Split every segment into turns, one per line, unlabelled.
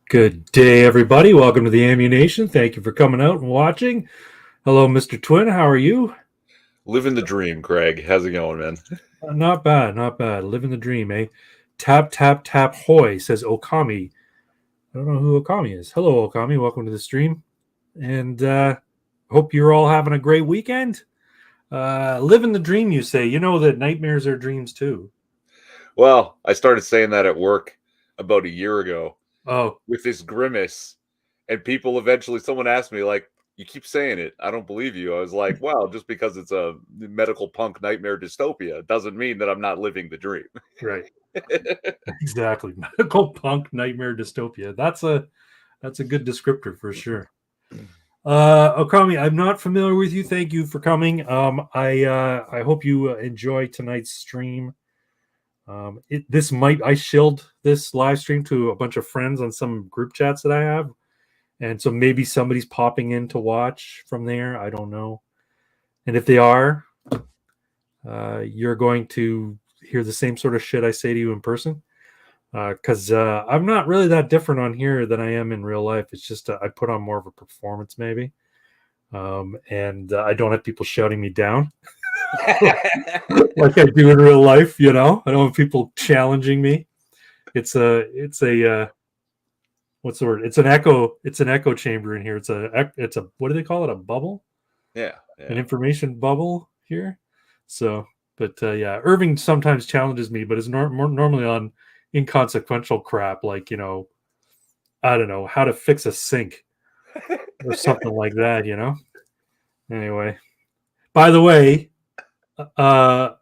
Good day, everybody. Welcome to the Ammunation. Thank you for coming out and watching. Hello, Mr. Twin. How are you?
Living the dream, Greg. How's it going, man?
Not bad, not bad. Living the dream, eh? Tap, tap, tap, hoy, says Okami. I don't know who Okami is. Hello, Okami. Welcome to the stream. And hope you're all having a great weekend. Living the dream, you say. You know that nightmares are dreams, too.
Well, I started saying that at work about a year ago
Oh,
with this grimace, and people eventually, someone asked me, like, you keep saying it. I don't believe you. I was like, well, just because it's a medical punk nightmare dystopia doesn't mean that I'm not living the dream.
right. Exactly. Medical punk nightmare dystopia. That's a good descriptor for sure. Okami, I'm not familiar with you. Thank you for coming. I hope you enjoy tonight's stream. I shilled this live stream to a bunch of friends on some group chats that I have, and so maybe somebody's popping in to watch from there. I don't know, and if they are, you're going to hear the same sort of shit I say to you in person. Because I'm not really that different on here than I am in real life. It's just I put on more of a performance, maybe, and I don't have people shouting me down like I do in real life. You know, I don't have people challenging me. It's a what's the word? It's an echo chamber in here. It's a what do they call it? A bubble?
Yeah.
An information bubble here. So, but yeah, Irving sometimes challenges me, but it's normally on inconsequential crap like, I don't know, how to fix a sink or something like that, Anyway, by the way, the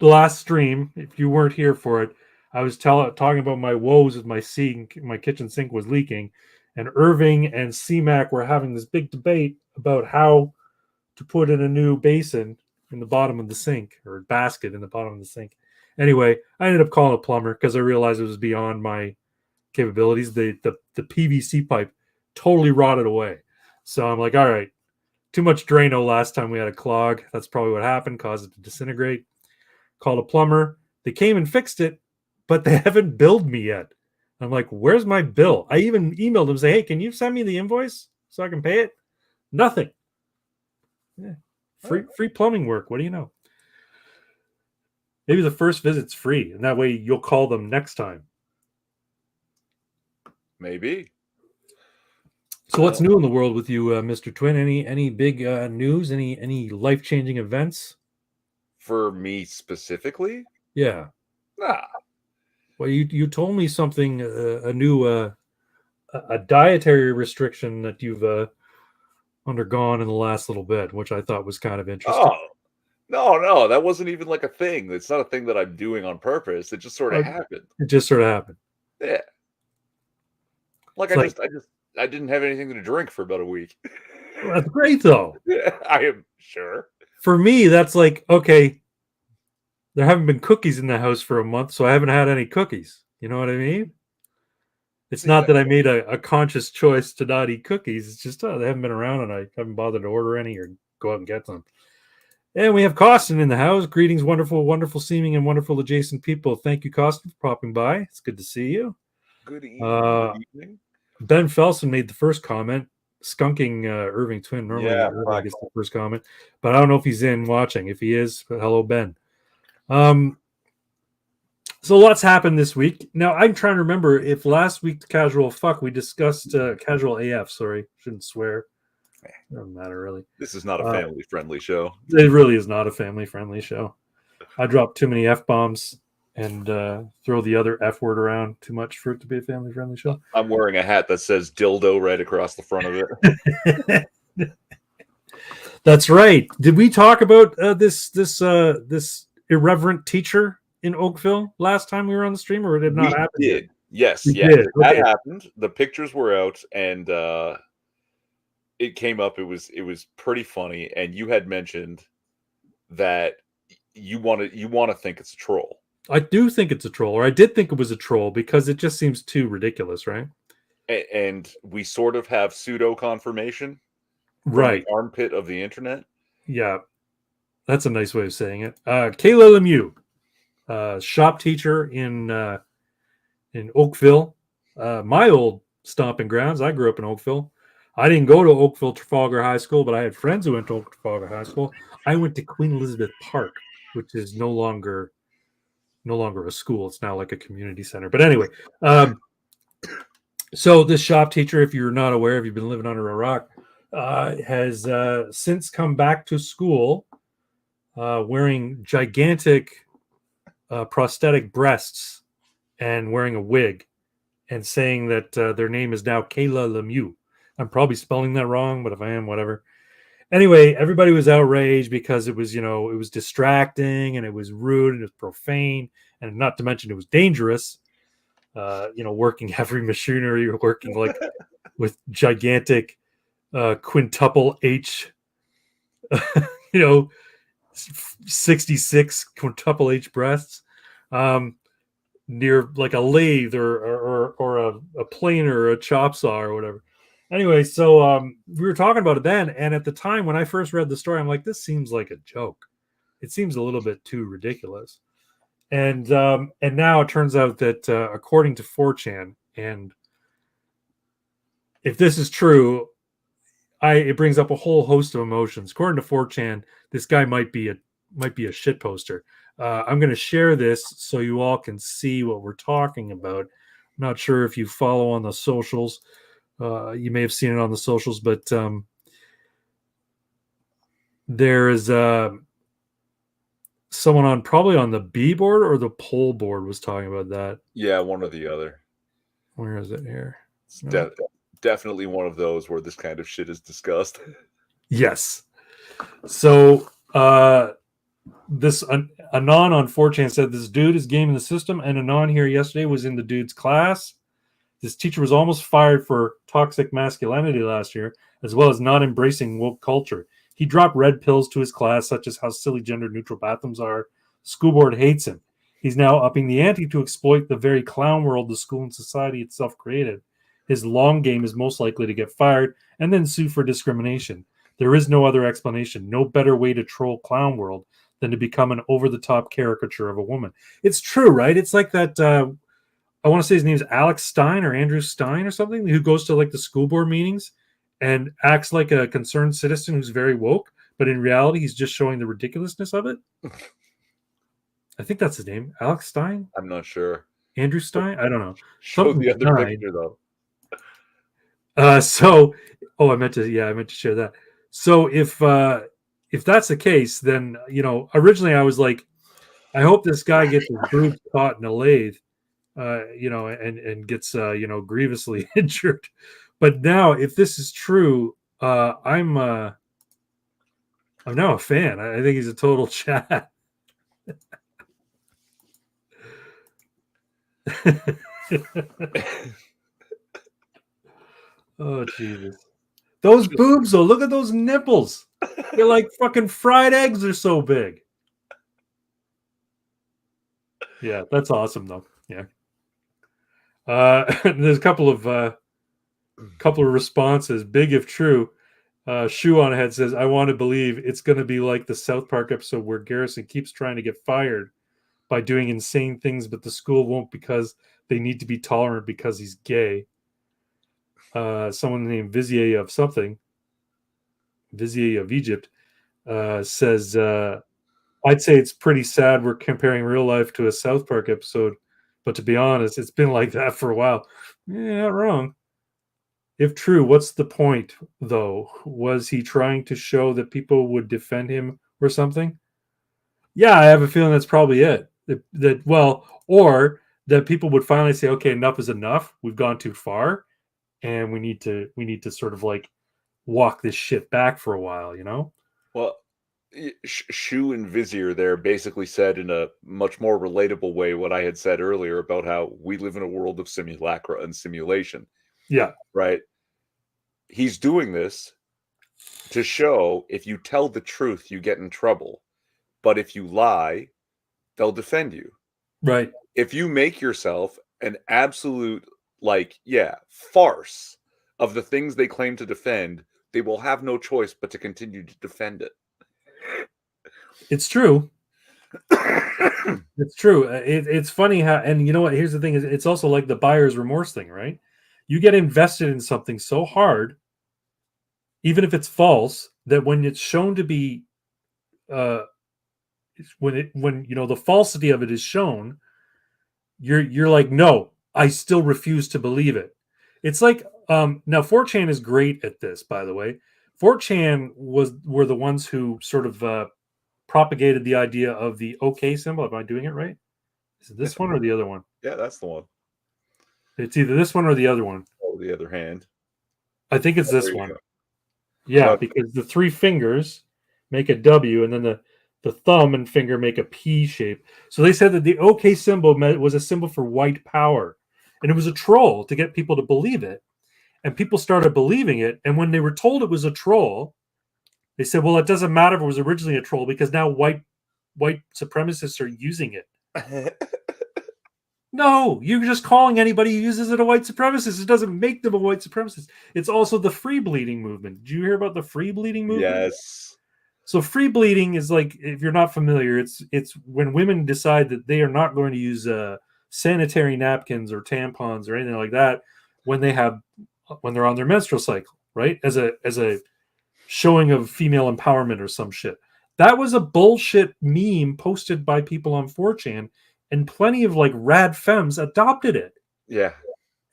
last stream, if you weren't here for it, I was talking about my woes with my sink. My kitchen sink was leaking, and Irving and C-Mac were having this big debate about how to put in a new basin in the bottom of the sink, or basket in the bottom of the sink. Anyway, I ended up calling a plumber because I realized it was beyond my capabilities. The PVC pipe totally rotted away. So I'm like, all right, too much Drano last time we had a clog. That's probably what happened, caused it to disintegrate. Called a plumber. They came and fixed it, but they haven't billed me yet. I'm like, where's my bill? I even emailed them, say, hey, can you send me the invoice so I can pay it? Nothing. Yeah. Free plumbing work. What do you know? Maybe the first visit's free, and that way you'll call them next time.
Maybe.
So what's new in the world with you, Mr. Twin? Any big news? Any life-changing events?
For me specifically?
Yeah.
Nah.
Well, you told me something, a new a dietary restriction that you've undergone in the last little bit, which I thought was kind of interesting.
Oh, no, that wasn't even like a thing. It's not a thing that I'm doing on purpose. It just sort of happened.
It just sort of happened.
Yeah. Like I didn't have anything to drink for about a week.
Well, that's great though.
I am sure.
For me, that's like, okay, there haven't been cookies in the house for a month, so I haven't had any cookies. You know what I mean? It's not that I made a conscious choice to not eat cookies. It's just they haven't been around, and I haven't bothered to order any or go out and get them. And we have Costin in the house. Greetings, wonderful, wonderful seeming and wonderful adjacent people. Thank you, Costin, for popping by. It's good to see you.
Good evening.
Ben Felson made the first comment, skunking Irving Twin. Normally, Irving gets the first comment, but I don't know if he's in watching. If he is, hello, Ben. So lots happened this week. Now, I'm trying to remember if last week's Casual Fuck, we discussed Casual AF. Sorry, shouldn't swear. It doesn't matter, really.
This is not a family-friendly show.
It really is not a family-friendly show. I drop too many F-bombs and throw the other F word around too much for it to be a family-friendly show.
I'm wearing a hat that says dildo right across the front of it.
That's right. Did we talk about this irreverent teacher in Oakville last time we were on the stream, or did it not happen?
Did. Yes,
we
yeah.
did.
That happened. The pictures were out, and it came up. It was pretty funny, and you had mentioned that you want to think it's a troll.
I do think it's a troll, or I did think it was a troll because it just seems too ridiculous, right?
And we sort of have pseudo confirmation,
right?
The armpit of the internet.
Yeah, that's a nice way of saying it. Kayla Lemieux, shop teacher in Oakville, my old stomping grounds. I grew up in Oakville. I didn't go to Oakville Trafalgar High School, but I had friends who went to Oakville Trafalgar High School. I went to Queen Elizabeth Park, which is no longer a school. It's now like a community center. But anyway, so this shop teacher, if you're not aware, if you've been living under a rock, has since come back to school wearing gigantic prosthetic breasts and wearing a wig and saying that their name is now Kayla Lemieux. I'm probably spelling that wrong, but if I am, whatever. Anyway, everybody was outraged because it was, it was distracting and it was rude and it was profane, and not to mention it was dangerous. Working heavy machinery, working like with gigantic quintuple H, 66 quintuple H breasts near like a lathe or a planer or a chop saw or whatever. Anyway, so we were talking about it then, and at the time when I first read the story, I'm like, this seems like a joke. It seems a little bit too ridiculous. And now it turns out that according to 4chan, and if this is true, it brings up a whole host of emotions. According to 4chan, this guy might be a shit poster. I'm going to share this so you all can see what we're talking about. I'm not sure if you follow on the socials. You may have seen it on the socials, but there is someone probably on the B board or the poll board was talking about that.
Yeah, one or the other.
Where is it here?
It's definitely one of those where this kind of shit is discussed.
Yes. So this Anon on 4chan said this dude is gaming the system, and Anon here yesterday was in the dude's class. This teacher was almost fired for toxic masculinity last year, as well as not embracing woke culture. He dropped red pills to his class, such as how silly gender-neutral bathrooms are. The school board hates him. He's now upping the ante to exploit the very clown world the school and society itself created. His long game is most likely to get fired and then sue for discrimination. There is no other explanation, no better way to troll clown world than to become an over-the-top caricature of a woman. It's true, right? It's like that... I want to say his name is Alex Stein or Andrew Stein or something, who goes to like the school board meetings and acts like a concerned citizen who's very woke, but in reality, he's just showing the ridiculousness of it. I think that's his name, Alex Stein.
I'm not sure.
Andrew Stein. I don't know.
Show the other picture though.
I meant to share that. So if that's the case, then originally I was like, I hope this guy gets his boobs caught in a lathe. And gets grievously injured. But now, if this is true, I'm now a fan. I think he's a total chat. Oh Jesus! Those boobs, though. Look at those nipples. They're like fucking fried eggs. They're so big. Yeah, that's awesome, though. Yeah. There's a couple of responses. Big if true. Shoe on Head says, I want to believe it's going to be like the South Park episode where Garrison keeps trying to get fired by doing insane things, but the school won't because they need to be tolerant because he's gay. Someone named Vizier of something, Vizier of Egypt, says, I'd say it's pretty sad we're comparing real life to a South Park episode. But to be honest, it's been like that for a while. Yeah, not wrong. If true, what's the point, though? Was he trying to show that people would defend him or something? Yeah, I have a feeling that's probably it. Or that people would finally say, okay, enough is enough. We've gone too far. And we need to sort of like walk this shit back for a while,
Well, Shu and Vizier there basically said in a much more relatable way what I had said earlier about how we live in a world of simulacra and simulation.
Yeah.
Right? He's doing this to show if you tell the truth, you get in trouble. But if you lie, they'll defend you.
Right.
If you make yourself an absolute, farce of the things they claim to defend, they will have no choice but to continue to defend it.
It's true. It's true. It's funny how, and you know what? Here's the thing: is it's also like the buyer's remorse thing, right? You get invested in something so hard, even if it's false, that when it's shown to be, uh, when you know the falsity of it is shown, you're like, no, I still refuse to believe it. It's like, now 4chan is great at this, by the way. 4chan were the ones who sort of propagated the idea of the OK symbol. Am I doing it right? Is it this one or the other one?
Yeah, that's the one.
It's either this one or the other one.
Oh, the other hand.
I think it's
There
this
you
one.
go.
Yeah,
Okay.
because the three fingers make a W, and then the thumb and finger make a P shape. So they said that the OK symbol was a symbol for white power, and it was a troll to get people to believe it. And people started believing it. And when they were told it was a troll, they said, "Well, it doesn't matter if it was originally a troll because now white supremacists are using it." No, you're just calling anybody who uses it a white supremacist. It doesn't make them a white supremacist. It's also the free bleeding movement. Did you hear about the free bleeding movement?
Yes.
So free bleeding is like, if you're not familiar, it's when women decide that they are not going to use sanitary napkins or tampons or anything like that when they're on their menstrual cycle, right? As a showing of female empowerment or some shit. That was a bullshit meme posted by people on 4chan, and plenty of like rad femmes adopted it.
Yeah.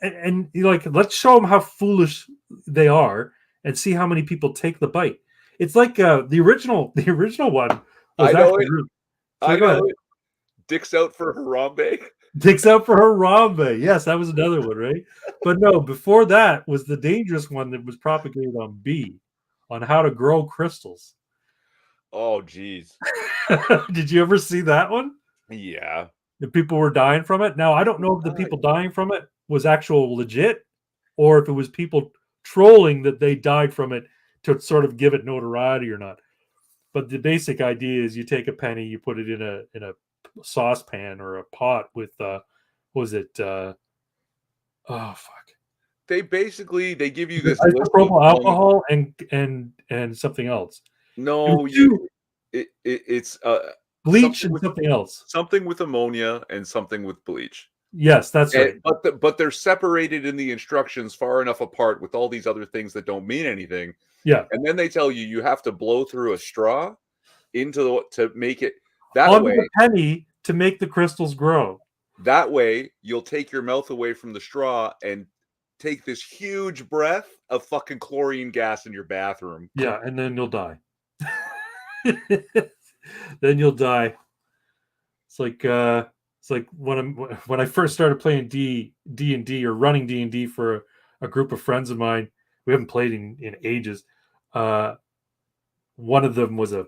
And you're like, let's show them how foolish they are and see how many people take the bite. It's like the original one
I
was
know
actually
it.
really,
I
so go ahead.
know it. Dick's out for Harambe.
Dicks out for Harambe. Yes, that was another one, right? But no, before that was the dangerous one that was propagated on B, on how to grow crystals.
Oh, geez.
Did you ever see that one?
Yeah.
The people were dying from it. Now I don't know if the people dying from it was actual legit, or if it was people trolling that they died from it to sort of give it notoriety or not. But the basic idea is you take a penny, you put it in a saucepan or a pot with was it oh fuck,
They give you this list of
isopropyl alcohol and something else. It was
no,
two,
it's
bleach and something else.
something with ammonia and something with bleach.
Yes, that's right.
But they're separated in the instructions far enough apart with all these other things that don't mean anything.
Yeah.
And then they tell you have to blow through a straw to make it that
On
way.
the penny to make the crystals grow.
That way, you'll take your mouth away from the straw and take this huge breath of fucking chlorine gas in your bathroom.
Yeah, and then you'll die. Then you'll die. It's like when I first started playing D&D or running D&D for a group of friends of mine. We haven't played in ages. One of them was a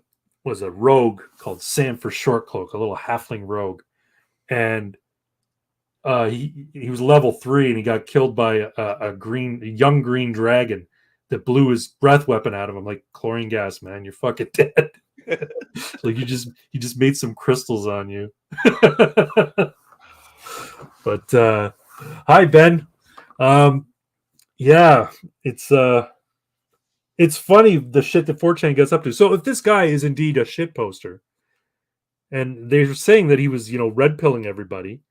rogue called Sam for Shortcloak, a little halfling rogue, and he was level 3 and he got killed by a young green dragon that blew his breath weapon out of him like chlorine gas. Man, you're fucking dead. Like you just made some crystals on you. But hi Ben. Yeah, it's funny the shit that 4chan gets up to. So if this guy is indeed a shit poster, and they're saying that he was, red pilling everybody,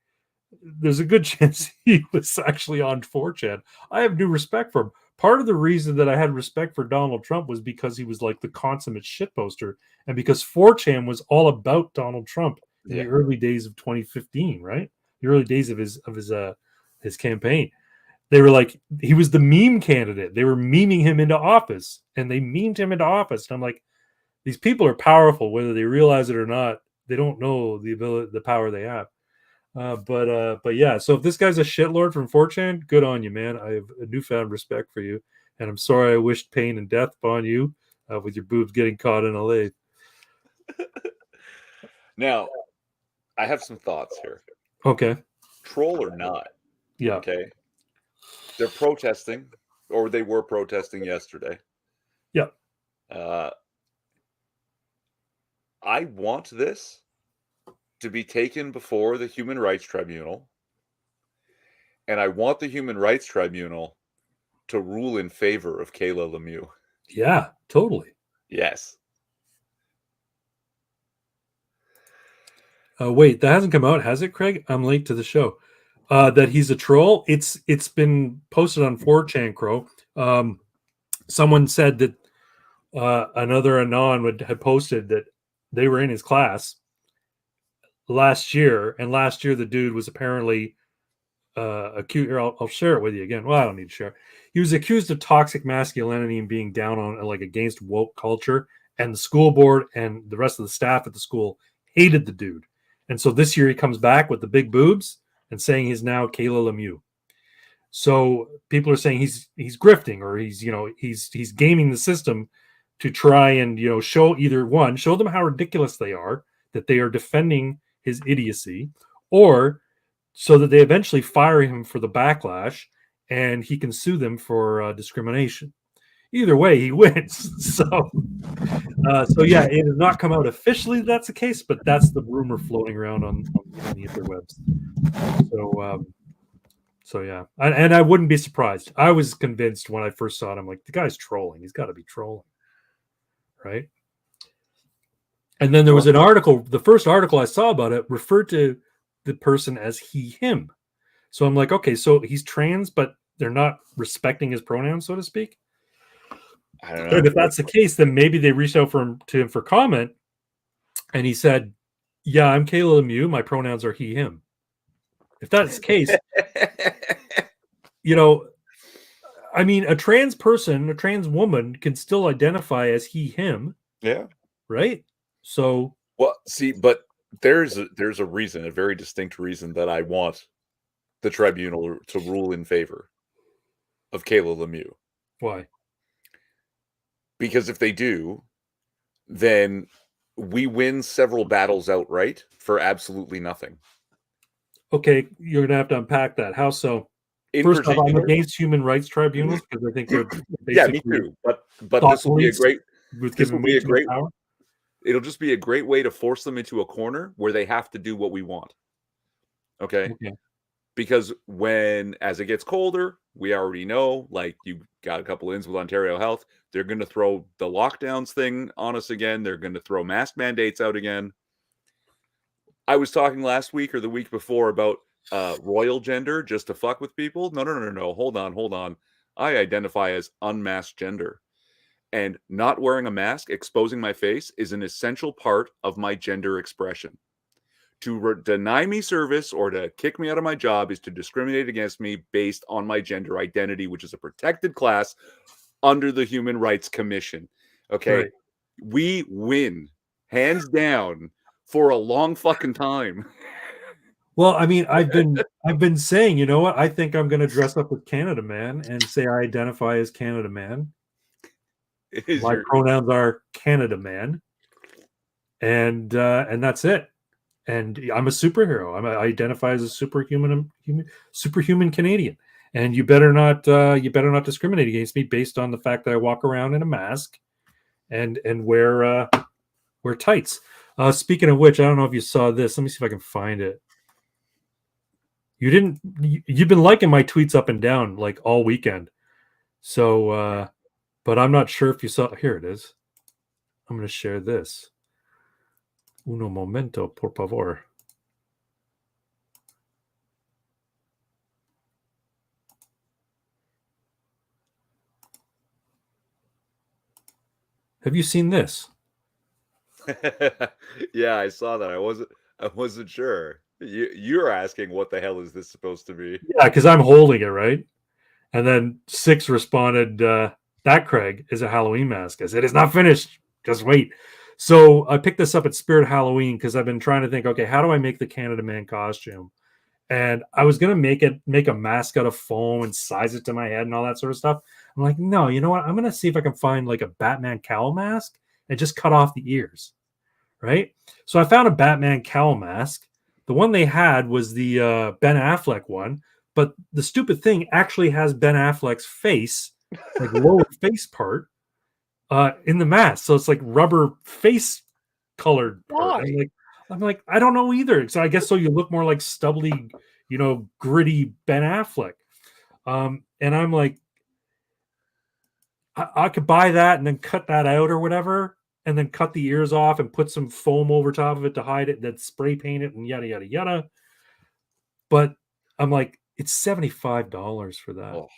there's a good chance he was actually on 4chan. I have new respect for him. Part of the reason that I had respect for Donald Trump was because he was like the consummate shit poster, and because 4chan was all about Donald Trump in the early days of 2015, right? The early days of his campaign. They were like, he was the meme candidate. They were memeing him into office, and they memed him into office. And I'm like, these people are powerful, whether they realize it or not. They don't know the power they have. But yeah, so if this guy's a shitlord from 4chan, good on you, man. I have a newfound respect for you, and I'm sorry I wished pain and death upon you with your boobs getting caught in a lathe.
Now, I have some thoughts here.
Okay.
Troll or not?
Yeah.
Okay. They're protesting, or they were protesting yesterday.
Yeah.
I want this to be taken before the Human Rights Tribunal, and I want the Human Rights Tribunal to rule in favor of Kayla Lemieux.
Yeah, totally.
Yes.
Wait, that hasn't come out, has it, Craig? I'm late to the show. That he's a troll. It's been posted on 4chan, Crow. Someone said that another anon had posted that they were in his class last year, and last year the dude was apparently accused. I'll share it with you again. Well, I don't need to share. He was accused of toxic masculinity and being down on like against woke culture, and the school board and the rest of the staff at the school hated the dude. And so this year he comes back with the big boobs and saying he's now Kayla Lemieux. So people are saying he's grifting, or he's gaming the system to try and show them how ridiculous they are, that they are defending his idiocy, or so that they eventually fire him for the backlash and he can sue them for discrimination. Either way, he wins. So yeah, it has not come out officially that's the case, but that's the rumor floating around on the interwebs. So yeah, and I wouldn't be surprised. I was convinced when I first saw it. I'm like, the guy's trolling. He's got to be trolling, right? And then there was an article. The first article I saw about it referred to the person as he, him. So I'm like, okay, so he's trans, but they're not respecting his pronouns, so to speak.
I don't know.
And if that's the case, then maybe they reached out to him for comment, and he said, "Yeah, I'm Kayla Lemieux. My pronouns are he, him." If that's the case, I mean, a trans person, a trans woman can still identify as he, him.
Yeah.
Right. So,
well, see, but there's a reason, a very distinct reason that I want the tribunal to rule in favor of Kayla Lemieux.
Why?
Because if they do, then we win several battles outright for absolutely nothing.
Okay, you're gonna have to unpack that. How so? First off, I'm against human rights tribunals because I think they're
yeah, me too. But this will be a great. This will be a great. Power. It'll just be a great way to force them into a corner where they have to do what we want. Okay. Because as it gets colder, we already know, like you got a couple ins with Ontario Health, they're going to throw the lockdowns thing on us again. They're going to throw mask mandates out again. I was talking last week or the week before about royal gender just to fuck with people. No. Hold on. I identify as unmasked gender. And not wearing a mask, exposing my face, is an essential part of my gender expression. To deny me service or to kick me out of my job is to discriminate against me based on my gender identity, which is a protected class under the Human Rights Commission. Okay. Right. We win hands down for a long fucking time.
Well, I mean, I've been saying, you know what? I think I'm going to dress up with Canada Man and say I identify as Canada Man. My pronouns are Canada Man, and that's it. And I'm a superhero. I identify as a superhuman Canadian. And you better not discriminate against me based on the fact that I walk around in a mask and wear tights. Speaking of which, I don't know if you saw this. Let me see if I can find it. You've been liking my tweets up and down like all weekend. So, but I'm not sure if you saw. Here it is. I'm going to share this. Uno momento, por favor. Have you seen this?
Yeah, I saw that. I wasn't sure. You're asking what the hell is this supposed to be?
Yeah, because I'm holding it, right? And then Six responded, that Craig is a Halloween mask. I said, it's not finished. Just wait. So I picked this up at Spirit Halloween because I've been trying to think, okay, how do I make the Canada Man costume? And I was going to make a mask out of foam and size it to my head and all that sort of stuff. I'm like, no, you know what? I'm going to see if I can find like a Batman cowl mask and just cut off the ears, right? So I found a Batman cowl mask. The one they had was the Ben Affleck one, but the stupid thing actually has Ben Affleck's face, like lower face part, in the mask. So it's like rubber face colored part. I'm like, I don't know either. So I guess so you look more like stubbly, gritty Ben Affleck. And I'm like, I could buy that and then cut that out or whatever and then cut the ears off and put some foam over top of it to hide it, then spray paint it and yada yada yada. But I'm like, it's $75 for that.
Oh,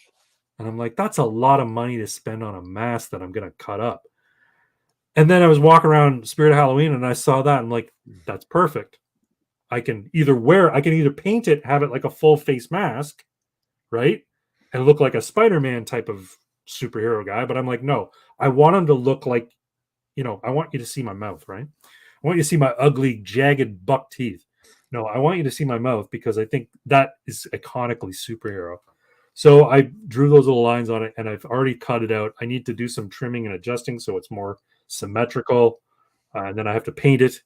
And I'm like, that's a lot of money to spend on a mask that I'm gonna cut up. And then I was walking around Spirit of Halloween and I saw that. I'm like, that's perfect. I can either paint it, have it like a full face mask, right? And look like a Spider-Man type of superhero guy. But I'm like, no, I want him to look like, I want you to see my mouth, right? I want you to see my ugly, jagged buck teeth. No, I want you to see my mouth because I think that is iconically superhero. So I drew those little lines on it and I've already cut it out. I need to do some trimming and adjusting so it's more symmetrical. And then I have to paint it.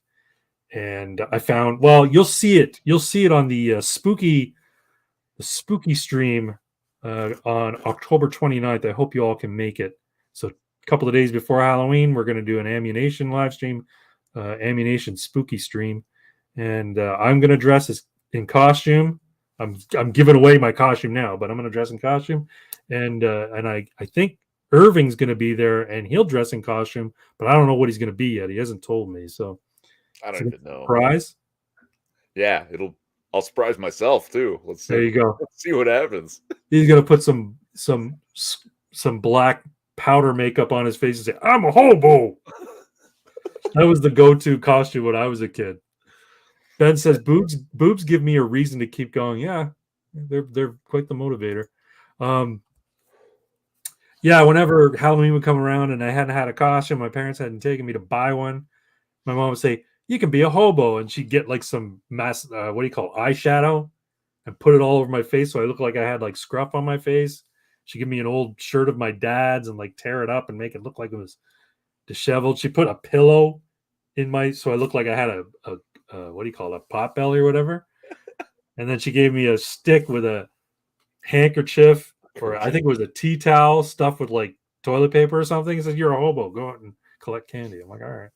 And I found, well, you'll see it. You'll see it on the spooky stream on October 29th. I hope you all can make it. So a couple of days before Halloween, we're going to do an Ammunation live stream, Ammunation spooky stream. And I'm going to dress in costume. I'm giving away my costume now, but I'm going to dress in costume. And I think Irving's going to be there and he'll dress in costume, but I don't know what he's going to be yet. He hasn't told me. So
I don't even know.
Surprise?
Yeah, I'll surprise myself too. Let's see.
There you go.
Let's see what happens.
He's gonna put some black powder makeup on his face and say, "I'm a hobo." That was the go-to costume when I was a kid. Ben says, "Boobs give me a reason to keep going." Yeah, they're quite the motivator. Yeah, whenever Halloween would come around and I hadn't had a costume, my parents hadn't taken me to buy one. My mom would say, "You can be a hobo," and she'd get like some eyeshadow and put it all over my face so I looked like I had like scruff on my face. She'd give me an old shirt of my dad's and like tear it up and make it look like it was disheveled. She put a pillow in so I looked like I had a pot belly or whatever. And then she gave me a stick with a handkerchief, or I think it was a tea towel stuffed with like toilet paper or something. It said, "You're a hobo. Go out and collect candy." I'm like, all right.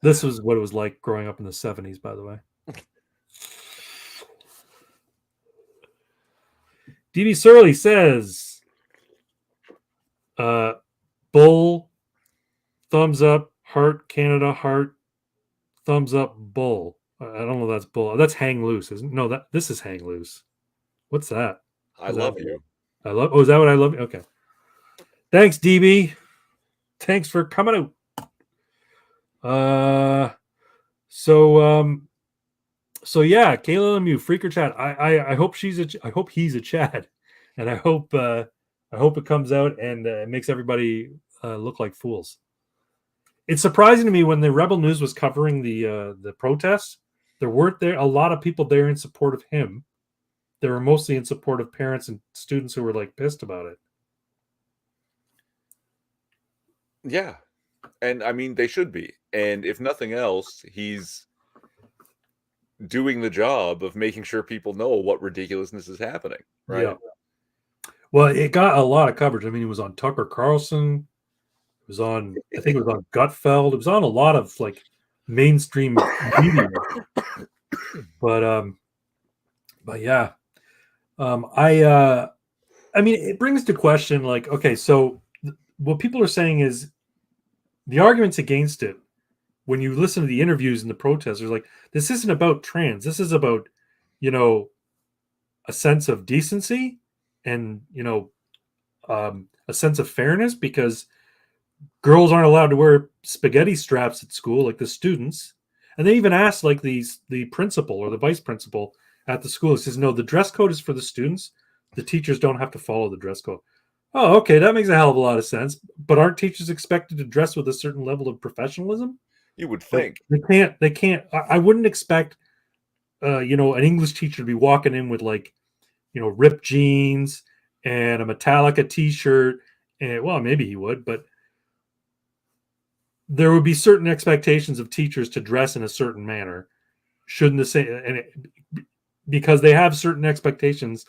This was what it was like growing up in the 70s, by the way. DB Surly says, bull, thumbs up, heart, Canada, heart, thumbs up, bull. I don't know if that's bull. That's hang loose, isn't it? No, this is hang loose. What's that?
I love you.
Is that what I love? Okay. Thanks, DB. Thanks for coming out. So yeah, Kayla Lemieux, Freaker Chad. I hope I hope he's a Chad, and I hope it comes out and it makes everybody look like fools. It's surprising to me when the Rebel News was covering the protests, there weren't there a lot of people there in support of him. They were mostly in support of parents and students who were like pissed about it.
Yeah. And I mean, they should be. And if nothing else, he's doing the job of making sure people know what ridiculousness is happening. Right.
Yeah. Well, it got a lot of coverage. I mean, it was on Tucker Carlson. It was on, I think it was on Gutfeld. It was on a lot of like mainstream media. But yeah. I mean, it brings to question, like, okay, so what people are saying is the arguments against it, when you listen to the interviews and the protesters, like, this isn't about trans. This is about, a sense of decency and, a sense of fairness, because girls aren't allowed to wear spaghetti straps at school, like the students. And they even asked, like, the principal or the vice principal at the school. He says, no, the dress code is for the students. The teachers don't have to follow the dress code. Oh, okay, that makes a hell of a lot of sense. But aren't teachers expected to dress with a certain level of professionalism?
You would think.
They can't. I wouldn't expect, an English teacher to be walking in with, like, ripped jeans and a Metallica t-shirt. And, well, maybe he would, but there would be certain expectations of teachers to dress in a certain manner. Shouldn't the same, because they have certain expectations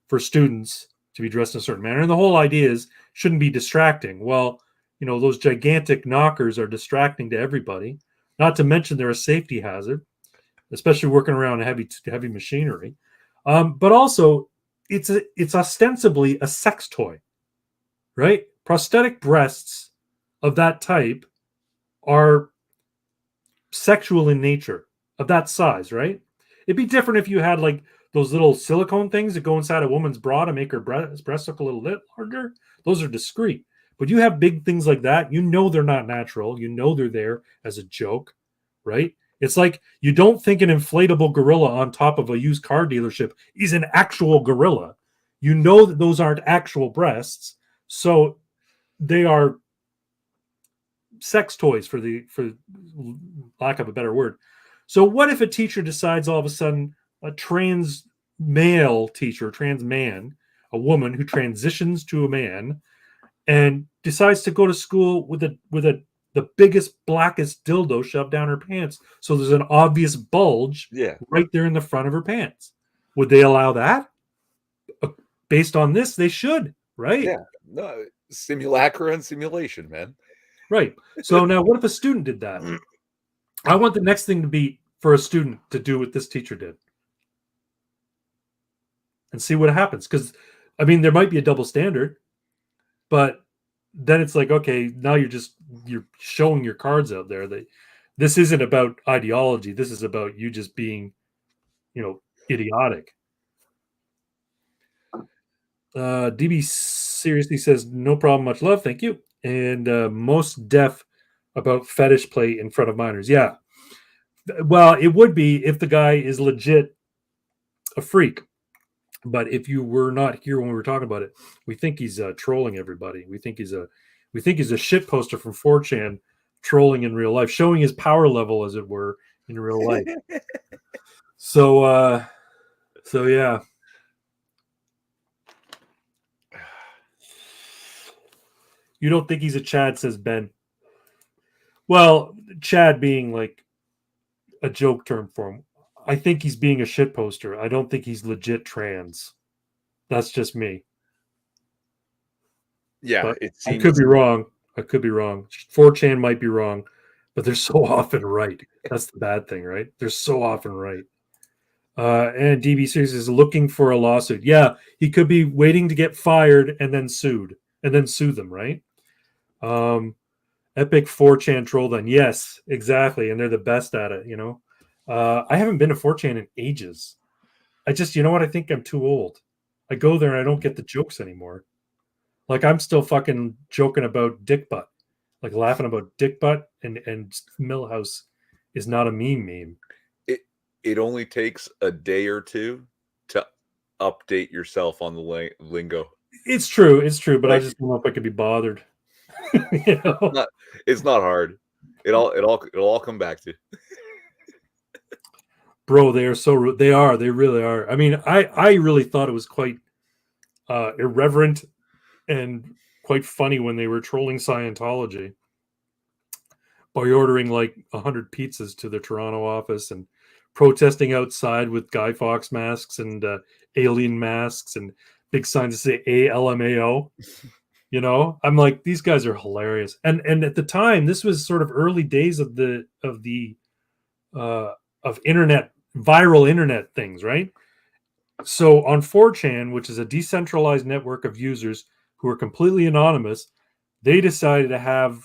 for students to be dressed in a certain manner. And the whole idea is shouldn't be distracting. Well, those gigantic knockers are distracting to everybody, not to mention they're a safety hazard, especially working around heavy machinery. But also it's ostensibly a sex toy, right? prosthetic breasts of that type are sexual in nature, of that size, right? It'd be different if you had like those little silicone things that go inside a woman's bra to make her breast look a little bit larger. Those are discreet. But you have big things like that, you know they're not natural. You know they're there as a joke, right? It's like you don't think an inflatable gorilla on top of a used car dealership is an actual gorilla. You know that those aren't actual breasts, so they are sex toys, for lack of a better word. So what if a teacher decides all of a sudden, a trans male teacher, trans man, a woman who transitions to a man and decides to go to school with the biggest, blackest dildo shoved down her pants, so there's an obvious bulge right there in the front of her pants? Would they allow that? Based on this, they should, right?
Yeah. No, simulacra and simulation, man.
Right. So now what if a student did that? I want the next thing to be for a student to do what this teacher did and see what happens. Because, I mean, there might be a double standard, but then it's like, okay, now you're showing your cards out there that this isn't about ideology. This is about you just being, idiotic. DB seriously says, no problem, much love, thank you. And most deaf about fetish play in front of minors. Yeah. Well, it would be if the guy is legit a freak. But if you were not here when we were talking about it, we think he's trolling everybody. We think he's a shit poster from 4chan trolling in real life, showing his power level, as it were, in real life. So yeah. You don't think he's a Chad, says Ben. Well, Chad being like a joke term for him. I think he's being a shit poster. I don't think he's legit trans. That's just me.
Yeah,
but
it seems...
I could be wrong. 4chan might be wrong, but they're so often right. That's the bad thing, right? They're so often right. And DB Series is looking for a lawsuit. Yeah, he could be waiting to get fired and then sued, and then sue them, right? Epic 4chan troll then. Yes, exactly. And they're the best at it, I haven't been to 4chan in ages. I just, I think I'm too old. I go there and I don't get the jokes anymore. Like, I'm still fucking joking about dick butt. Like, laughing about dick butt and Millhouse is not a meme.
It only takes a day or two to update yourself on the lingo.
It's true, but I just don't know if I could be bothered.
It's not hard. It'll all come back to you.
Bro, they really are. I mean, I really thought it was quite irreverent and quite funny when they were trolling Scientology by ordering like 100 pizzas to the Toronto office and protesting outside with Guy Fawkes masks and alien masks and big signs that say ALMAO. I'm like, these guys are hilarious. And at the time, this was sort of early days of internet, viral internet things, right? So on 4chan, which is a decentralized network of users who are completely anonymous, they decided to have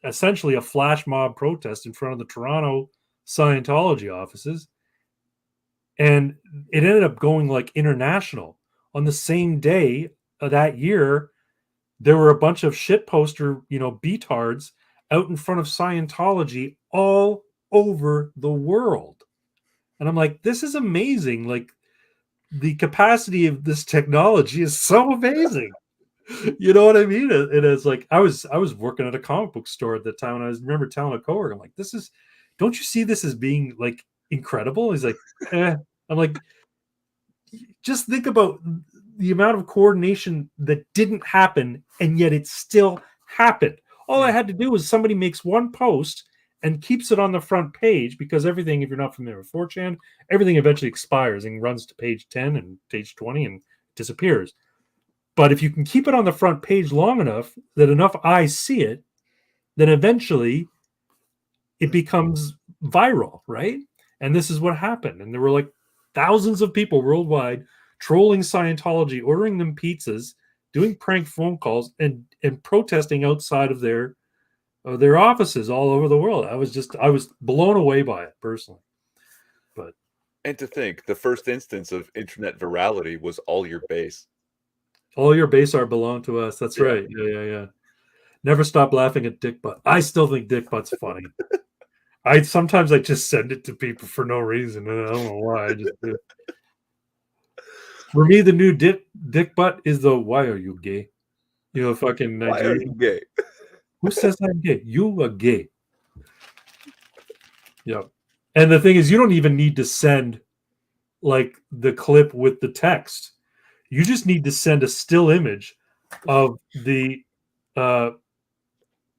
essentially a flash mob protest in front of the Toronto Scientology offices. And it ended up going like international. On the same day of that year, there were a bunch of shit poster, beatards out in front of Scientology all over the world. And I'm like, this is amazing. Like, the capacity of this technology is so amazing. You know what I mean? It is like, I was working at a comic book store at the time, and I remember telling a coworker, I'm like, don't you see this as being like incredible? He's like, I'm like, just think about the amount of coordination that didn't happen, and yet it still happened. All I had to do was somebody makes one post and keeps it on the front page, because everything, if you're not familiar with 4chan, everything eventually expires and runs to page 10 and page 20 and disappears. But if you can keep it on the front page long enough that enough eyes see it, then eventually it becomes viral, right? And this is what happened. And there were like thousands of people worldwide trolling Scientology, ordering them pizzas doing prank phone calls and protesting outside of their offices all over the world. I was blown away by it personally. But
And to think, the first instance of internet virality was all your base.
all your base art belong to us. That's right. Yeah. Never stop laughing at Dick Butt. I still think Dick Butt's funny. Sometimes I just send it to people for no reason, and I don't know why. I just do. For me, the new Dick Butt is the "Why are you gay?" Fucking
Why are you
Nigerian.
gay?
Who says I'm gay? You are gay. Yeah. And the thing is, you don't even need to send like the clip with the text. You just need to send a still image of the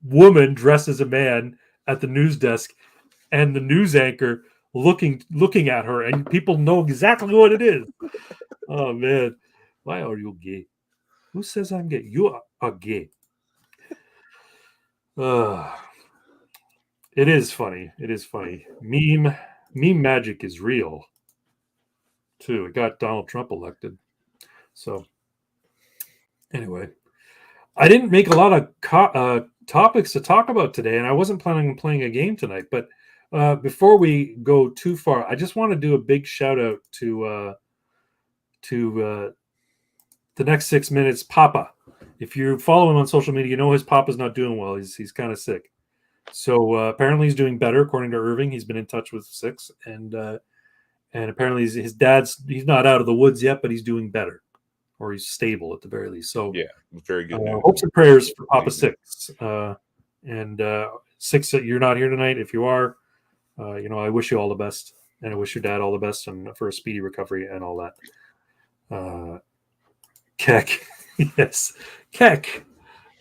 woman dressed as a man at the news desk and the news anchor looking at her, and people know exactly what it is. Oh man, why are you gay? Who says I'm gay? You are gay. It is funny. It is funny. Meme magic is real too. It got Donald Trump elected. So anyway, I didn't make a lot of topics to talk about today, and I wasn't planning on playing a game tonight. But before we go too far, I just want to do a big shout out to the next 6 minutes, Papa. If you follow him on social media, you know his Papa's not doing well. He's kind of sick. So apparently he's doing better, according to Irving. He's been in touch with Six, and apparently his dad's he's not out of the woods yet, but he's doing better, or he's stable at the very least. So
Yeah, very good news.
Hopes and prayers for Papa Six. And Six, you're not here tonight. If you are, I wish you all the best, and I wish your dad all the best and for a speedy recovery and all that. Kek, yes, Kek,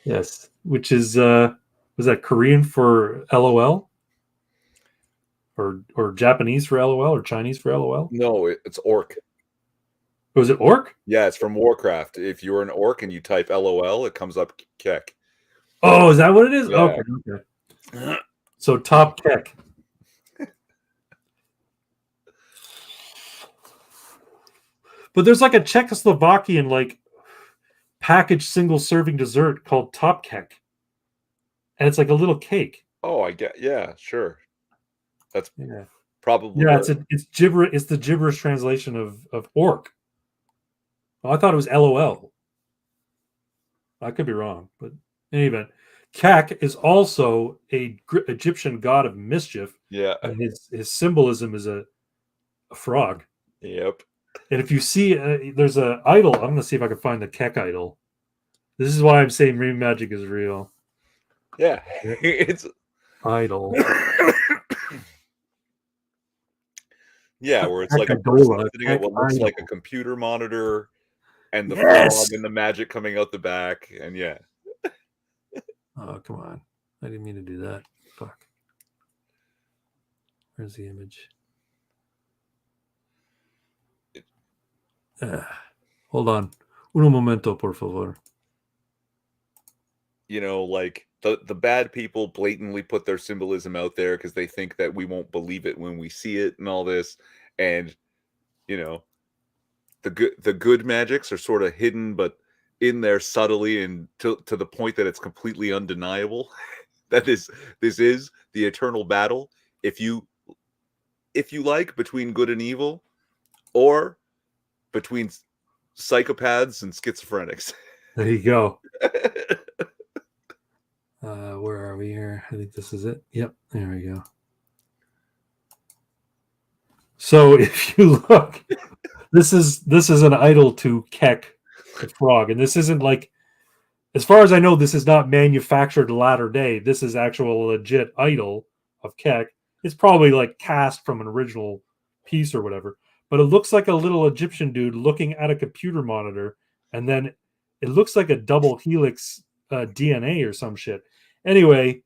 yes, which is was that Korean for LOL, or Japanese for LOL, or Chinese for LOL?
No, it's orc.
Was it orc?
Yeah, it's from Warcraft. If you're an orc and you type LOL, it comes up Kek.
Oh, is that what it is?
Yeah.
Okay. So top Kek. But there's like a Czechoslovakian like packaged single serving dessert called Top Kek, and it's like a little cake.
Oh, I get. Yeah, sure. That's probably
it's gibberish. It's the gibberish translation of orc. Well, I thought it was LOL. I could be wrong, but in any event, Kek is also a Egyptian god of mischief.
Yeah,
and his symbolism is a frog.
Yep.
And if you see, there's an idol. I'm going to see if I can find the Kek idol. This is why I'm saying meme magic is real.
Yeah, it's
idol.
Yeah, where it's like a person sitting at what looks like a computer monitor, and the frog and the magic coming out the back, and yeah.
Oh, come on. I didn't mean to do that. Fuck. Where's the image? Hold on. Un momento, por favor.
Like the bad people blatantly put their symbolism out there because they think that we won't believe it when we see it and all this. And, the good magics are sort of hidden, but in there subtly and to the point that it's completely undeniable. That this is the eternal battle. If you like, between good and evil, or between psychopaths and schizophrenics.
There you go. Where are we here? I think this is it. Yep, there we go. So if you look, this is an idol to Kek, the frog, and this isn't like, as far as I know, this is not manufactured latter day. This is actual legit idol of Kek. It's probably like cast from an original piece or whatever, but it looks like a little Egyptian dude looking at a computer monitor, and then it looks like a double helix DNA or some shit. Anyway,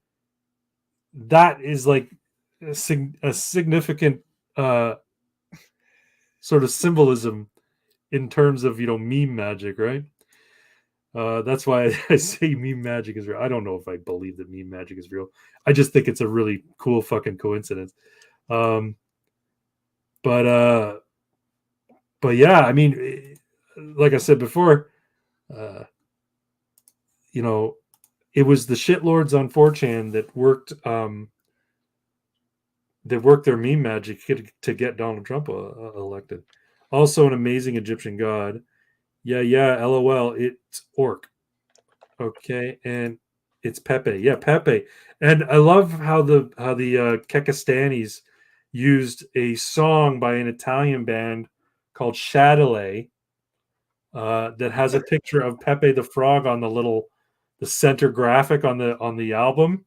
that is like a significant sort of symbolism in terms of meme magic, right? That's why I say meme magic is real. I don't know if I believe that meme magic is real. I just think it's a really cool fucking coincidence. But yeah, I mean, like I said before, you know, it was the shitlords on 4chan that worked their meme magic to get Donald Trump elected. Also, an amazing Egyptian god. Yeah, LOL. It's orc. Okay, and it's Pepe. Yeah, Pepe. And I love how the Kekistanis used a song by an Italian band called Chatelet that has a picture of Pepe the Frog on the center graphic on the album,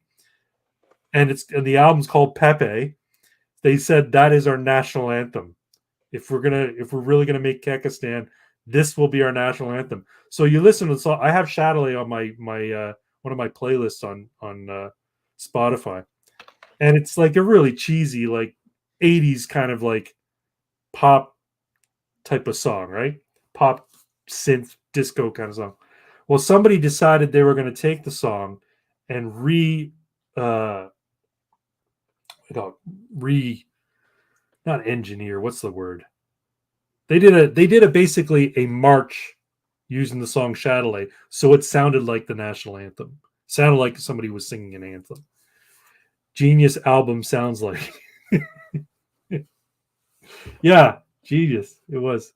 and the album's called Pepe. They said that is our national anthem. If we're really gonna make Kekistan, this will be our national anthem. So you listen to the song. I have Chatelet on my one of my playlists on Spotify, and it's like a really cheesy like 80s kind of like pop type of song, right? Pop synth disco kind of song. Well, somebody decided they were going to take the song and uh re not engineer, what's the word? They did a basically a march using the song Chatelet, so it sounded like the national anthem. Sounded like somebody was singing an anthem. Genius album sounds like. Yeah, genius. It was.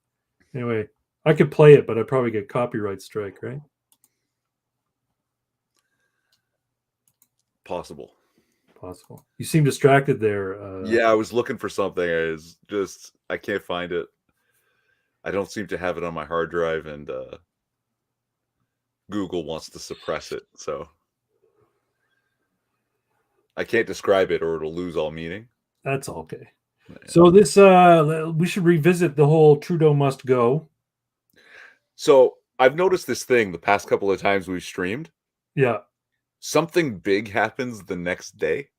Anyway, I could play it, but I'd probably get copyright strike, right?
Possible.
You seem distracted there.
Yeah, I was looking for something. I can't find it. I don't seem to have it on my hard drive, and Google wants to suppress it, so I can't describe it or it'll lose all meaning.
That's okay. Yeah. So this we should revisit the whole Trudeau must go.
So I've noticed this thing the past couple of times we've streamed.
Yeah.
Something big happens the next day.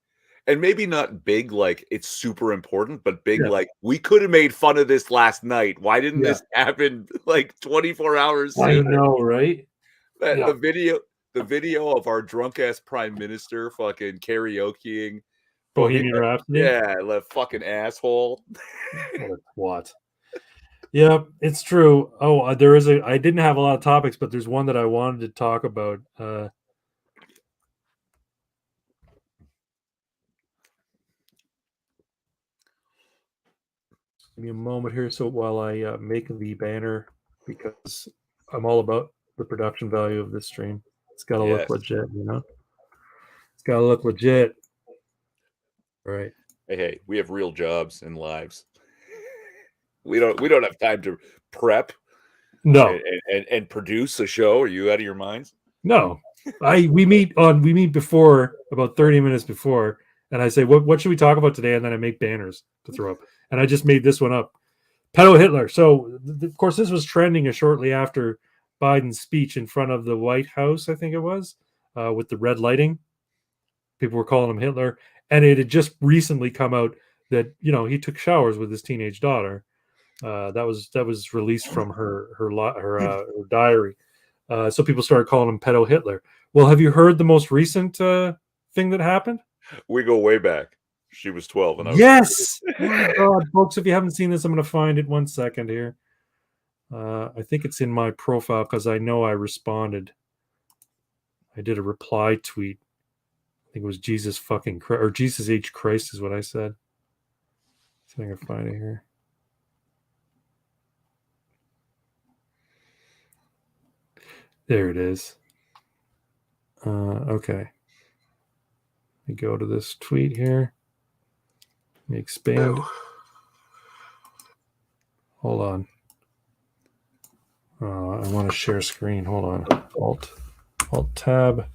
And maybe not big like it's super important, but big like we could have made fun of this last night. Why didn't this happen like 24 hours sooner?
I know, right?
The video of our drunk ass prime minister fucking karaokeing
Bohemian Rhapsody.
Yeah, that fucking asshole.
What? Yeah, it's true. Oh, I didn't have a lot of topics, but there's one that I wanted to talk about. Give me a moment here, so while I make the banner, because I'm all about the production value of this stream. It's got to look legit, you know. It's got to look legit, right?
Hey, we have real jobs and lives. We don't have time to prep.
No,
and produce a show. Are you out of your minds?
No, we meet before about 30 minutes before, and I say, what should we talk about today? And then I make banners to throw up, and I just made this one up. Pedo Hitler. So of course this was trending shortly after Biden's speech in front of the White House, I think it was, with the red lighting. People were calling him Hitler, and it had just recently come out that he took showers with his teenage daughter. That was released from her diary. So people started calling him Pedo Hitler. Well, have you heard the most recent thing that happened?
We go way back. She was 12 and I was
yes. Oh my God, folks! If you haven't seen this, I'm going to find it. 1 second here. I think it's in my profile because I know I responded. I did a reply tweet. I think it was Jesus fucking Christ, or Jesus H Christ is what I said. See if I can find it here. There it is. Okay. Let me go to this tweet here. Let me expand. Oh. Hold on. I want to share screen. Hold on. Alt tab.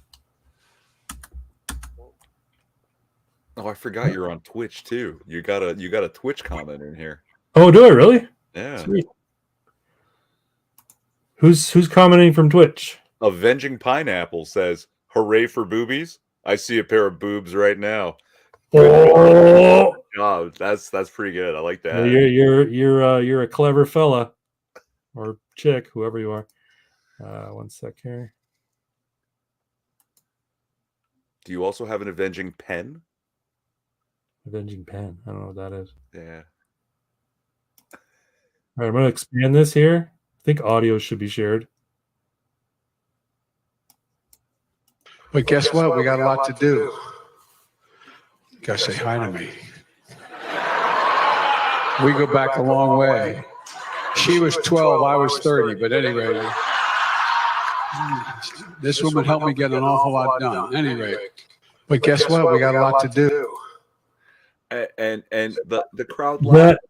Oh, I forgot you're on Twitch too. You got a Twitch comment in here.
Oh, do I really?
Yeah.
Sweet. Who's commenting from Twitch?
Avenging Pineapple says, "Hooray for boobies! I see a pair of boobs right now."
Oh,
job. That's pretty good. I like that.
You're a clever fella or chick, whoever you are. 1 sec here.
Do you also have an avenging pen?
Avenging pen. I don't know what that is.
Yeah.
All right, I'm going to expand this here. I think audio should be shared.
But guess what? We got a lot to do. You gotta say hi to me. We go back a long way. She was 12, I was 30, but anyway, this woman helped me get an awful lot done. Anyway, but guess what? We got a lot to do.
And the crowd laughed.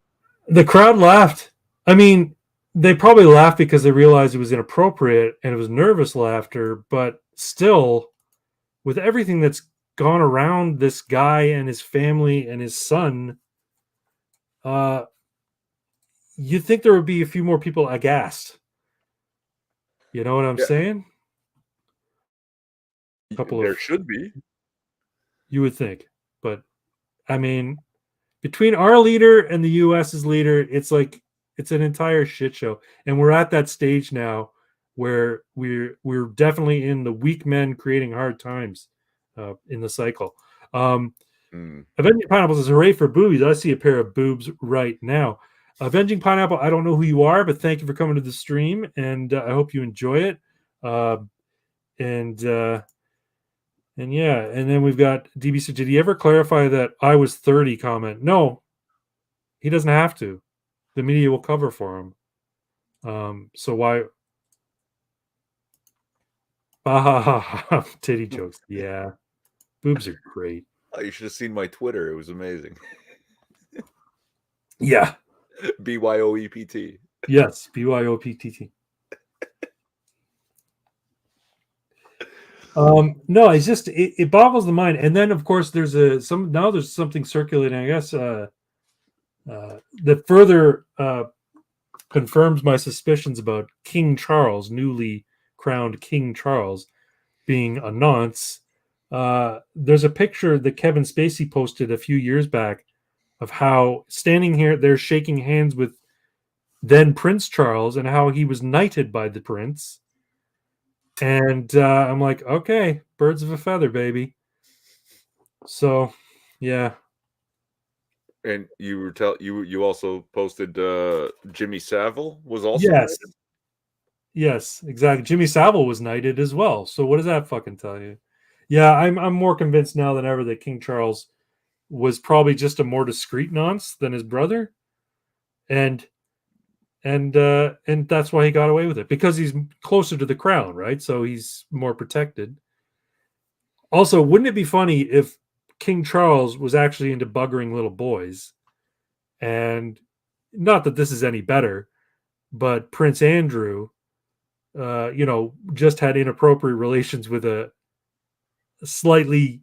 The crowd laughed. I mean, they probably laughed because they realized it was inappropriate and it was nervous laughter, but still, with everything that's gone around this guy and his family and his son, you'd think there would be a few more people aghast. You know what I'm saying?
There should be.
You would think. But, I mean, between our leader and the U.S.'s leader, it's like it's an entire shit show. And we're at that stage now where we're definitely in the weak men creating hard times in the cycle. Avenging Pineapple says, hooray for boobies. I see a pair of boobs right now. Avenging Pineapple, I don't know who you are, but thank you for coming to the stream, and I hope you enjoy it. And yeah, and then we've got DB said, did he ever clarify that I was 30 comment? No, he doesn't have to. The media will cover for him. So why? Titty jokes. Yeah. Boobs are great.
Oh, you should have seen my Twitter. It was amazing.
Yeah.
BYOEPT.
Yes, BYOPTT. No, it's just it boggles the mind. And then of course there's something circulating, I guess, that further confirms my suspicions about King Charles, newly crowned King Charles, being a nonce. There's a picture that Kevin Spacey posted a few years back of how standing here, they're shaking hands with then Prince Charles and how he was knighted by the prince. And I'm like, okay, birds of a feather, baby. So, yeah.
And you you also posted Jimmy Savile was also
yes,
knighted?
Yes, exactly. Jimmy Savile was knighted as well. So what does that fucking tell you? Yeah, I'm more convinced now than ever that King Charles was probably just a more discreet nonce than his brother, and that's why he got away with it, because he's closer to the crown, right? So he's more protected. Also, wouldn't it be funny if King Charles was actually into buggering little boys? And not that this is any better, but Prince Andrew, just had inappropriate relations with a slightly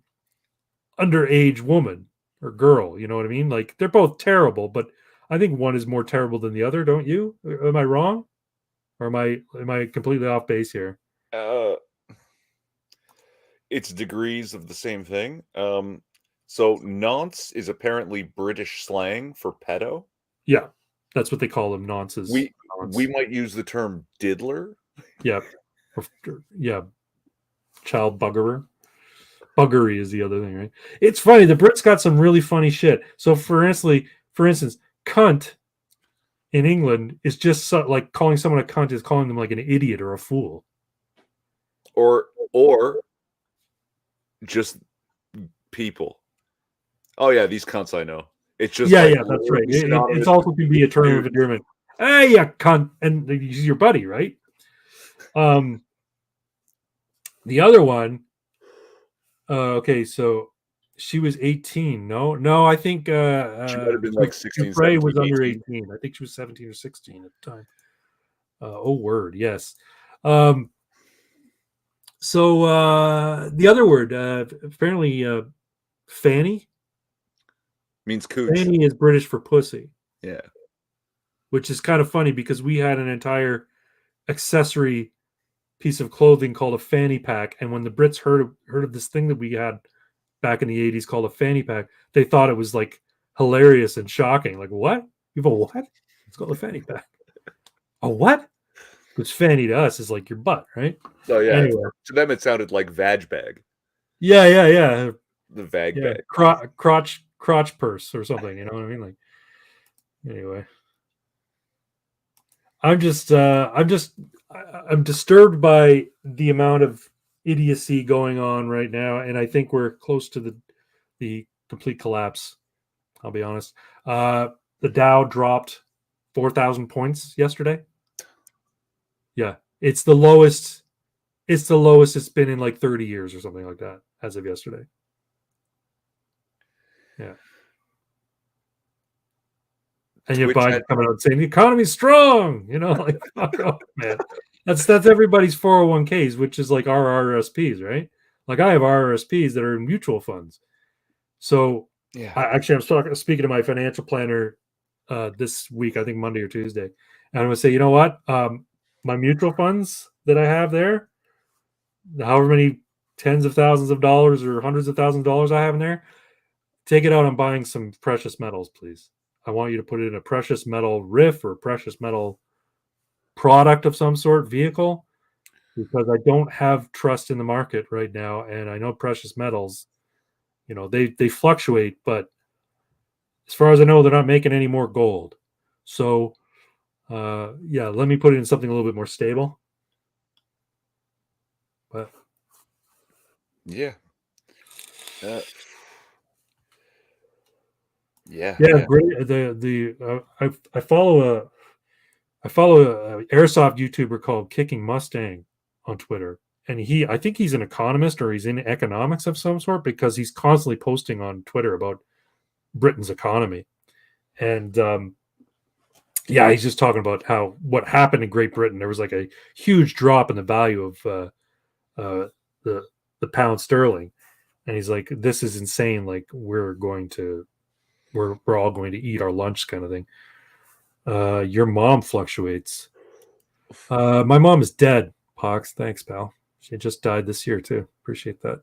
underage woman or girl. You know what I mean? Like, they're both terrible, but I think one is more terrible than the other. Don't you? Am I wrong? Or am I completely off base here?
It's degrees of the same thing. So nonce is apparently British slang for pedo.
Yeah, that's what they call them, nonces.
We might use the term diddler.
Yeah, yeah, child buggerer. Buggery is the other thing, right? It's funny. The Brits got some really funny shit. So, for instance, cunt in England is just like calling someone a cunt is calling them like an idiot or a fool,
or just people. Oh yeah, these cunts I know. It's just
yeah, that's right. It's also can be a term of endearment. Hey, you cunt, and he's your buddy, right? The other one. Okay, so she was 18. No, I think
she might have been like 16.
Hooray was under 18. I think she was 17 or 16 at the time. Oh, word, yes. So the other word, apparently, fanny
means cooch.
Fanny is British for pussy.
Yeah,
which is kind of funny because we had an entire accessory piece of clothing called a fanny pack, and when the Brits heard of this thing that we had back in the 80s called a fanny pack, they thought it was like hilarious and shocking. Like, what? You have a what? It's called a fanny pack. A what? Which fanny to us is like your butt, right?
Oh yeah.
Anyway.
To them it sounded like vag bag.
Yeah.
The vag bag.
Crotch purse or something, you know what I mean? Like, anyway. I'm disturbed by the amount of idiocy going on right now, and I think we're close to the complete collapse. I'll be honest. The Dow dropped 4,000 points yesterday. Yeah, it's the lowest. It's the lowest it's been in like 30 years or something like that as of yesterday. Yeah. And you're coming out saying the economy's strong, like fuck off, man. That's everybody's 401ks, which is like our RRSPs, right? Like I have RRSPs that are in mutual funds. So
yeah,
I'm speaking to my financial planner this week, I think Monday or Tuesday, and I'm gonna say, you know what? My mutual funds that I have there, however many tens of thousands of dollars or hundreds of thousands of dollars I have in there, take it out on buying some precious metals, please. I want you to put it in a precious metal riff or a precious metal product of some sort, vehicle, because I don't have trust in the market right now. And I know precious metals, they fluctuate, but as far as I know, they're not making any more gold. So, let me put it in something a little bit more stable. But
yeah. Yeah.
Great. I follow a airsoft YouTuber called Kicking Mustang on Twitter, and I think he's an economist or he's in economics of some sort because he's constantly posting on Twitter about Britain's economy, and he's just talking about what happened in Great Britain. There was like a huge drop in the value of the pound sterling, and he's like, "This is insane! Like we're all going to eat our lunch, kind of thing." Your mom fluctuates. My mom is dead, Pox. Thanks, pal. She just died this year, too. Appreciate that.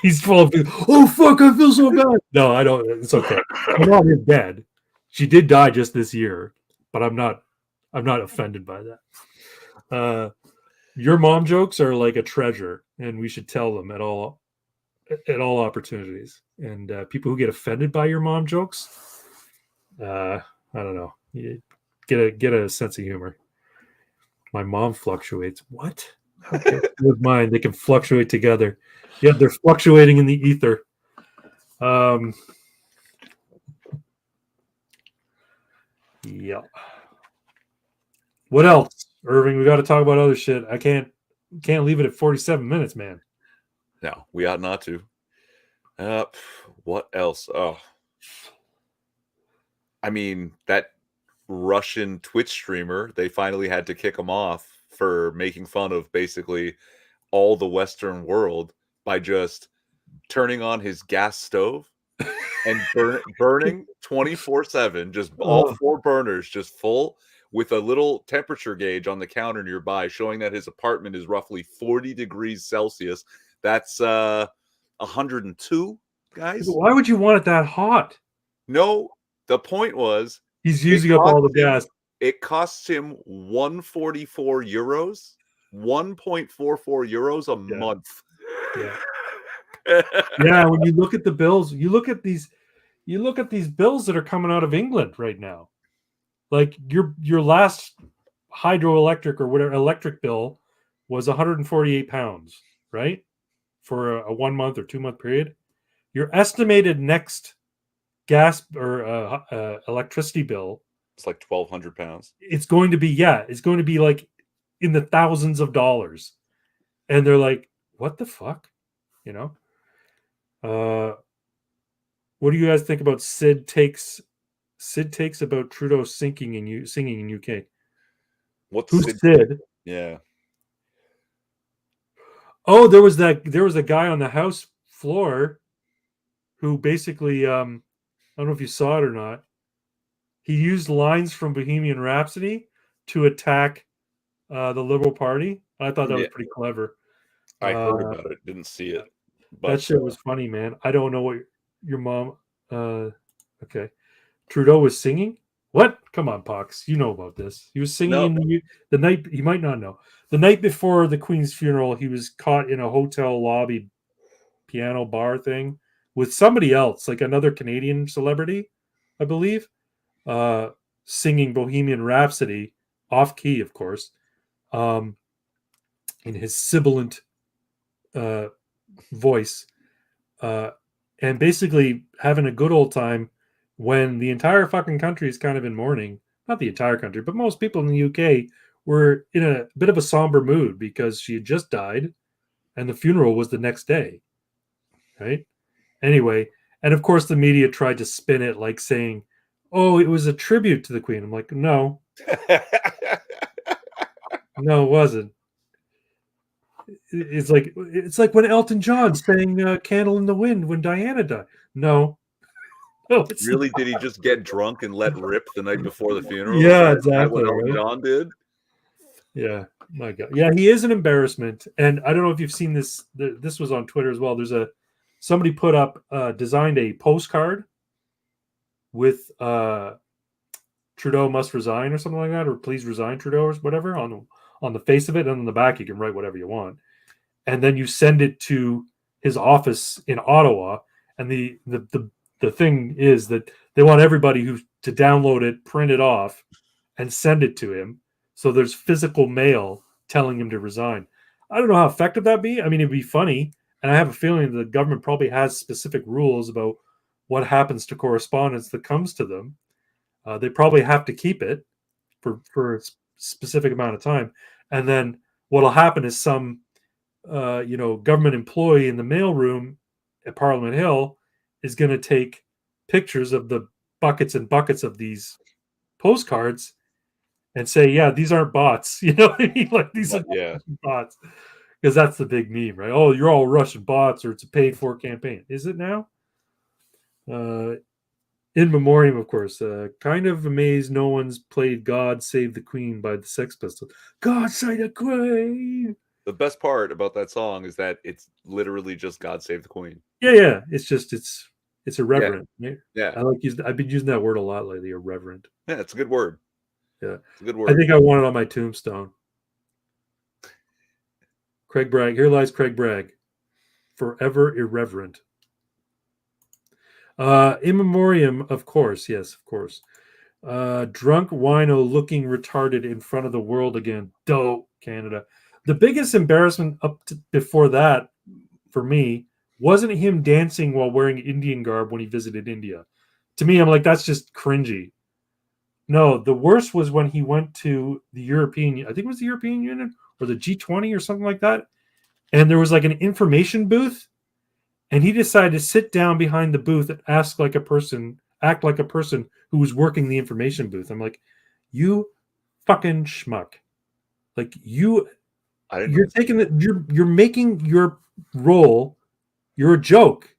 He's full of, oh, fuck, I feel so bad. No, I don't. It's okay. My mom is dead. She did die just this year, but I'm not offended by that. Your mom jokes are like a treasure, and we should tell them at all opportunities. And people who get offended by your mom jokes, I don't know, you get a sense of humor. My mom fluctuates. What? Okay. With mine, they can fluctuate together. Yeah, they're fluctuating in the ether. Yeah. What else, Irving? We got to talk about other shit. I can't leave it at 47 minutes, man.
No, we ought not to. What else? Oh, I mean, that Russian Twitch streamer, they finally had to kick him off for making fun of basically all the Western world by just turning on his gas stove and burning 24/7, just all four burners just full with a little temperature gauge on the counter nearby showing that his apartment is roughly 40 degrees Celsius. That's 102, guys.
Why would you want it that hot?
No, the point was
he's using up all the gas.
It costs him 144 euros, 1.44 euros a month.
Yeah. Yeah, when you look at the bills, you look at these bills that are coming out of England right now. Like your last hydroelectric or whatever electric bill was 148 pounds, right? For a 1 month or 2 month period. Your estimated next gas or electricity bill,
it's like 1,200 pounds.
It's going to be like in the thousands of dollars. And they're like, what the fuck? What do you guys think about Sid takes about Trudeau singing in UK? Who's Sid?
Yeah.
Oh, there was a guy on the House floor who basically, I don't know if you saw it or not. He used lines from Bohemian Rhapsody to attack the Liberal Party. I thought that was pretty clever.
I heard about it, didn't see it.
But that shit was funny, man. I don't know what your mom. Okay, Trudeau was singing. What? Come on, Pox. You know about this. He was singing the night. You might not know. The night before the Queen's funeral, he was caught in a hotel lobby piano bar thing with somebody else, like another Canadian celebrity, I believe, singing Bohemian Rhapsody off key, of course. in his sibilant voice, and basically having a good old time when the entire fucking country is kind of in mourning. Not the entire country, but most people in the UK were in a bit of a somber mood because she had just died and the funeral was the next day. Right? Anyway, and of course the media tried to spin it like saying, "Oh, it was a tribute to the Queen." I'm like, no, no, it wasn't. It's like when Elton John sang "Candle in the Wind" when Diana died. No, no, it's
Really? Did he just get drunk and let rip the night before the funeral?
Yeah,
Is that what
exactly,
Elton
right?
John did?
Yeah, my God. Yeah, he is an embarrassment. And I don't know if you've seen this. This was on Twitter as well. Somebody put up, designed a postcard with Trudeau must resign or something like that, or please resign Trudeau or whatever on the face of it, and on the back you can write whatever you want, and then you send it to his office in Ottawa. And the thing is that they want everybody to download it, print it off, and send it to him. So there's physical mail telling him to resign. I don't know how effective that'd be. I mean, it'd be funny, and I have a feeling the government probably has specific rules about what happens to correspondence that comes to them. They probably have to keep it for a specific amount of time, and then what'll happen is some government employee in the mailroom at Parliament Hill is going to take pictures of the buckets and buckets of these postcards and say, "Yeah, these aren't bots." You know what I mean? Like, these are
Yeah.
bots, because that's the big meme, right? Oh, you're all Russian bots, or it's a paid-for campaign. Is it now? In memoriam, of course. Kind of amazed no one's played "God Save the Queen" by the Sex Pistols. God save the Queen.
The best part about that song is that it's literally just "God Save the Queen."
Yeah. It's irreverent. Right?
Yeah.
I've been using that word a lot lately. Irreverent.
Yeah, it's a good word.
Yeah,
It's a good
I
word.
think I want it on my tombstone. Craig Bragg. Here lies Craig Bragg, forever irreverent. In memoriam, of course. Yes, of course. Drunk wino looking retarded in front of the world again. Dope, Canada. The biggest embarrassment up to before that for me wasn't him dancing while wearing Indian garb when he visited India. To me, I'm like, that's just cringy. No, the worst was when he went to the European, I think it was the European Union or the G20 or something like that. And there was like an information booth. And he decided to sit down behind the booth and act like a person who was working the information booth. I'm like, you fucking schmuck. Like, you're making your role, you're a joke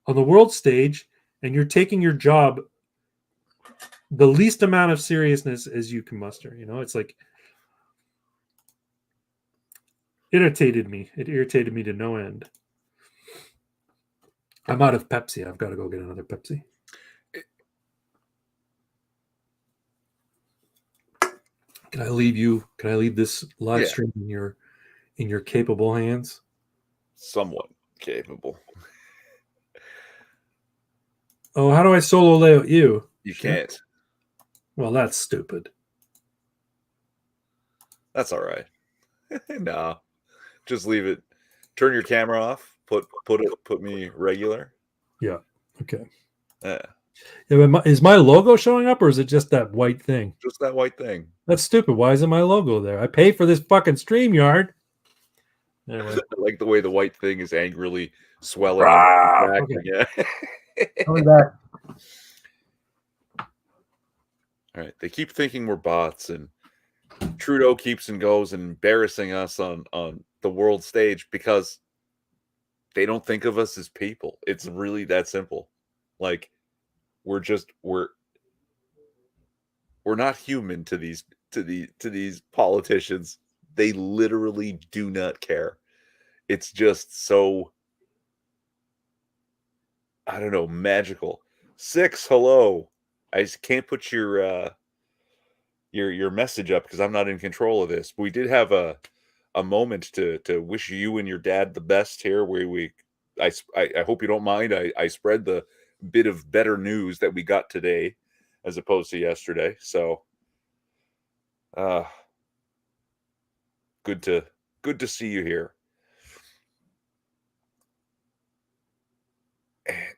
on the world stage, and you're taking your job the least amount of seriousness as you can muster. It's like, it irritated me to no end. I'm out of Pepsi. I've got to go get another Pepsi. Can I leave this live stream in your capable hands?
Somewhat capable.
Oh, how do I solo layout you?
You can't.
Well, that's stupid.
That's all right. No, just leave it. Turn your camera off. Put me regular.
Yeah. Okay.
Yeah.
Is my logo showing up, or is it just that white thing?
Just that white thing.
That's stupid. Why isn't my logo there? I pay for this fucking StreamYard. Anyway.
I like the way the white thing is angrily swelling.
Back. Okay.
Yeah.
Coming back.
All right. They keep thinking we're bots, and Trudeau keeps and goes and embarrassing us on the world stage because they don't think of us as people. It's really that simple. Like, we're not human to these politicians. They literally do not care. It's just so, I don't know, magical. 6, hello. I just can't put your message up because I'm not in control of this. But we did have a moment to wish you and your dad the best here. I hope you don't mind. I spread the bit of better news that we got today as opposed to yesterday. So good to see you here.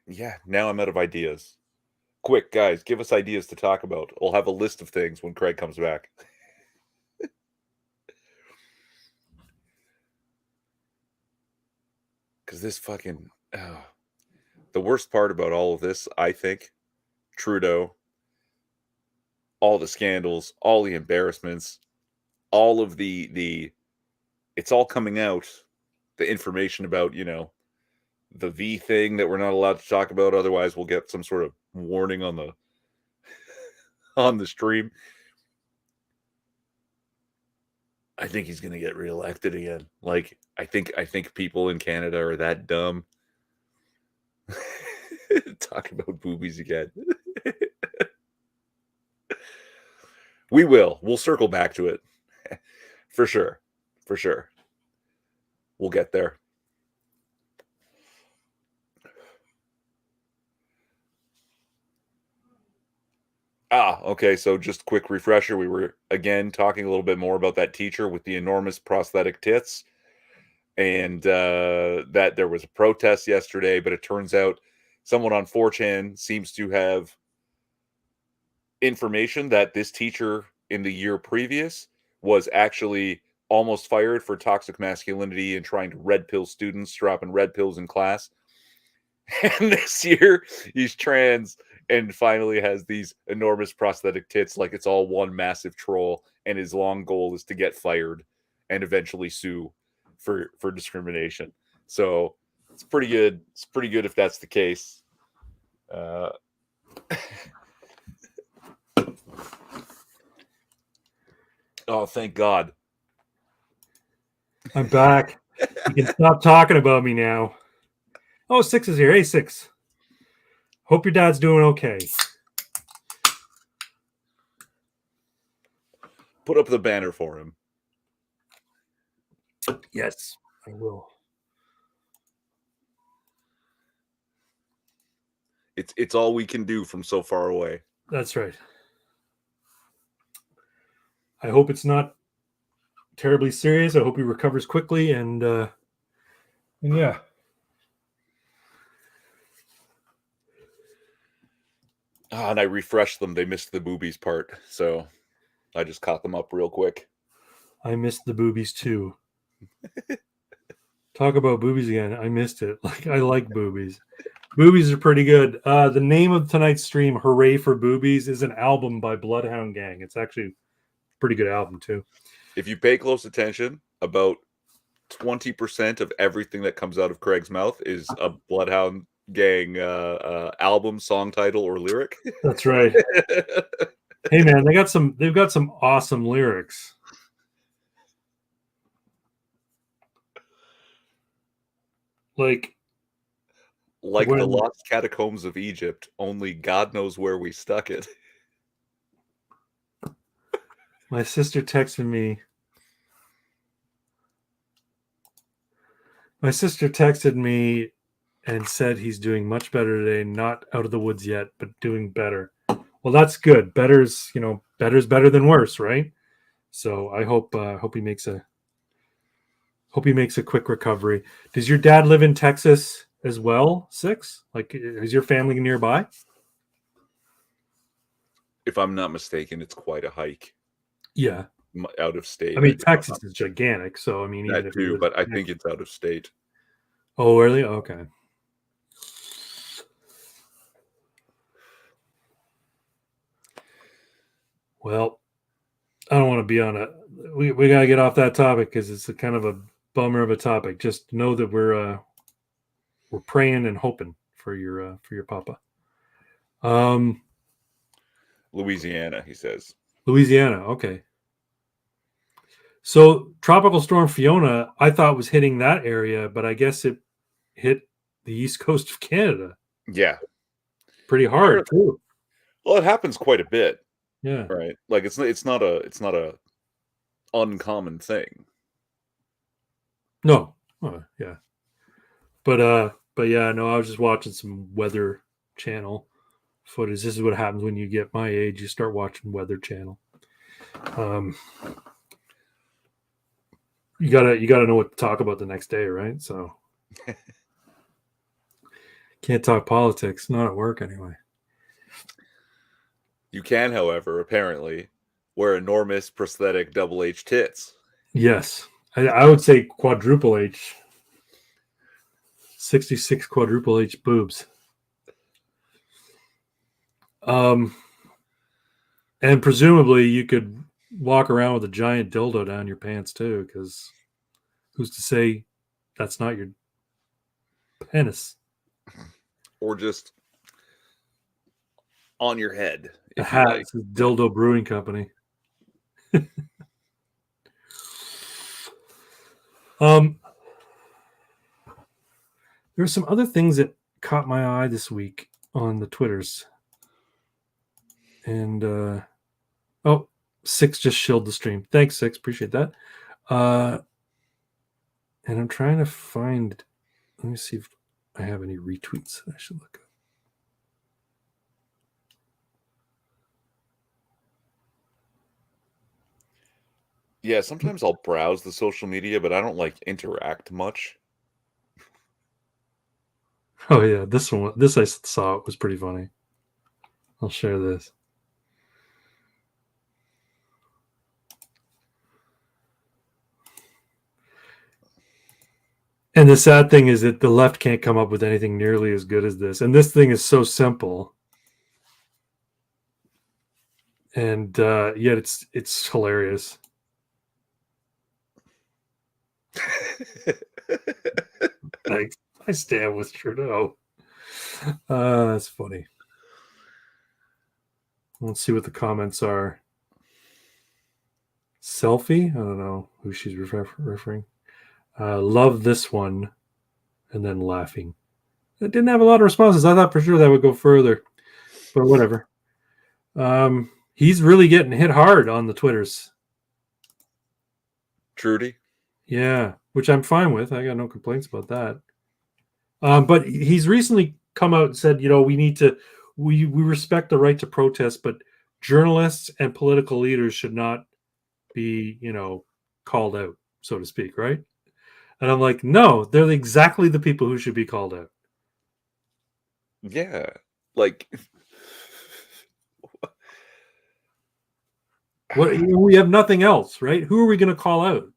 Yeah, now I'm out of ideas. Quick, guys, give us ideas to talk about. We'll have a list of things when Craig comes back. Because this fucking... the worst part about all of this, I think, Trudeau, all the scandals, all the embarrassments, all of the it's all coming out. The information about, the V thing that we're not allowed to talk about, otherwise we'll get some sort of warning on the stream. I think he's going to get reelected again. Like, I think people in Canada are that dumb. Talk about boobies again. We'll circle back to it. For sure. We'll get there. Okay. So just quick refresher. We were again talking a little bit more about that teacher with the enormous prosthetic tits, and that there was a protest yesterday, but it turns out someone on 4chan seems to have information that this teacher in the year previous was actually almost fired for toxic masculinity and trying to red pill students, dropping red pills in class. And this year he's trans and finally has these enormous prosthetic tits, like it's all one massive troll, and his long goal is to get fired and eventually sue for discrimination. So it's pretty good. It's pretty good if that's the case. Oh, thank God.
I'm back. You can stop talking about me now. Oh, Six is here. Hey, Six. Hope your dad's doing okay.
Put up the banner for him.
Yes, I will.
It's all we can do from so far away.
That's right. I hope it's not terribly serious. I hope he recovers quickly, and yeah.
And I refreshed them. They missed the boobies part, so I just caught them up real quick.
I missed the boobies too. Talk about boobies again. I missed it. Like, I like boobies. Boobies are pretty good. The name of tonight's stream, Hooray for Boobies, is an album by Bloodhound Gang. It's actually a pretty good album too.
If you pay close attention, about 20% of everything that comes out of Craig's mouth is a Bloodhound Gang album, song title, or lyric.
That's right. Hey man, they've got some awesome lyrics. Like
the lost catacombs of Egypt, only God knows where we stuck it.
My sister texted me. My sister texted me and said he's doing much better today. Not out of the woods yet, but doing better. Well, that's good. Better's better than worse, right? So I hope he makes a quick recovery. Does your dad live in Texas as well, Six? Like, is your family nearby?
If I'm not mistaken, it's quite a hike.
Yeah.
Out of state.
I mean, Texas is gigantic, so I mean,
that even too, but I think it's out of state.
Oh, really? Okay. Well, I don't want to be on a. We gotta get off that topic because it's a kind of a bummer of a topic. Just know that we're praying and hoping for your papa.
Louisiana, he says.
Louisiana, okay. So Tropical Storm Fiona, I thought was hitting that area, but I guess it hit the east coast of Canada.
Yeah,
pretty hard too.
Well, it happens quite a bit.
Yeah,
right. Like it's not a uncommon thing.
No, yeah, but yeah, no. I was just watching some Weather Channel footage. This is what happens when you get my age. You start watching Weather Channel. you gotta know what to talk about the next day, right? So can't talk politics, not at work anyway.
You can, however, apparently, wear enormous prosthetic double H tits.
Yes, I would say quadruple H, 66 quadruple H boobs. And presumably you could walk around with a giant dildo down your pants too, because who's to say that's not your penis?
Or just on your head,
A
if you
hat,
like.
it's a dildo brewing company. There were some other things that caught my eye this week on the Twitters. And Six just shilled the stream. Thanks, Six. Appreciate that. And I'm trying to find. Let me see if I have any retweets that I should look up.
Yeah, sometimes I'll browse the social media, but I don't like interact much.
Oh yeah, this one. This I saw. It was pretty funny. I'll share this. And the sad thing is that the left can't come up with anything nearly as good as this. And this thing is so simple. And yet it's hilarious. Like, I stand with Trudeau. That's funny. Let's see what the comments are. Selfie? I don't know who she's referring. Love this one. And then laughing. It didn't have a lot of responses. I thought for sure that would go further. But whatever. He's really getting hit hard on the Twitters.
Trudy?
Yeah, which I'm fine with. I got no complaints about that. But he's recently come out and said, we respect the right to protest, but journalists and political leaders should not be, called out, so to speak, right? And I'm like, no, they're exactly the people who should be called out.
Yeah, like
we have nothing else, right? Who are we going to call out?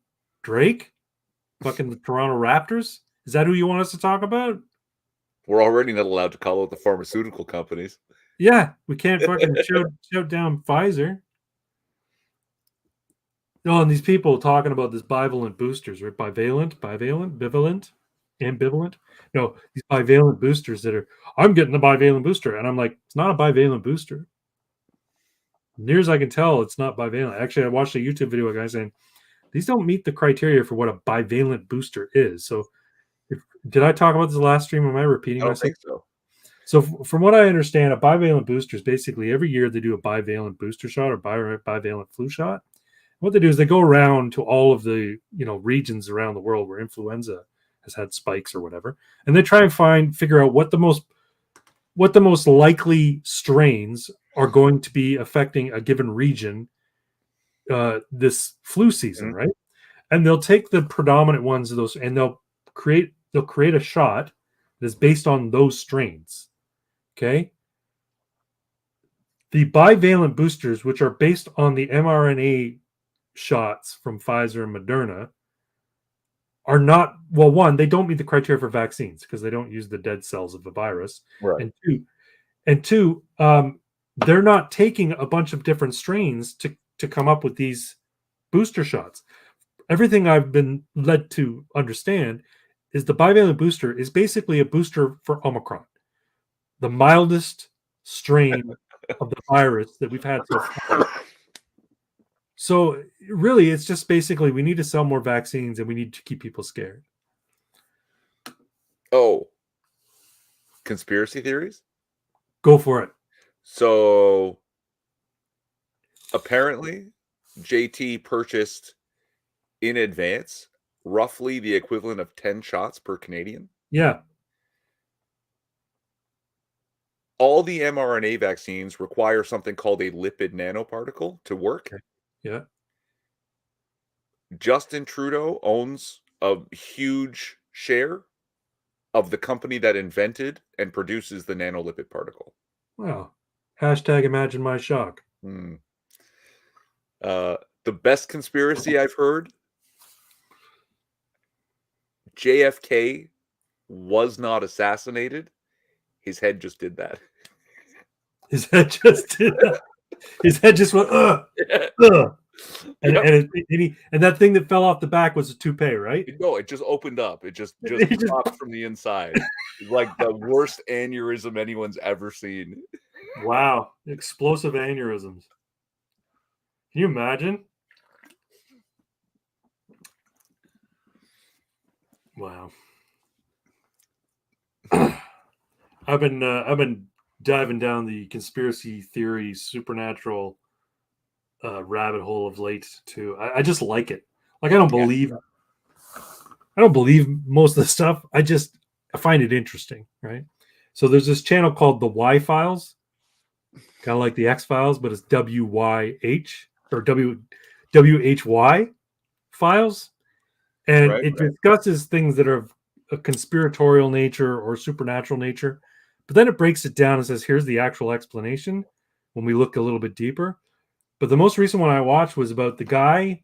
Drake? Fucking the Toronto Raptors? Is that who you want us to talk about?
We're already not allowed to call out the pharmaceutical companies.
Yeah, we can't fucking shout down Pfizer. No, and these people talking about this bivalent boosters, right? Bivalent, ambivalent. No, these bivalent boosters that are, I'm getting the bivalent booster. And I'm like, it's not a bivalent booster. Near as I can tell, it's not bivalent. Actually, I watched a YouTube video of a guy saying, these don't meet the criteria for what a bivalent booster is. So, did I talk about this last stream? Am I repeating
I don't
myself?
think so.
So, from what I understand, a bivalent booster is basically every year they do a bivalent booster shot or bivalent flu shot. What they do is they go around to all of the regions around the world where influenza has had spikes or whatever, and they try and figure out what the most likely strains are going to be affecting a given region this flu season, right? And they'll take the predominant ones of those, and they'll create a shot that is based on those strains. Okay. The bivalent boosters, which are based on the mRNA shots from Pfizer and Moderna, are not, well, one, they don't meet the criteria for vaccines because they don't use the dead cells of the virus.
Right.
And two, they're not taking a bunch of different strains to come up with these booster shots. Everything I've been led to understand is the bivalent booster is basically a booster for Omicron, the mildest strain of the virus that we've had so far. So really, it's just basically we need to sell more vaccines and we need to keep people scared.
Oh, conspiracy theories?
Go for it.
So apparently, JT purchased in advance roughly the equivalent of 10 shots per Canadian.
Yeah.
All the mRNA vaccines require something called a lipid nanoparticle to work.
Okay. Yeah.
Justin Trudeau owns a huge share of the company that invented and produces the nanolipid particle.
Wow. Hashtag imagine my shock.
Hmm. The best conspiracy I've heard, JFK was not assassinated. His head just did that.
His head just did that. His head just went, ugh. And,
Yep.
and that thing that fell off the back was a toupee, right?
No, it just opened up. It just
It just-
popped from the inside. It's like the worst aneurysm anyone's ever seen.
Wow. Explosive aneurysms. Can you imagine? Wow. I've been diving down the conspiracy theory, supernatural rabbit hole of late too. I just like it. Like I don't believe most of the stuff. I find it interesting, right? So there's this channel called the Y Files, kind of like the X Files, but it's WYH or WHY Files, and it discusses things that are of a conspiratorial nature or supernatural nature, but then it breaks it down and says, here's the actual explanation when we look a little bit deeper. But the most recent one I watched was about the guy,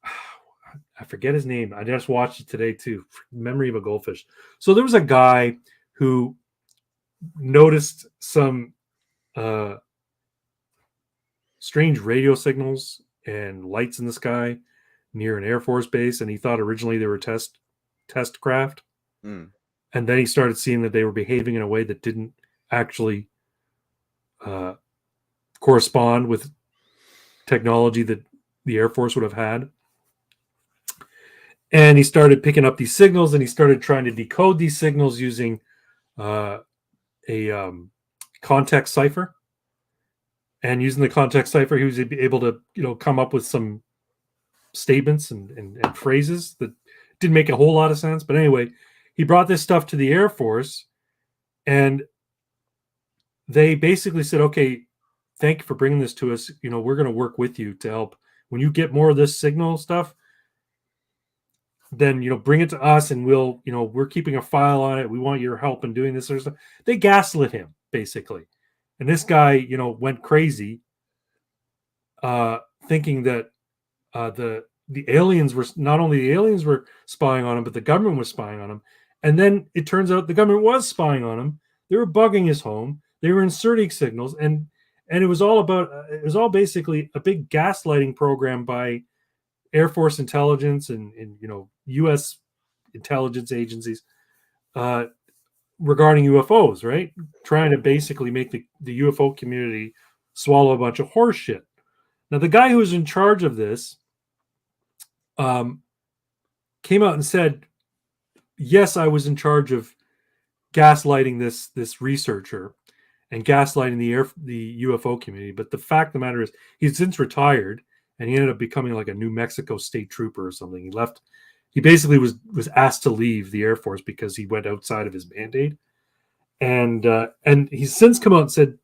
I forget his name. I just watched it today too. Memory of a Goldfish. So there was a guy who noticed some strange radio signals and lights in the sky near an Air Force base, and he thought originally they were test craft. And then he started seeing that they were behaving in a way that didn't actually correspond with technology that the Air Force would have had. And he started picking up these signals, and he started trying to decode these signals using a context cipher. And using the context cipher, he was able to, come up with some statements and phrases that didn't make a whole lot of sense. But anyway, he brought this stuff to the Air Force, and they basically said, okay, thank you for bringing this to us. We're going to work with you to help. When you get more of this signal stuff, then, bring it to us, and we're keeping a file on it. We want your help in doing this sort of stuff. They gaslit him, basically. And this guy, went crazy, thinking that the aliens were, not only the aliens were spying on him, but the government was spying on him. And then it turns out the government was spying on him. They were bugging his home. They were inserting signals, and it was all basically a big gaslighting program by Air Force intelligence and U.S. intelligence agencies regarding UFOs, right? Trying to basically make the UFO community swallow a bunch of horse shit. Now, the guy who was in charge of this came out and said, yes, I was in charge of gaslighting this researcher and gaslighting the UFO community. But the fact of the matter is, he's since retired, and he ended up becoming like a New Mexico state trooper or something. He left. He basically was asked to leave the Air Force because he went outside of his mandate. And he's since come out and said,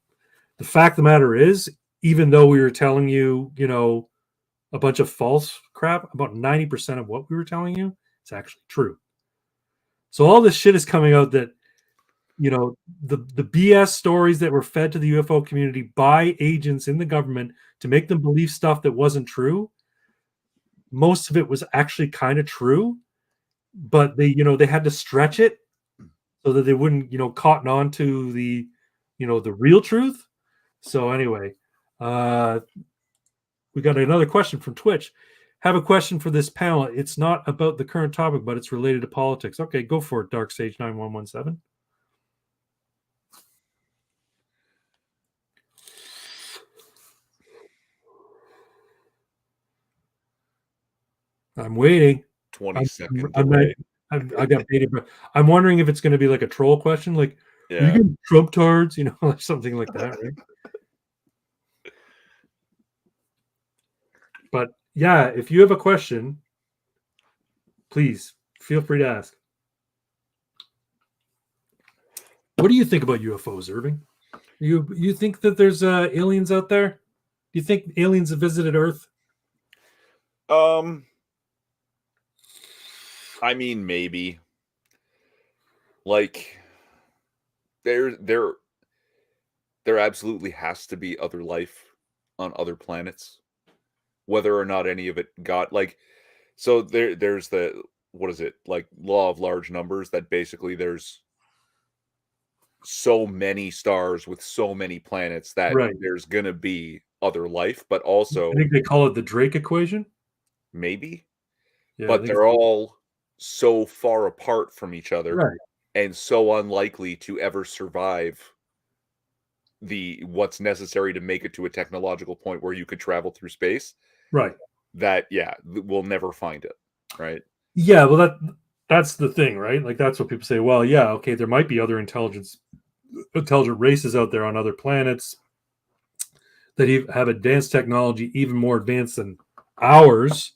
the fact of the matter is, even though we were telling you, a bunch of false crap, about 90% of what we were telling you is actually true. So all this shit is coming out that, the BS stories that were fed to the UFO community by agents in the government to make them believe stuff that wasn't true. Most of it was actually kind of true, but they had to stretch it so that they wouldn't, cotton on to the real truth. So anyway, we got another question from Twitch. Have a question for this panel. It's not about the current topic, but it's related to politics. Okay, go for it, Dark Sage 9117. I'm waiting.
20 seconds.
I got baited, but I'm wondering if it's going to be like a troll question, like,
Yeah.
are you getting Trump tards, something like that, right? But yeah, if you have a question, please feel free to ask. What do you think about UFOs, Irving? You think that there's aliens out there? Do you think aliens have visited Earth?
I I mean, maybe. Like, there absolutely has to be other life on other planets, whether or not any of it got like. So there's the what is it like law of large numbers that basically there's so many stars with so many planets that
Right.
there's gonna be other life, but
I
also
think they call it the Drake equation.
maybe,
Yeah, I
but
think it's
they're all so far apart from each other
right.
and so unlikely to ever survive the what's necessary to make it to a technological point where you could travel through space
Right.
that we'll never find it, right?
Yeah, well that's the thing, right? Like that's what people say, well, yeah, okay, there might be other intelligent races out there on other planets that have advanced technology even more advanced than ours,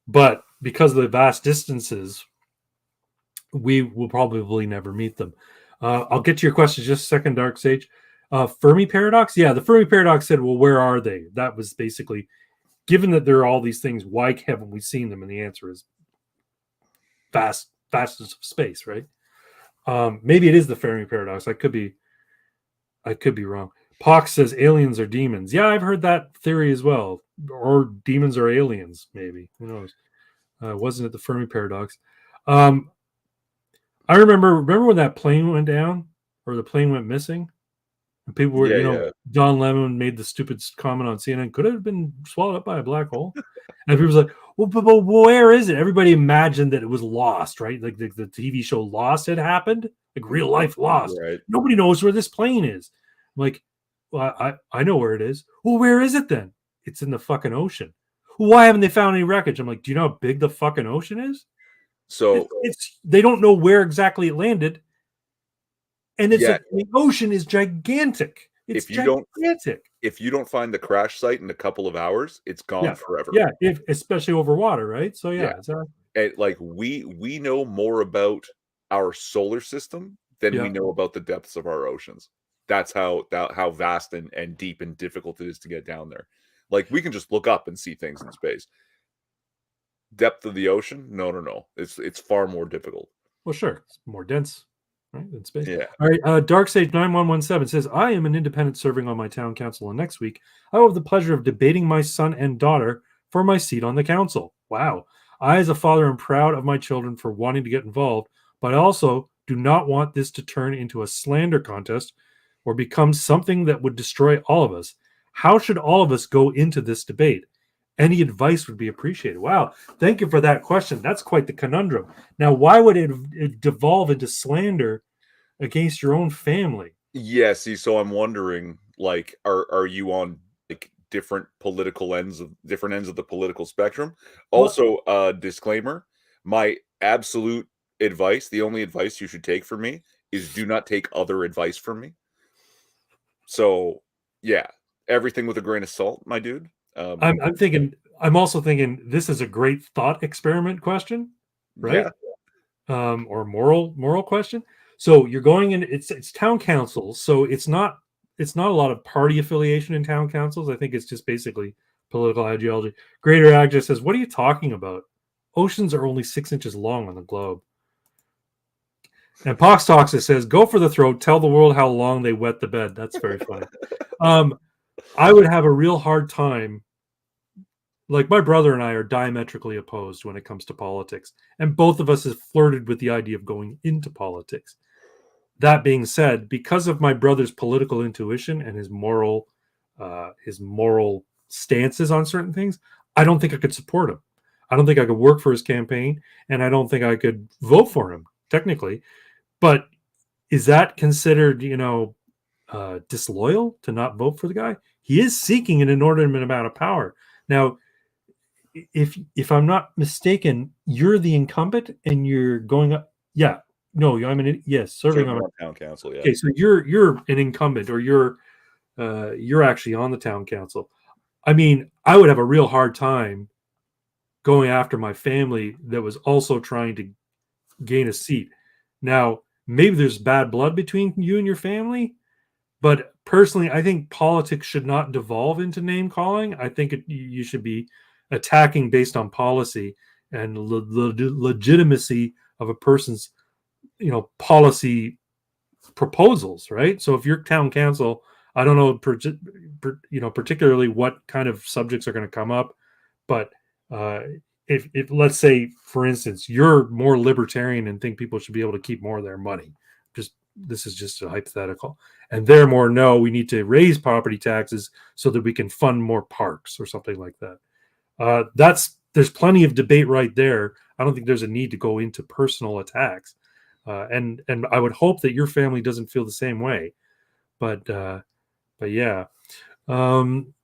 but because of the vast distances, we will probably never meet them. I'll get to your question just a second, Dark Sage. Fermi paradox? Yeah, the Fermi paradox said, well, where are they? That was basically, given that there are all these things, why haven't we seen them? And the answer is vastness of space, right? Maybe it is the Fermi paradox. I could be wrong. Pox says aliens are demons. Yeah, I've heard that theory as well. Or demons are aliens, maybe. Who knows? Wasn't it the Fermi paradox? I remember when that plane went down or the plane went missing, and people were,
Yeah.
Don Lemon made the stupid comment on CNN, could it have been swallowed up by a black hole? And people was like, well, but where is it? Everybody imagined that it was Lost, right? Like the TV show Lost had happened, like real life Lost.
Right.
Nobody knows where this plane is. I'm like, well, I know where it is. Well, where is it then? It's in the fucking ocean. Well, why haven't they found any wreckage? I'm like, do you know how big the fucking ocean is?
So
It's they don't know where exactly it landed, and
Yeah.
the ocean is gigantic. It's gigantic.
If you don't find the crash site in a couple of hours, it's gone forever.
Yeah, especially over water, right? So yeah.
And like we know more about our solar system than we
Yeah.
know about the depths of our oceans. That's how vast and deep and difficult it is to get down there. Like we can just look up and see things in space. Depth of the ocean? No. It's far more difficult.
Well, sure, it's more dense, right, than space.
Yeah.
All right. Dark Sage 9117 says, I am an independent serving on my town council, and next week I will have the pleasure of debating my son and daughter for my seat on the council. Wow. I, as a father, am proud of my children for wanting to get involved, but I also do not want this to turn into a slander contest or become something that would destroy all of us. How should all of us go into this debate? Any advice would be appreciated. Wow. Thank you for that question. That's quite the conundrum. Now, why would it devolve into slander against your own family?
Yeah, see, so I'm wondering, like, are you on like different ends of the political spectrum? Also, disclaimer, my absolute advice, the only advice you should take from me is do not take other advice from me. So yeah, everything with a grain of salt, my dude.
I'm also thinking this is a great thought experiment question, right?
Yeah.
Or moral question. So you're going in, it's town councils, so it's not a lot of party affiliation in town councils. I think it's just basically political ideology. Greater Ag just says, what are you talking about? Oceans are only 6 inches long on the globe. And Pox Talks, it says, go for the throat, tell the world how long they wet the bed. That's very funny. I would have a real hard time. Like my brother and I are diametrically opposed when it comes to politics, and both of us have flirted with the idea of going into politics. That being said, because of my brother's political intuition and his moral stances on certain things, I don't think I could support him. I don't think I could work for his campaign, and I don't think I could vote for him technically. But is that considered, disloyal to not vote for the guy? He is seeking an inordinate amount of power. Now, if I'm not mistaken, you're the incumbent and you're going up. Yeah, no, serving on
town council. Yeah.
Okay, so you're an incumbent, or you're actually on the town council. I mean, I would have a real hard time going after my family that was also trying to gain a seat. Now, maybe there's bad blood between you and your family, but personally, I think politics should not devolve into name calling. I think you should be attacking based on policy and legitimacy of a person's, policy proposals, right? So if your town council, I don't know, particularly what kind of subjects are going to come up, but if let's say, for instance, you're more libertarian and think people should be able to keep more of their money, this is just a hypothetical, and they're more, no, we need to raise property taxes so that we can fund more parks or something like that. There's plenty of debate right there. I don't think there's a need to go into personal attacks, and I would hope that your family doesn't feel the same way. But yeah, some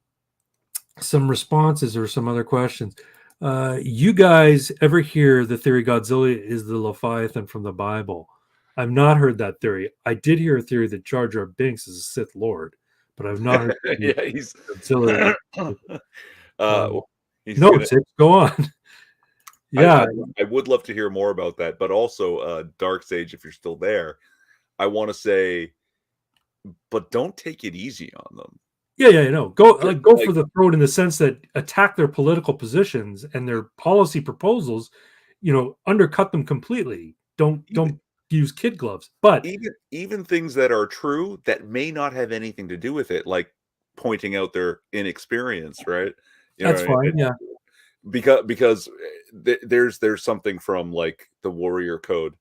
responses or some other questions. You guys ever hear the theory Godzilla is the Leviathan from the Bible? I've not heard that theory. I did hear a theory that Jar Jar Binks is a Sith Lord, but I've not heard
Yeah, he's
Godzilla.
he's
No,
gonna,
go on. Yeah,
I would love to hear more about that, but also Dark Sage, if you're still there, I want to say, but don't take it easy on them.
Yeah, no. Go for the throat in the sense that attack their political positions and their policy proposals, undercut them completely. Don't use kid gloves. But
even things that are true that may not have anything to do with it, like pointing out their inexperience, right?
That's fine. Yeah.
Because there's something from like the warrior code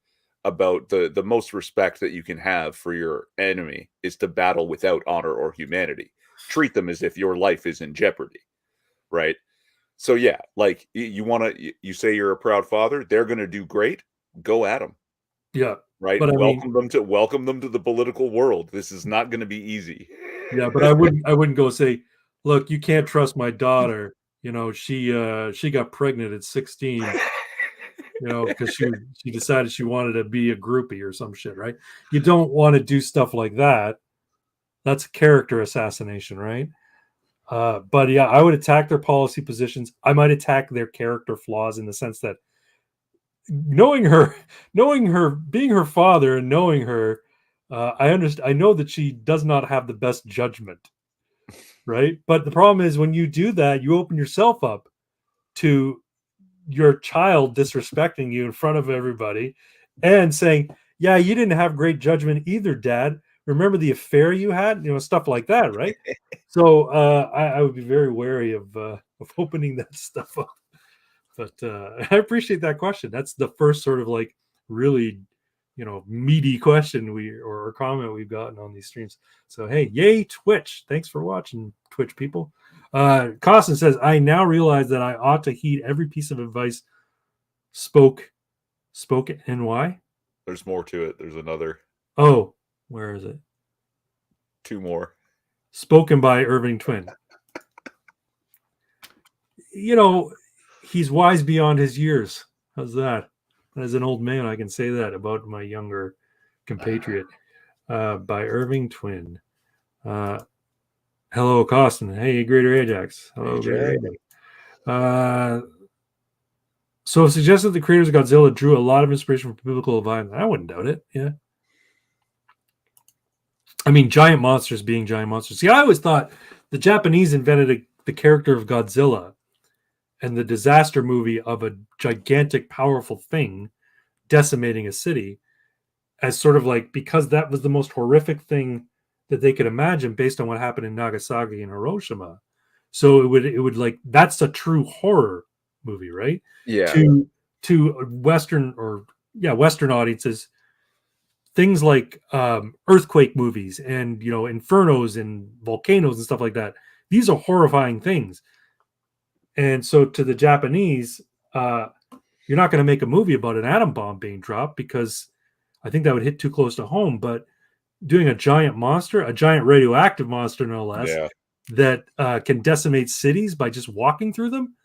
about the most respect that you can have for your enemy is to battle without honor or humanity. Treat them as if your life is in jeopardy, right? So yeah, like you say you're a proud father, they're going to do great. Go at them.
Yeah.
Right.
But
welcome them to the political world. This is not going to be easy.
Yeah, but I wouldn't go say, look, you can't trust my daughter. She got pregnant at 16. Because she decided she wanted to be a groupie or some shit, right? You don't want to do stuff like that. That's character assassination, right? But yeah, I would attack their policy positions. I might attack their character flaws in the sense that knowing her, being her father and knowing her, I know that she does not have the best judgment, right? But the problem is when you do that, you open yourself up to your child disrespecting you in front of everybody and saying, yeah, you didn't have great judgment either, Dad. Remember the affair you had? Stuff like that, right? So I would be very wary of opening that stuff up. But I appreciate that question. That's the first sort of like really, meaty question or comment we've gotten on these streams. So hey, yay Twitch! Thanks for watching, Twitch people. Costin says, I now realize that I ought to heed every piece of advice spoken and why?
There's more to it. There's another.
Oh, where is it?
2 more.
Spoken by Irving Twin. He's wise beyond his years. How's that? As an old man, I can say that about my younger compatriot. By Irving Twin. Hello, Costin. Hey, Greater Ajax. Hello, Greater Ajax. So it suggests that the creators of Godzilla drew a lot of inspiration from biblical violence. I wouldn't doubt it. Yeah. I mean, giant monsters being giant monsters. See, I always thought the Japanese invented the character of Godzilla and the disaster movie of a gigantic, powerful thing decimating a city as sort of like, because that was the most horrific thing that they could imagine based on what happened in Nagasaki and Hiroshima. So it would like, that's a true horror movie, right?
Yeah.
To Western audiences, things like earthquake movies and infernos and volcanoes and stuff like that. These are horrifying things. And so to the Japanese, you're not going to make a movie about an atom bomb being dropped because I think that would hit too close to home. But doing a giant monster, a giant radioactive monster, no less, that can decimate cities by just walking through them.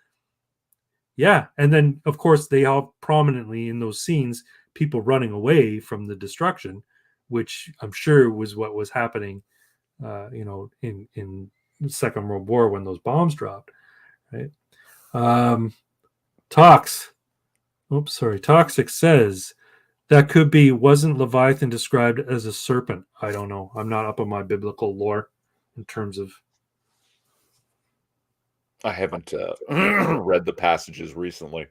Yeah. And then, of course, they have prominently in those scenes people running away from the destruction, which I'm sure was what was happening, in the Second World War when those bombs dropped, right? Toxic says that could be, wasn't Leviathan described as a serpent? I don't know. I'm not up on my biblical lore in terms of.
I haven't read the passages recently.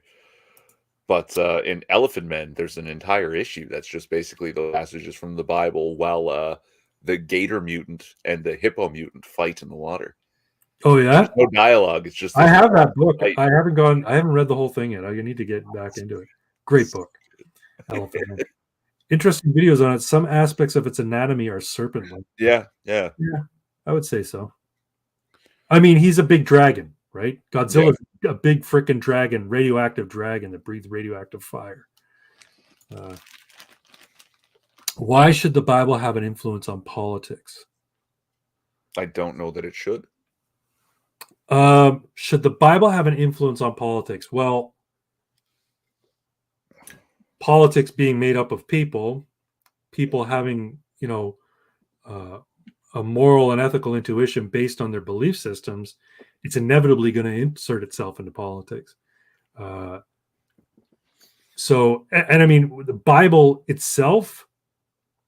But in Elephant Men, there's an entire issue that's just basically the passages from the Bible while the gator mutant and the hippo mutant fight in the water.
Oh yeah,
There's no dialogue. It's just
I
this
have that book.
fight.
I haven't read the whole thing yet. I need to get back into it. Great book, Elephant Man. Interesting videos on it. Some aspects of its anatomy are serpent-like.
Yeah.
Yeah, I would say so. I mean, he's a big dragon, right? Godzilla's a big freaking dragon, radioactive dragon that breathes radioactive fire. Why should the Bible have an influence on politics?
I don't know that it should.
Should the Bible have an influence on politics? Well, politics being made up of people having, a moral and ethical intuition based on their belief systems, it's inevitably going to insert itself into politics. So, I mean, the Bible itself,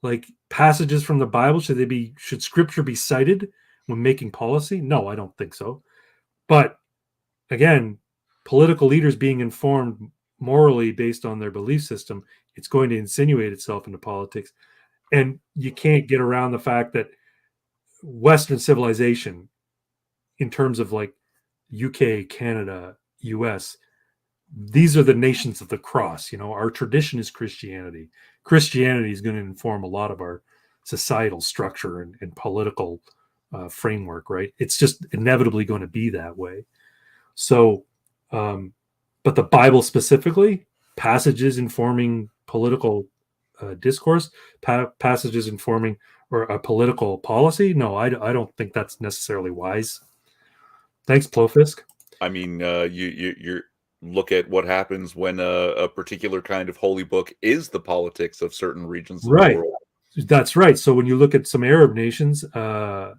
like passages from the Bible, should scripture be cited when making policy? No, I don't think so. But again, political leaders being informed morally based on their belief system, it's going to insinuate itself into politics. And you can't get around the fact that Western civilization, in terms of like UK, Canada, US, these are the nations of the cross. Our tradition is Christianity. Christianity is going to inform a lot of our societal structure and political framework, right? It's just inevitably going to be that way. So, but the Bible specifically, passages informing political discourse, passages informing or a political policy, no, I don't think that's necessarily wise. Thanks, Plofisk.
I mean, you look at what happens when a particular kind of holy book is the politics of certain regions of the world.
That's right. So when you look at some Arab nations, the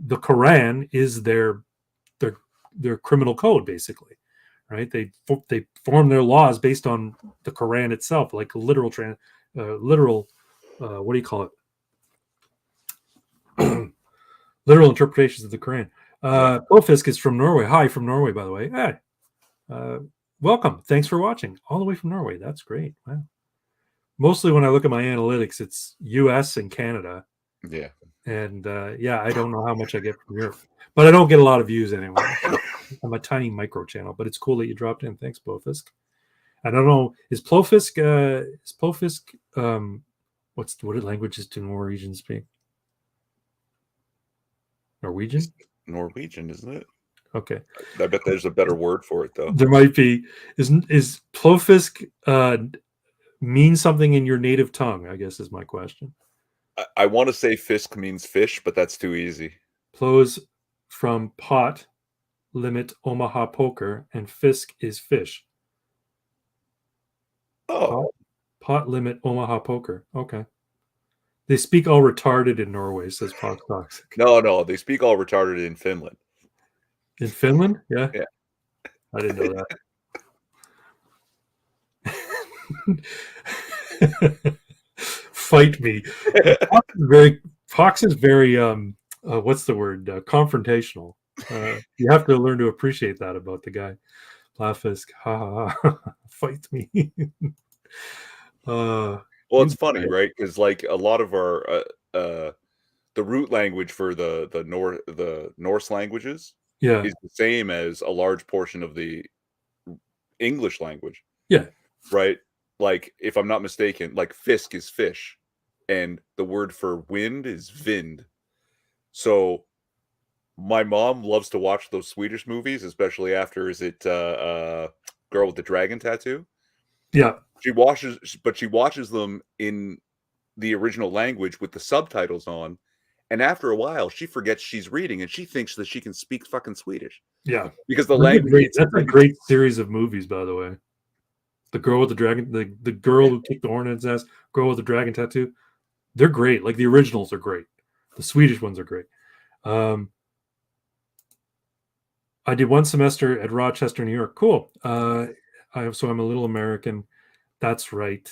Quran is their criminal code, basically, right? They form their laws based on the Quran itself, like literal. What do you call it? Literal interpretations of the Quran. Plofisk is from Norway. Hi, from Norway, by the way. Hey, welcome. Thanks for watching all the way from Norway. That's great. Wow. Mostly when I look at my analytics, it's US and Canada.
Yeah.
And I don't know how much I get from Europe, but I don't get a lot of views anyway. I'm a tiny micro channel, but it's cool that you dropped in. Thanks, Plofisk. I don't know. Is Plofisk what languages do Norwegians speak? Norwegian?
Norwegian, isn't it?
Okay.
I bet there's a better word for it, though.
There might be. Is Plofisk mean something in your native tongue, I guess is my question.
I want to say fisk means fish, but that's too easy.
Plos from pot, limit Omaha poker, and fisk is fish.
Oh.
Pot limit Omaha poker. Okay. They speak all retarded in Norway, says Pot Toxic.
No, they speak all retarded in Finland.
In Finland? Yeah.
Yeah.
I didn't know that. Fight me. Fox is very what's the word? Confrontational. You have to learn to appreciate that about the guy. Plofisk, ha ha ha. Fight me.
Well, it's funny, right? Because like a lot of our the root language for the Norse languages is the same as a large portion of the English language.
Yeah.
Right? Like, if I'm not mistaken, like fisk is fish, and the word for wind is vind. So my mom loves to watch those Swedish movies, especially after Girl with the Dragon Tattoo?
Yeah.
She watches them in the original language with the subtitles on, and after a while, she forgets she's reading, and she thinks that she can speak fucking Swedish.
Yeah,
because the language.
That's a great series of movies, by the way. The Girl with the Dragon, the girl who kicked the horn in its ass, Girl with the Dragon Tattoo. They're great. Like the originals are great. The Swedish ones are great. I did one semester at Rochester, New York. Cool. So I'm a little American. That's right.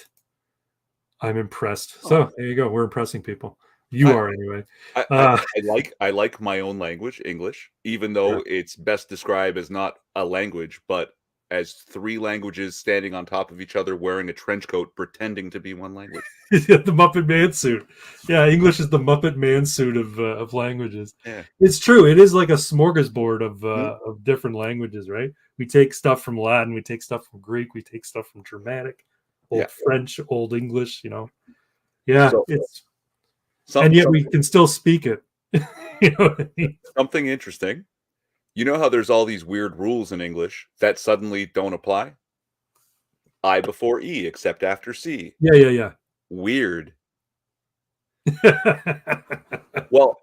I'm impressed. So there you go. We're impressing people. You are anyway.
I like my own language, English, even though it's best described as not a language, but as 3 languages standing on top of each other, wearing a trench coat, pretending to be one language.
The Muppet Man suit. Yeah, English is the Muppet Man suit of languages.
Yeah.
It's true. It is like a smorgasbord
Hmm.
of different languages, right? We take stuff from Latin, we take stuff from Greek, we take stuff from Germanic, Old
Yeah.
French, Old English. Yeah,
So,
and yet we can still speak it. You know what I mean?
something interesting. You know how there's all these weird rules in English that suddenly don't apply? I before E, except after C.
Yeah.
Weird. Well,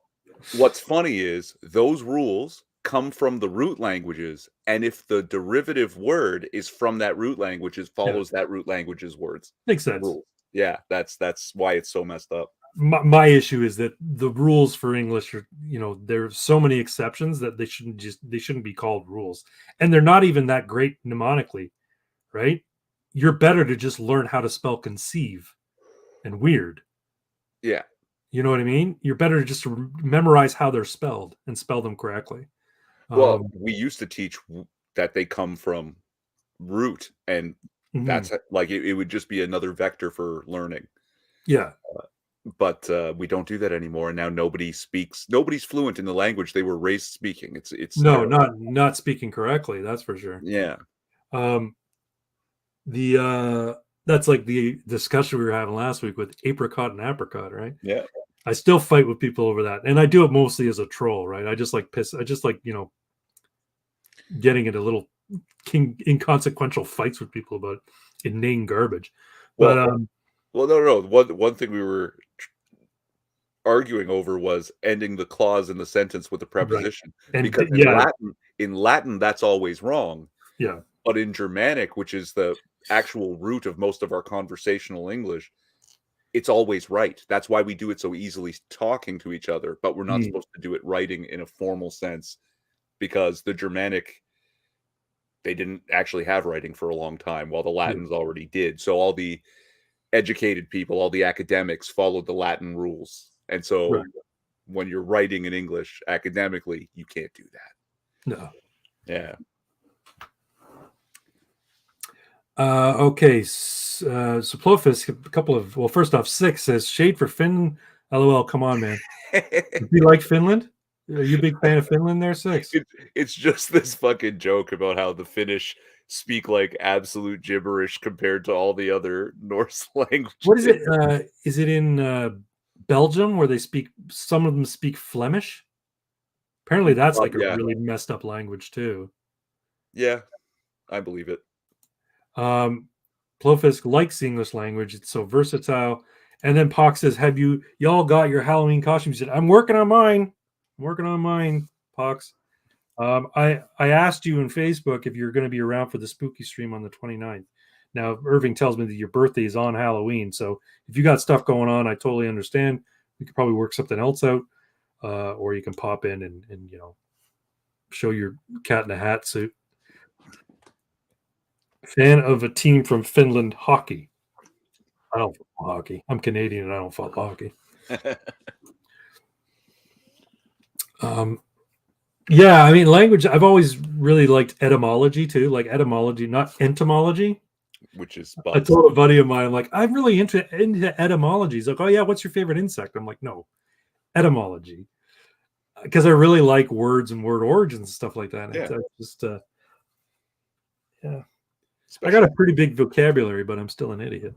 what's funny is those rules come from the root languages, and if the derivative word is from that root language, it follows that root language's words.
Makes sense.
Rules. Yeah, that's why it's so messed up.
My issue is that the rules for English are, there's so many exceptions that they shouldn't be called rules, and they're not even that great mnemonically, right? You're better to just learn how to spell conceive and weird.
Yeah.
You know what I mean? You're better to just memorize how they're spelled and spell them correctly.
Well, we used to teach that they come from root, and that's like it would just be another vector for learning.
Yeah.
But we don't do that anymore, and now nobody's fluent in the language they were raised speaking. It's
no, not speaking correctly, that's for sure.
Yeah.
That's like the discussion we were having last week with apricot and apricot, right?
Yeah.
I still fight with people over that, and I do it mostly as a troll, right? I just like getting into little inconsequential fights with people about inane garbage. But
no. One thing we were arguing over was ending the clause in the sentence with a preposition,
right.
because in Latin that's always wrong.
Yeah.
But in Germanic, which is the actual root of most of our conversational English, it's always right. That's why we do it so easily talking to each other, but we're not supposed to do it writing in a formal sense, because the Germanic, they didn't actually have writing for a long time, while the Latins already did. So all the educated people, all the academics followed the Latin rules. And so when you're writing in English academically, you can't do that.
No.
Yeah.
Okay. So Plofis, a couple of, well, first off, 6 says shade for Finland. LOL. Come on, man. Do you like Finland? Are you a big fan of Finland there, 6?
It's just this fucking joke about how the Finnish speak like absolute gibberish compared to all the other Norse languages.
What is it? Is it in Belgium where some of them speak Flemish? Apparently that's like a really messed up language too.
Yeah, I believe it.
Plofisk likes the English language. It's so versatile. And then Pox says, have y'all got your Halloween costumes yet? I'm working on mine. Pox. I asked you in Facebook if you're going to be around for the spooky stream on the 29th. Now, Irving tells me that your birthday is on Halloween. So if you got stuff going on, I totally understand. We could probably work something else out. Or you can pop in and show your cat in a hat suit. Fan of a team from Finland, hockey. I don't follow hockey. I'm Canadian and I don't follow hockey. Yeah, I mean, language, I've always really liked etymology too, like etymology, not entomology.
Which is
I told a buddy of mine, I'm like, I'm really into etymology. He's like, oh yeah, what's your favorite insect? I'm like, no, etymology. Because I really like words and word origins and stuff like that.
Yeah.
It's just, yeah. I got a pretty big vocabulary, but I'm still an idiot.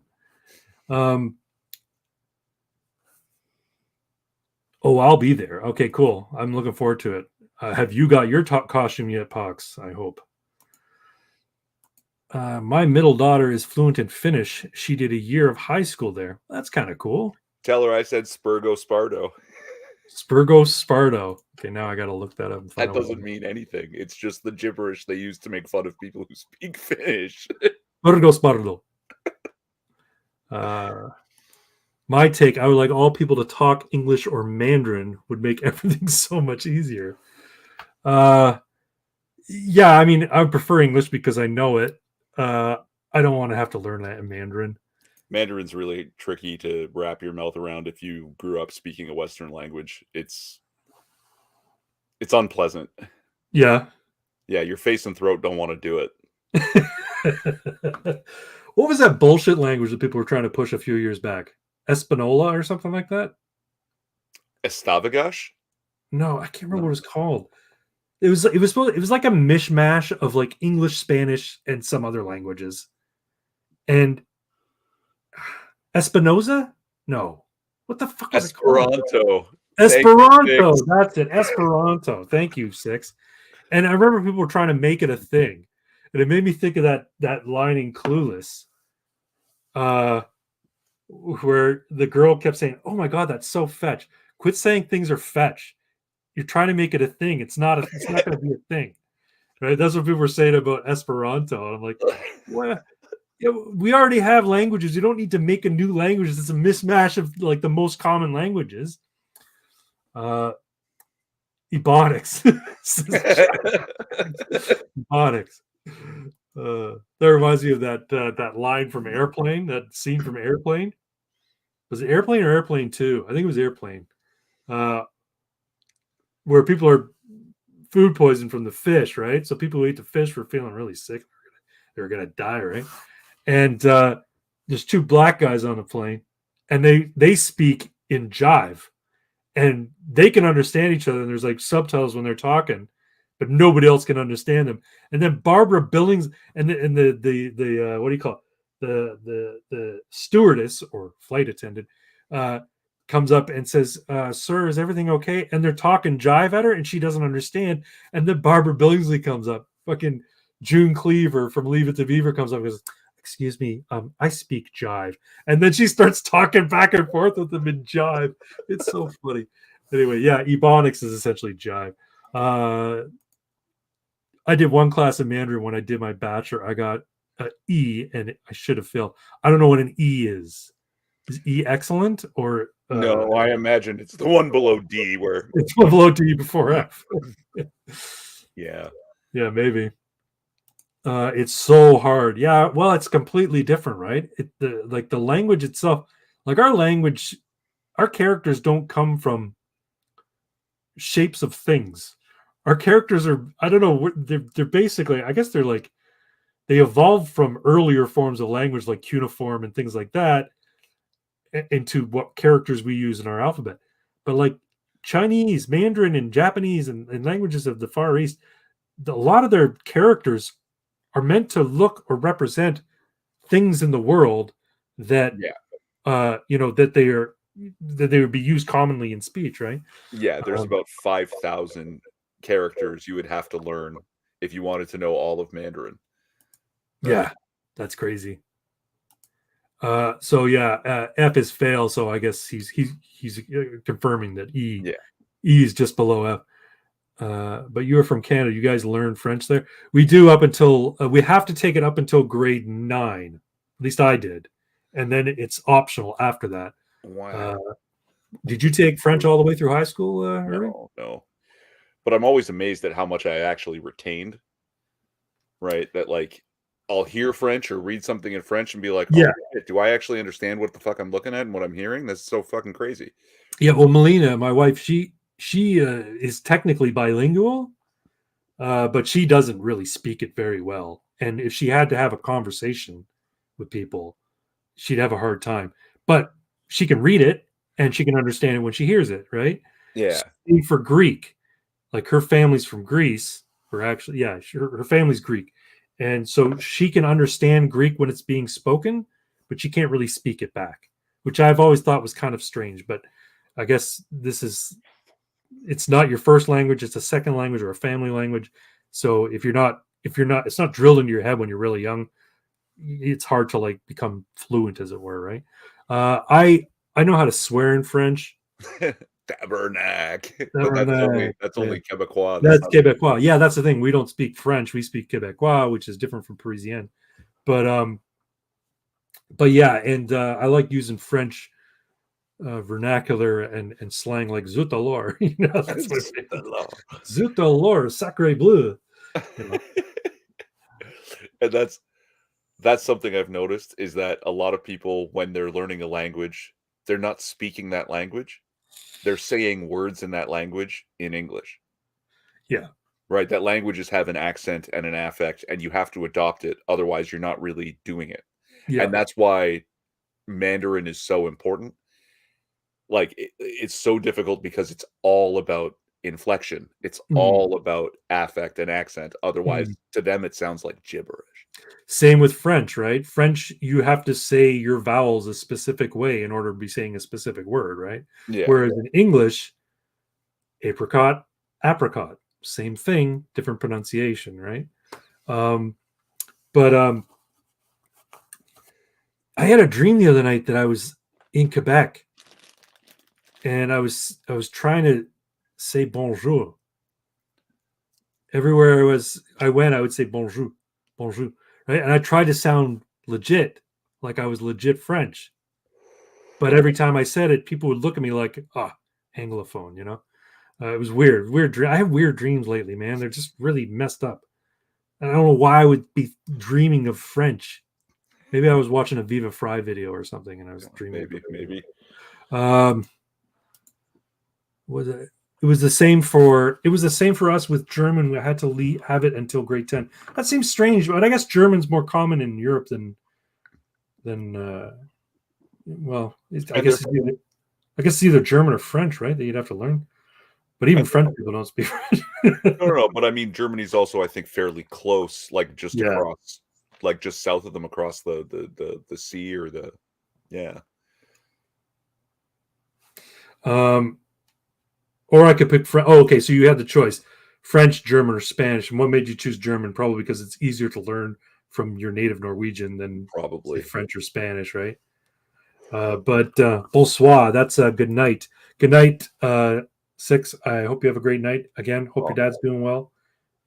Oh, I'll be there. Okay, cool. I'm looking forward to it. Have you got your costume yet, Pox? I hope. My middle daughter is fluent in Finnish. She did a year of high school there. That's kind of cool.
Tell her I said Spurgo Spardo.
Spurgo Spardo. Okay, now I got to look that up. And find
that doesn't mean anything. It's just the gibberish they use to make fun of people who speak Finnish.
Spurgo Spardo. My take, I would like all people to talk English or Mandarin, would make everything so much easier. Yeah, I mean, I would prefer English because I know it. I don't want to have to learn that in Mandarin.
Mandarin's really tricky to wrap your mouth around if you grew up speaking a Western language. It's unpleasant.
Yeah.
Yeah, your face and throat don't want to do it.
What was that bullshit language that people were trying to push a few years back? Espanola or something like that?
Estavagash?
No, I can't remember
No.
what it was called. It was like a mishmash of like English, Spanish, and some other languages. And Espinoza? No. What the fuck was it called?
Esperanto.
Esperanto. That's it. Esperanto. Thank you, Six. And I remember people were trying to make it a thing. And it made me think of that line in Clueless. Where the girl kept saying, "Oh my god, that's so fetch. Quit saying things are fetch. You're trying to make it a thing. It's not going to be a thing." Right? That's what people were saying about Esperanto. And I'm like, what? We already have languages. You don't need to make a new language. It's a mismatch of like the most common languages. Ebonics. Ebonics. That reminds me of that line from Airplane, that scene from Airplane. Was it Airplane or Airplane 2? I think it was Airplane. Where people are food poisoned from the fish, right? So people who eat the fish were feeling really sick. They were gonna die, right? And there's two black guys on the plane, and they speak in jive, and they can understand each other. And there's like subtitles when they're talking, but nobody else can understand them. And then Barbara Billings and the what do you call it? The stewardess or flight attendant comes up and says, "Sir, is everything okay?" And they're talking jive at her, and she doesn't understand. And then Barbara Billingsley comes up, fucking June Cleaver from Leave It to Beaver comes up and goes, "Excuse me, I speak jive." And then she starts talking back and forth with them in jive. It's so funny. Anyway, yeah, Ebonics is essentially jive. I did one class in Mandarin when I did my bachelor. I got an E, and I should have failed. I don't know what an E is. Is E excellent or
no? I imagine it's the one below D where
it's one below D before F.
yeah,
maybe. It's so hard. Yeah, well, it's completely different, right? The language itself, like our language, our characters don't come from shapes of things. Our characters are, I don't know, they're basically, I guess they're like, they evolved from earlier forms of language like cuneiform and things like that into what characters we use in our alphabet. But like Chinese, Mandarin, and Japanese and languages of the Far East, a lot of their characters are meant to look or represent things in the world that that they would be used commonly in speech, right?
Yeah, there's about 5,000 characters you would have to learn if you wanted to know all of Mandarin.
Yeah, that's crazy. So yeah, F is fail. So I guess he's confirming that E is just below F. But you're from Canada. You guys learn French there. We do up until we have to take it up until grade 9. At least I did, and then it's optional after that.
Wow.
Did you take French all the way through high school, Irving?
No. But I'm always amazed at how much I actually retained. Right, that like I'll hear French or read something in French and be like, "Oh, shit, do I actually understand what the fuck I'm looking at and what I'm hearing? That's so fucking crazy."
Yeah, well, Melina, my wife, she is technically bilingual, but she doesn't really speak it very well. And if she had to have a conversation with people, she'd have a hard time. But she can read it and she can understand it when she hears it, right?
Yeah.
Same for Greek, like her family's from Greece, or actually, yeah, her family's Greek, and so she can understand Greek when it's being spoken, but she can't really speak it back, which I've always thought was kind of strange. But I guess it's not your first language; it's a second language or a family language. So if you're not, it's not drilled into your head when you're really young. It's hard to like become fluent, as it were, right? I know how to swear in French.
Tabernacle.
Tabernacle.
That's only Quebecois.
That's Quebecois. Yeah, that's the thing. We don't speak French. We speak Quebecois, which is different from Parisian. But yeah, and I like using French vernacular and slang like zut alors. You know, that's what it is. Zut alors, sacre bleu. You know?
And that's something I've noticed is that a lot of people, when they're learning a language, they're not speaking that language. They're saying words in that language in English.
Yeah.
Right, that languages have an accent and an affect, and you have to adopt it, otherwise you're not really doing it.
Yeah.
And that's why Mandarin is so important. Like, it's so difficult because it's all about inflection. It's all about affect and accent. Otherwise,
Mm.
to them, it sounds like gibberish.
Same with French, right? French, you have to say your vowels a specific way in order to be saying a specific word, right?
Yeah.
Whereas in English, apricot, apricot, same thing, different pronunciation, right? But I had a dream the other night that I was in Quebec, and I was trying to say bonjour. Everywhere I went, I would say bonjour, bonjour, right? And I tried to sound legit, like I was legit French. But every time I said it, people would look at me like, anglophone, you know? It was weird. I have weird dreams lately, man. They're just really messed up. And I don't know why I would be dreaming of French. Maybe I was watching a Viva Fry video or something, and I was dreaming.
Maybe.
Was it? It was the same for us with German. We had to have it until grade 10. That seems strange, but I guess German's more common in Europe than well, I guess it's either German or French, right? That you'd have to learn. But even French people don't speak French.
No. But I mean, Germany's also, I think, fairly close, like just across, like just south of them, across the sea or the, yeah.
Or I could pick French. Oh, okay. So you had the choice: French, German, or Spanish. And what made you choose German? Probably because it's easier to learn from your native Norwegian than
probably
French or Spanish, right? But bonsoir. That's a good night. Good night, Six. I hope you have a great night. Again, hope your dad's doing well.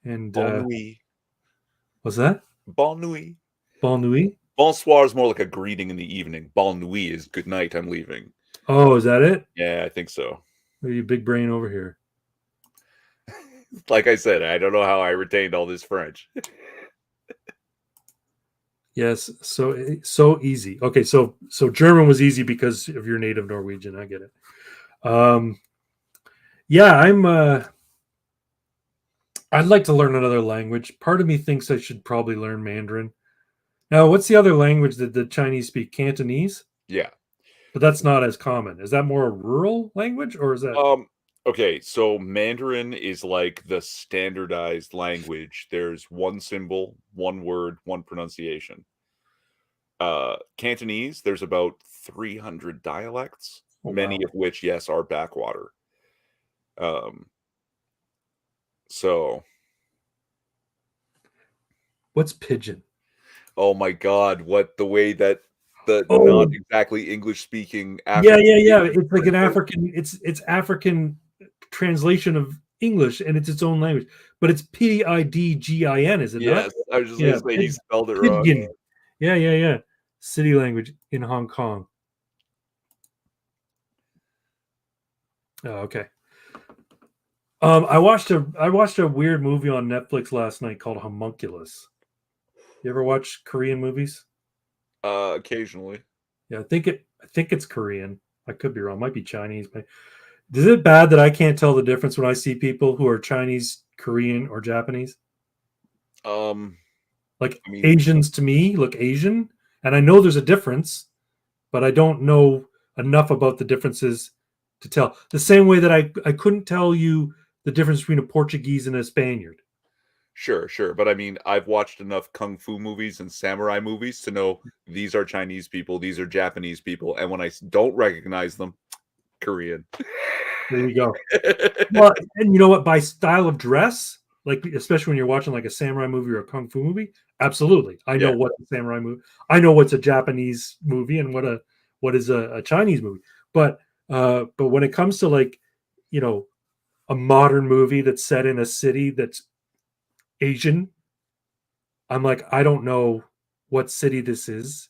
And
bon nuit.
What's that?
Bon nuit.
Bon nuit.
Bonsoir is more like a greeting in the evening. Bon nuit is good night. I'm leaving.
Oh, is that it?
Yeah, I think so.
Are you big brain over here?
Like I said, I don't know how I retained all this French.
Yes, so easy. Okay, so German was easy because of your native Norwegian. I get it. Yeah, I'd like to learn another language. Part of me thinks I should probably learn Mandarin. Now, what's the other language that the Chinese speak? Cantonese?
Yeah.
But that's not as common. Is that more a rural language, or is that
okay, so Mandarin is like the standardized language. There's one symbol, one word, one pronunciation. Cantonese, there's about 300 dialects, many of which, yes, are backwater. So
what's Pidgin?
Oh my God, the way that the not exactly English speaking
Yeah. It's like an African, it's African translation of English, and it's its own language. But it's Pidgin, is it not?
Yes, I was just gonna say he spelled it wrong.
Pidgin. Yeah. City language in Hong Kong. Oh, okay. I watched a weird movie on Netflix last night called Homunculus. You ever watch Korean movies?
Occasionally.
Yeah, I think it's Korean. I could be wrong. It might be Chinese. But is it bad that I can't tell the difference when I see people who are Chinese, Korean, or Japanese? Asians to me look Asian, and I know there's a difference, but I don't know enough about the differences to tell. The same way that I couldn't tell you the difference between a Portuguese and a Spaniard.
Sure. But I mean, I've watched enough kung fu movies and samurai movies to know these are Chinese people, these are Japanese people, and when I don't recognize them, Korean.
There you go. Well, and you know what? By style of dress, like especially when you're watching like a samurai movie or a kung fu movie, absolutely. I know what's a samurai movie. I know what's a Japanese movie and what is a Chinese movie. But when it comes to like, you know, a modern movie that's set in a city that's Asian, I'm like, I don't know what city this is.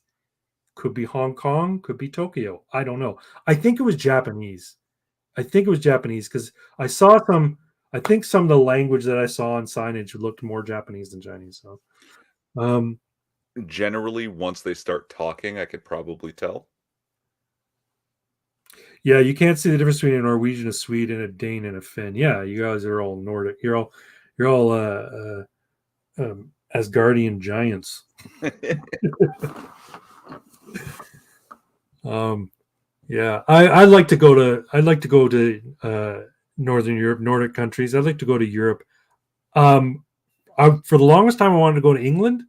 Could be Hong Kong, could be Tokyo. I don't know. I think it was Japanese. Because I saw I think some of the language that I saw on signage looked more Japanese than Chinese. So
generally, once they start talking, I could probably tell.
Yeah, you can't see the difference between a Norwegian, a Swede, and a Dane and a Finn. Yeah, you guys are all Nordic. You're You're all Asgardian giants. Yeah, I'd like to go to Northern Europe, Nordic countries. I'd like to go to Europe. For the longest time, I wanted to go to England,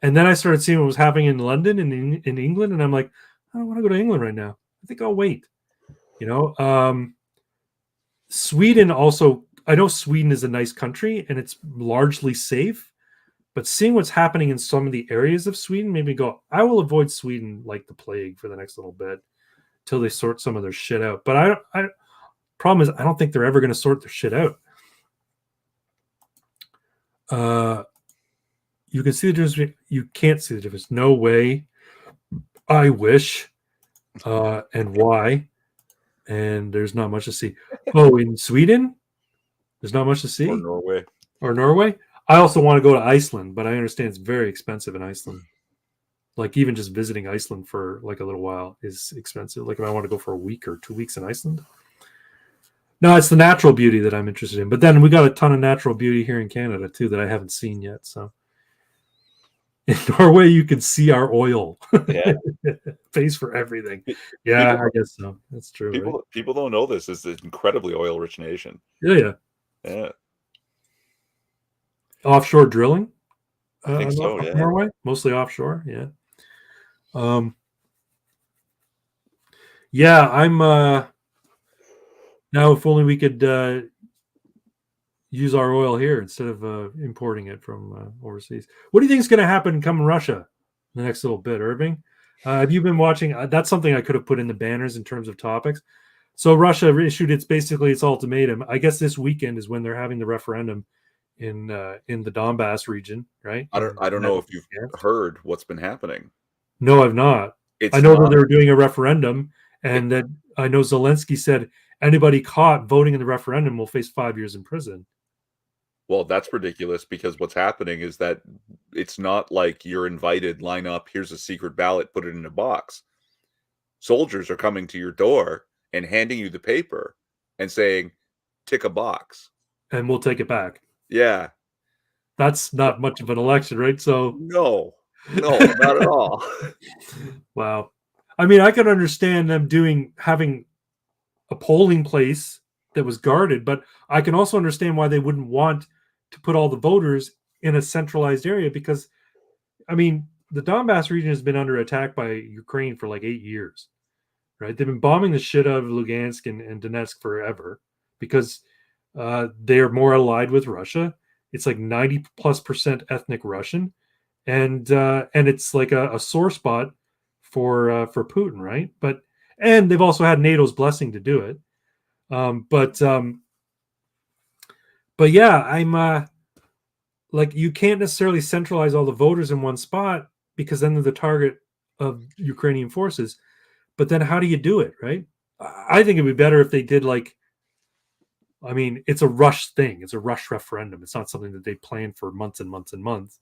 and then I started seeing what was happening in London and in England, and I'm like, I don't want to go to England right now. I think I'll wait. Sweden also. I know Sweden is a nice country and it's largely safe, but seeing what's happening in some of the areas of Sweden made me go, I will avoid Sweden like the plague for the next little bit till they sort some of their shit out. But problem is, I don't think they're ever going to sort their shit out. You can see the difference. You can't see the difference. No way. I wish. And why? And there's not much to see. Oh, in Sweden, there's not much to see. Or Norway. I also want to go to Iceland, but I understand it's very expensive in Iceland. Like even just visiting Iceland for like a little while is expensive. Like if I want to go for a week or 2 weeks in Iceland. No, it's the natural beauty that I'm interested in. But then we got a ton of natural beauty here in Canada too that I haven't seen yet. So in Norway, you can see our oil.
Yeah.
Pays for everything. Yeah, I guess so. That's true.
People don't know this. It's an incredibly oil-rich nation.
Yeah. Offshore drilling.
I think so. Yeah.
Norway, mostly offshore. Yeah. Yeah, I'm. Now, if only we could use our oil here instead of importing it from overseas. What do you think is going to happen come Russia in the next little bit, Irving? Have you been watching? That's something I could have put in the banners in terms of topics. So Russia issued its ultimatum. I guess this weekend is when they're having the referendum in the Donbass region, right?
I don't know if you've heard what's been happening.
No, I've not. I know that they were doing a referendum, and that I know Zelensky said anybody caught voting in the referendum will face 5 years in prison.
Well, that's ridiculous because what's happening is that it's not like you're invited, line up, here's a secret ballot, put it in a box. Soldiers are coming to your door and handing you the paper and saying, tick a box.
And we'll take it back.
Yeah.
That's not much of an election, right? So
No, not at all.
Wow. I mean, I could understand them having a polling place that was guarded, but I can also understand why they wouldn't want to put all the voters in a centralized area because, I mean, the Donbass region has been under attack by Ukraine for like 8 years, right? They've been bombing the shit out of Lugansk and Donetsk forever because they're more allied with Russia. It's like 90+% ethnic Russian, and it's like a sore spot for Putin, right? And they've also had NATO's blessing to do it. But yeah, I'm like, you can't necessarily centralize all the voters in one spot because then they're the target of Ukrainian forces. But then how do you do it, right? I think it'd be better if they did I mean, it's a rush thing. It's a rush referendum. It's not something that they plan for months and months and months.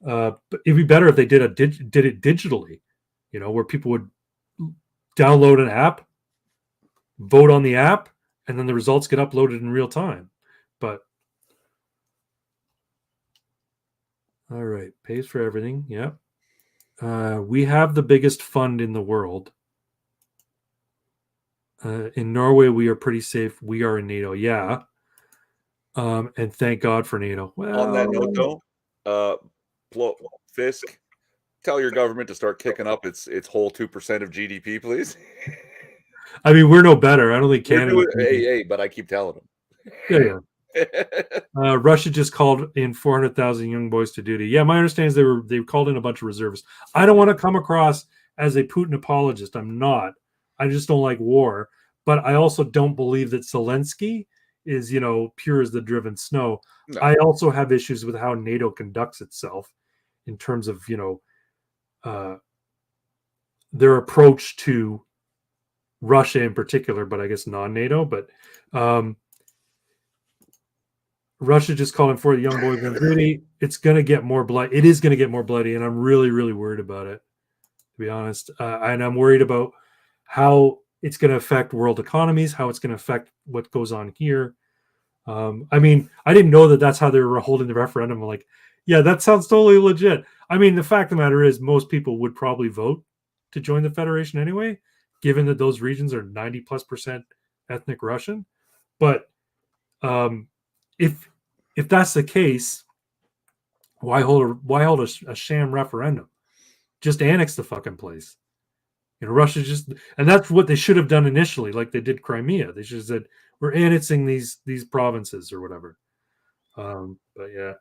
But it'd be better if they did it digitally, where people would download an app, vote on the app, and then the results get uploaded in real time. But all right, pays for everything. Yep. We have the biggest fund in the world. In Norway, we are pretty safe. We are in NATO. Yeah. And thank God for NATO. Well,
on that note, though, Fisk, tell your government to start kicking up its whole 2% of GDP, please.
I mean, we're no better. I don't think Canada.
Hey, but I keep telling them.
Yeah. Russia just called in 400,000 young boys to duty. Yeah, my understanding is they called in a bunch of reservists. I don't want to come across as a Putin apologist. I'm not. I just don't like war. But I also don't believe that Zelensky is, pure as the driven snow. No. I also have issues with how NATO conducts itself in terms of, their approach to Russia in particular, but I guess non-NATO. But Russia just calling for the young boys on duty. It's going to get more bloody. It is going to get more bloody, and I'm really, really worried about it, to be honest. And I'm worried about how it's going to affect world economies, how it's going to affect what goes on here. I mean, I didn't know that that's how they were holding the referendum. I'm like, yeah, that sounds totally legit. I mean, the fact of the matter is, most people would probably vote to join the Federation anyway, given that those regions are 90+% ethnic Russian. But if that's the case, why hold a sham referendum? Just annex the fucking place. Russia just, and that's what they should have done initially, like they did Crimea. They should have said, we're annexing these provinces or whatever. But yeah.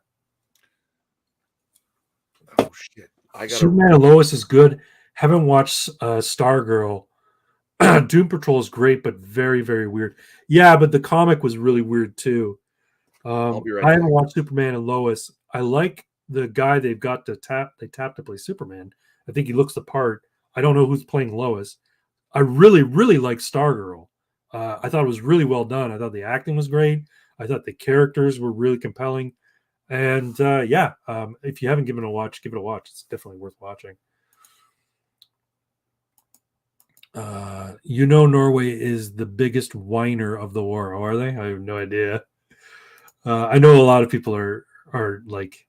Oh shit!
Superman and Lois is good. Haven't watched Stargirl. Doom Patrol is great, but very, very weird. Yeah, but the comic was really weird too.
I'll be right
I haven't
back.
watched Superman and Lois. I like the guy they've got to tap. They tap to play Superman. I think he looks the part. I don't know who's playing Lois. I really, really like Stargirl. I thought it was really well done. I thought the acting was great. I thought the characters were really compelling. And if you haven't given it a watch, give it a watch. It's definitely worth watching. Norway is the biggest whiner of the war. Oh, are they? I have no idea. I know a lot of people are like,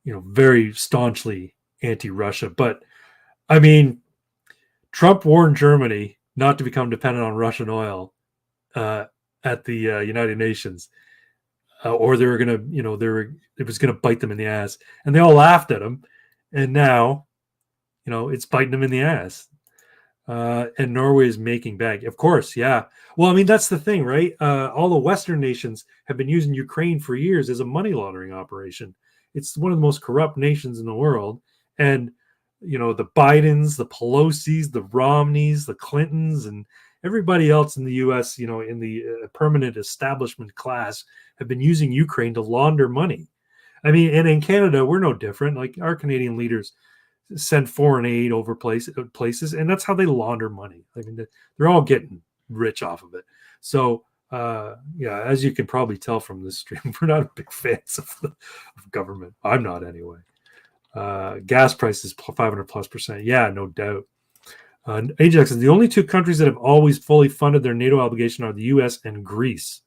very staunchly anti-Russia, but I mean, Trump warned Germany not to become dependent on Russian oil at the United Nations, or they were going to, it was going to bite them in the ass, and they all laughed at him, and now, it's biting them in the ass. And Norway is making back, of course, yeah. Well, I mean, that's the thing, right? All the Western nations have been using Ukraine for years as a money laundering operation. It's one of the most corrupt nations in the world, and the Bidens, the Pelosi's, the Romneys, the Clintons, and everybody else in the U.S., in the permanent establishment class, have been using Ukraine to launder money. I mean, and in Canada, we're no different. Like, our Canadian leaders send foreign aid over places, and that's how they launder money. I mean, they're all getting rich off of it. So, as you can probably tell from this stream, we're not big fans of government. I'm not anyway. Gas prices 500+%. Yeah, no doubt. Ajax is the only two countries that have always fully funded their NATO obligation are the U.S. and Greece.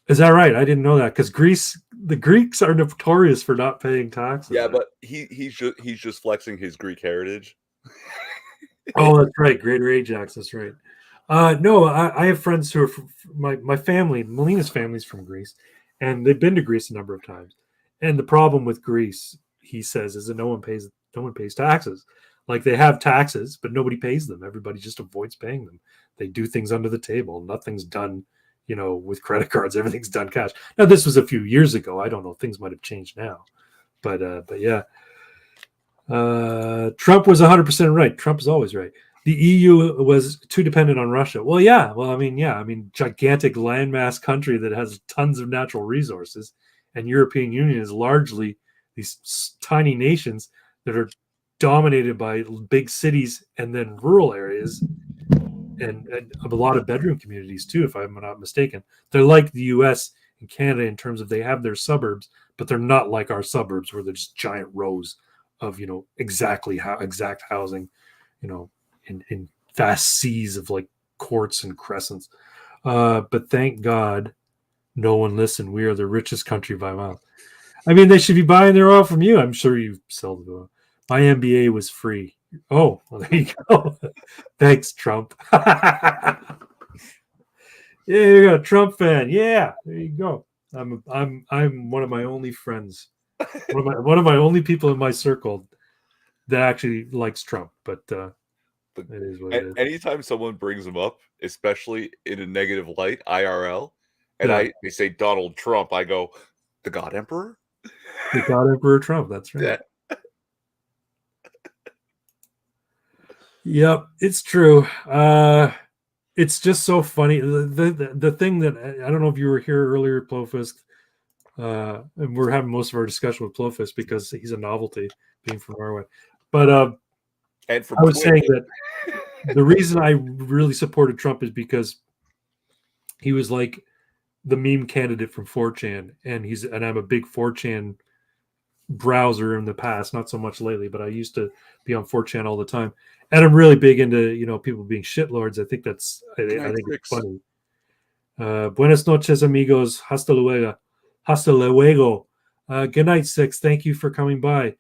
Is that right? I didn't know that, because the Greeks are notorious for not paying taxes.
Yeah, but he's just flexing his Greek heritage.
Oh, that's right, Greater Ajax. That's right. No, I have friends who are my family. Melina's family's from Greece, and they've been to Greece a number of times. And the problem with Greece, he says, is that no one pays taxes. Like, they have taxes, but nobody pays them. Everybody just avoids paying them. They do things under the table. Nothing's done, with credit cards. Everything's done cash. Now, this was a few years ago. I don't know. Things might have changed now. But yeah. Trump was 100% right. Trump is always right. The EU was too dependent on Russia. Well, yeah. Well, I mean, gigantic landmass country that has tons of natural resources, and European Union is largely these tiny nations that are dominated by big cities and then rural areas, and a lot of bedroom communities too, if I'm not mistaken. They're like the US and Canada in terms of they have their suburbs, but they're not like our suburbs where they're just giant rows of exact housing, in vast seas of like courts and crescents. But thank God no one listened. We are the richest country by miles. I mean, they should be buying their oil from you. I'm sure you sell the oil. My MBA was free. Oh, well, there you go. Thanks, Trump. Yeah, you got a Trump fan. Yeah, there you go. I'm one of my only friends. One of my only people in my circle that actually likes Trump, but it is what it is.
Anytime someone brings him up, especially in a negative light, IRL, and they say Donald Trump, I go, the God Emperor?
The God Emperor Trump, that's right.
Yeah.
Yep, it's true. It's just so funny. The thing that, I don't know if you were here earlier, Plofist, and we're having most of our discussion with Plofist because he's a novelty, being from Norway. But
and from
I was saying that the reason I really supported Trump is because he was like the meme candidate from 4chan, and I'm a big 4chan browser in the past, not so much lately, but I used to be on 4chan all the time, and I'm really big into people being shitlords. I think I think it's funny. Buenas noches, amigos. Hasta luego. Hasta luego. Good night, Six. Thank you for coming by.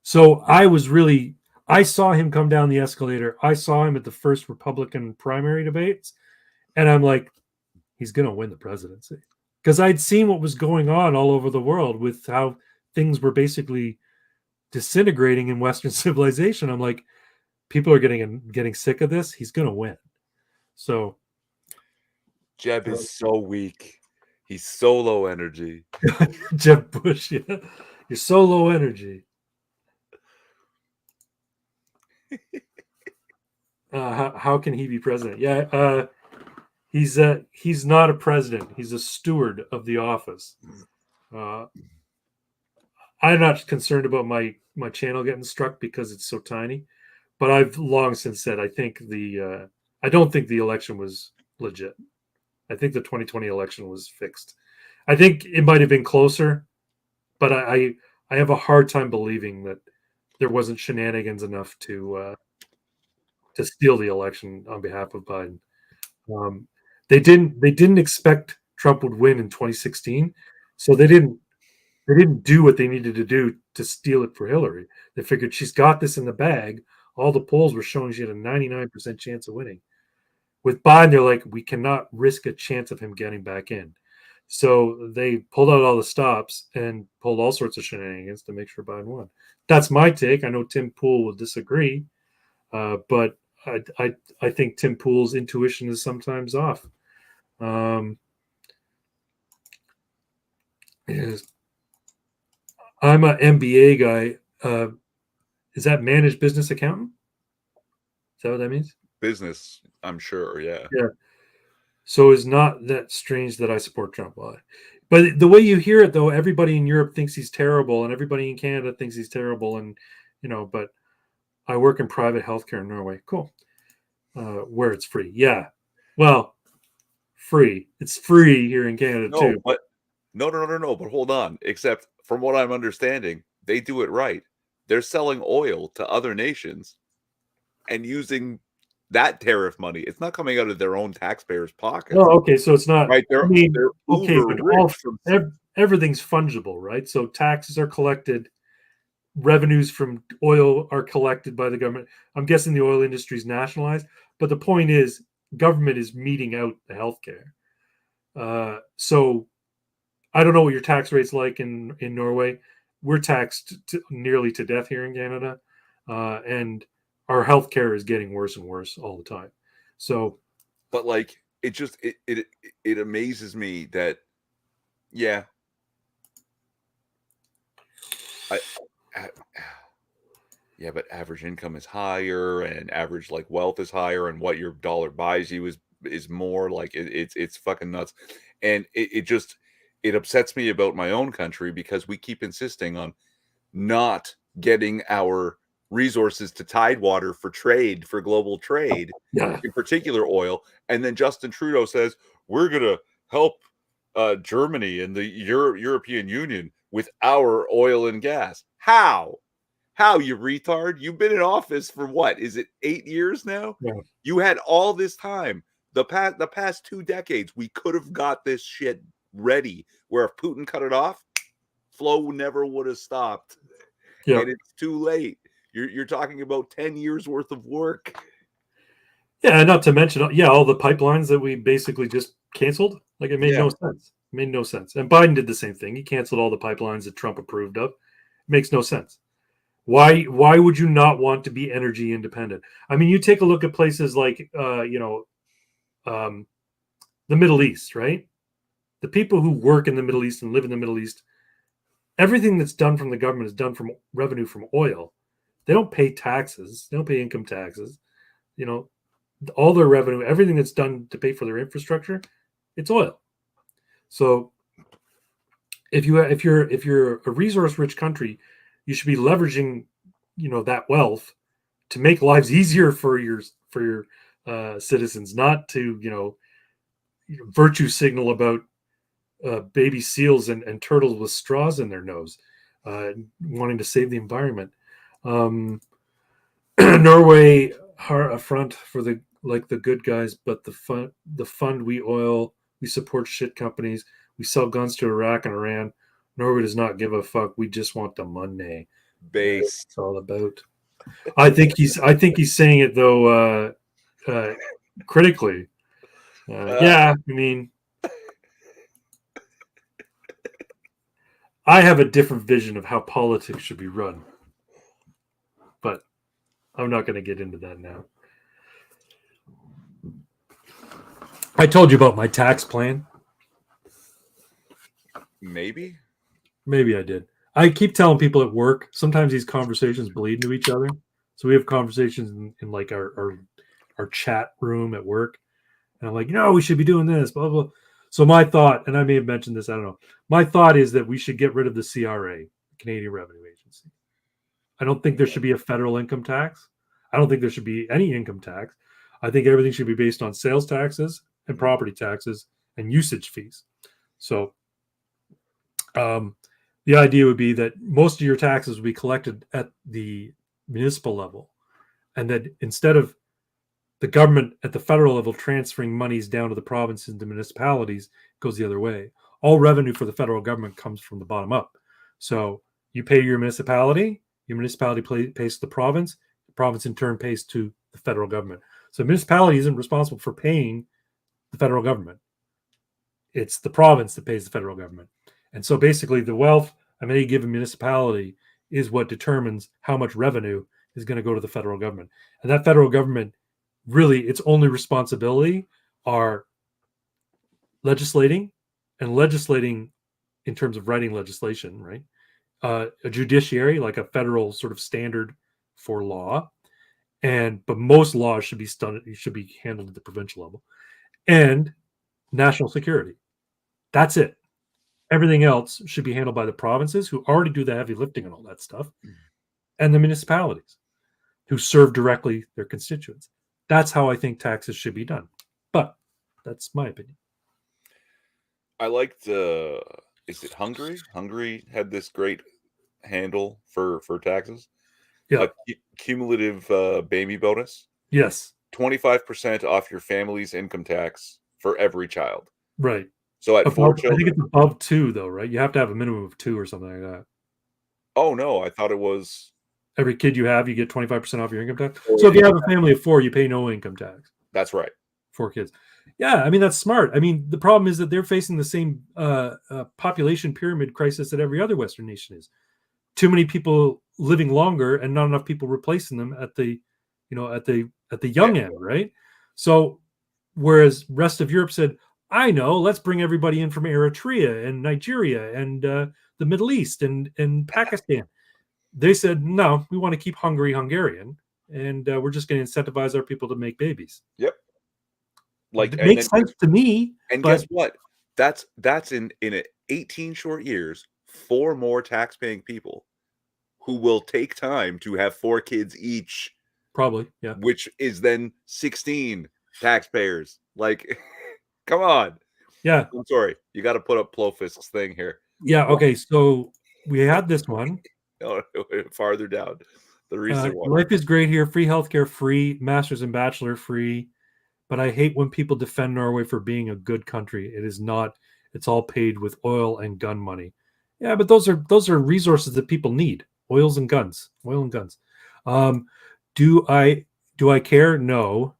So I saw him come down the escalator. I saw him at the first Republican primary debates, and I'm like, he's going to win the presidency. Because I'd seen what was going on all over the world with how things were basically disintegrating in Western civilization. I'm like, people are getting sick of this. He's going to win. So
Jeb is so weak. He's so low energy.
Jeb Bush, yeah. You're so low energy. How can he be president? Yeah, he's not a president. He's a steward of the office. I'm not concerned about my channel getting struck because it's so tiny, but I've long since said I don't think the election was legit. I think the 2020 election was fixed. I think it might have been closer, but I have a hard time believing that there wasn't shenanigans enough to steal the election on behalf of Biden. They didn't expect Trump would win in 2016, so they didn't do what they needed to do to steal it for Hillary. They figured she's got this in the bag. All the polls were showing she had a 99% chance of winning. With Biden, they're like, we cannot risk a chance of him getting back in. So they pulled out all the stops and pulled all sorts of shenanigans to make sure Biden won. That's my take. I know Tim Pool will disagree, but I think Tim Pool's intuition is sometimes off. I'm an MBA guy. Is that managed business accountant? Is that what that means?
Business, I'm sure. Yeah.
Yeah. So it's not that strange that I support Trump. But the way you hear it, though, everybody in Europe thinks he's terrible, and everybody in Canada thinks he's terrible, and But I work in private healthcare in Norway. Cool. Where it's free. Yeah. Well, free. It's free here in Canada too.
But no. But hold on. Except from what I'm understanding, they do it right. They're selling oil to other nations and using that tariff money. It's not coming out of their own taxpayers' pockets.
Oh, okay. So it's not
right. They're
okay, but everything's fungible, right? So taxes are collected, revenues from oil are collected by the government. I'm guessing the oil industry is nationalized, but the point is, government is meeting out the healthcare. So I don't know what your tax rate's like in Norway. We're taxed nearly to death here in Canada, and our healthcare is getting worse and worse all the time. So,
but like it amazes me that, yeah, yeah, but average income is higher, and average like wealth is higher, and what your dollar buys you is more. Like it's fucking nuts, and it upsets me about my own country because we keep insisting on not getting our resources to Tidewater for trade, for global trade, in particular oil. And then Justin Trudeau says, we're going to help Germany and the European Union with our oil and gas. How, you retard? You've been in office for what? Is it 8 years now?
Yeah.
You had all this time. The past 2 decades, we could have got this shit ready, where if Putin cut it off, flow never would have stopped. Yeah. And it's too late. You're talking about 10 years worth of work.
Yeah, not to mention, all the pipelines that we basically just canceled. Like, it made no sense. It made no sense. And Biden did the same thing. He canceled all the pipelines that Trump approved of. It makes no sense. Why would you not want to be energy independent? I mean, you take a look at places like, the Middle East, right? The people who work in the Middle East and live in the Middle East, everything that's done from the government is done from revenue from oil. They don't pay taxes. They don't pay income taxes. All their revenue, everything that's done to pay for their infrastructure, it's oil. So if you're a resource-rich country, you should be leveraging, that wealth to make lives easier for your citizens, not to virtue signal about baby seals and turtles with straws in their nose, wanting to save the environment. Norway, a front for the like the good guys, but the fund we oil, we support shit companies, we sell guns to Iraq and Iran. Norway does not give a fuck. We just want the money.
Base.
It's all about. I think he's saying it though critically. Yeah, I mean, I have a different vision of how politics should be run, but I'm not going to get into that now. I told you about my tax plan.
Maybe
I did. I keep telling people at work, sometimes these conversations bleed into each other. So we have conversations in like our chat room at work. And I'm like, we should be doing this, blah, blah. So my thought, and I may have mentioned this, I don't know. My thought is that we should get rid of the CRA, Canadian Revenue Agency. I don't think there should be a federal income tax. I don't think there should be any income tax. I think everything should be based on sales taxes and property taxes and usage fees. So the idea would be that most of your taxes would be collected at the municipal level, and that instead of the government at the federal level transferring monies down to the provinces and the municipalities, it goes the other way. All revenue for the federal government comes from the bottom up. So you pay your municipality pays to the province in turn pays to the federal government. So the municipality isn't responsible for paying the federal government. It's the province that pays the federal government. And so basically the wealth of any given municipality is what determines how much revenue is going to go to the federal government. And that federal government, really, its only responsibility are legislating in terms of writing legislation, right? A judiciary, like a federal sort of standard for law. But most laws should be handled at the provincial level. And national security. That's it. Everything else should be handled by the provinces, who already do the heavy lifting and all that stuff, and the municipalities, who serve directly their constituents. That's how I think taxes should be done. But that's my opinion.
I liked, is it Hungary? Hungary had this great handle for taxes.
Yeah.
Cumulative baby bonus.
Yes.
25% off your family's income tax for every child.
Right.
So at 4 children.
I think it's above 2, though, right? You have to have a minimum of 2 or something like that.
Oh, no. I thought it was.
Every kid you have, you get 25% off your income tax. So if you have a family of 4, you pay no income tax.
That's right.
4 kids. Yeah, I mean, that's smart. I mean, the problem is that they're facing the same population pyramid crisis that every other Western nation is. Too many people living longer and not enough people replacing them at the young end, right? So whereas rest of Europe said, I know, let's bring everybody in from Eritrea and Nigeria and the Middle East and Pakistan. They said, no, we want to keep Hungary Hungarian, and we're just going to incentivize our people to make babies.
Yep.
It makes sense to me.
And guess what? That's in 18 short years, 4 more tax-paying people who will take time to have 4 kids each.
Probably, yeah.
Which is then 16 taxpayers. Like, come on.
Yeah.
I'm sorry. You got to put up Plofisk's thing here.
Yeah, okay. So we had this one.
Farther down. The recent one.
Life is great here. Free healthcare, free. Master's and bachelor, free. But I hate when people defend Norway for being a good country. It is not. It's all paid with oil and gun money. Yeah, but those are resources that people need. Oil and guns. Do I care? No.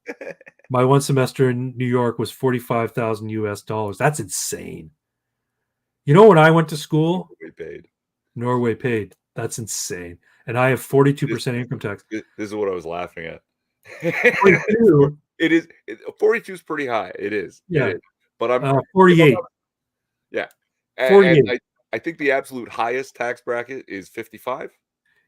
My one semester in New York was $45,000 US. That's insane. You know, when I went to school, Norway paid. That's insane. And I have 42% income tax.
This is what I was laughing at.
42.
It is 42 is pretty high. It is.
Yeah.
It is. But I'm
48.
Yeah.
48.
And I think the absolute highest tax bracket is 55.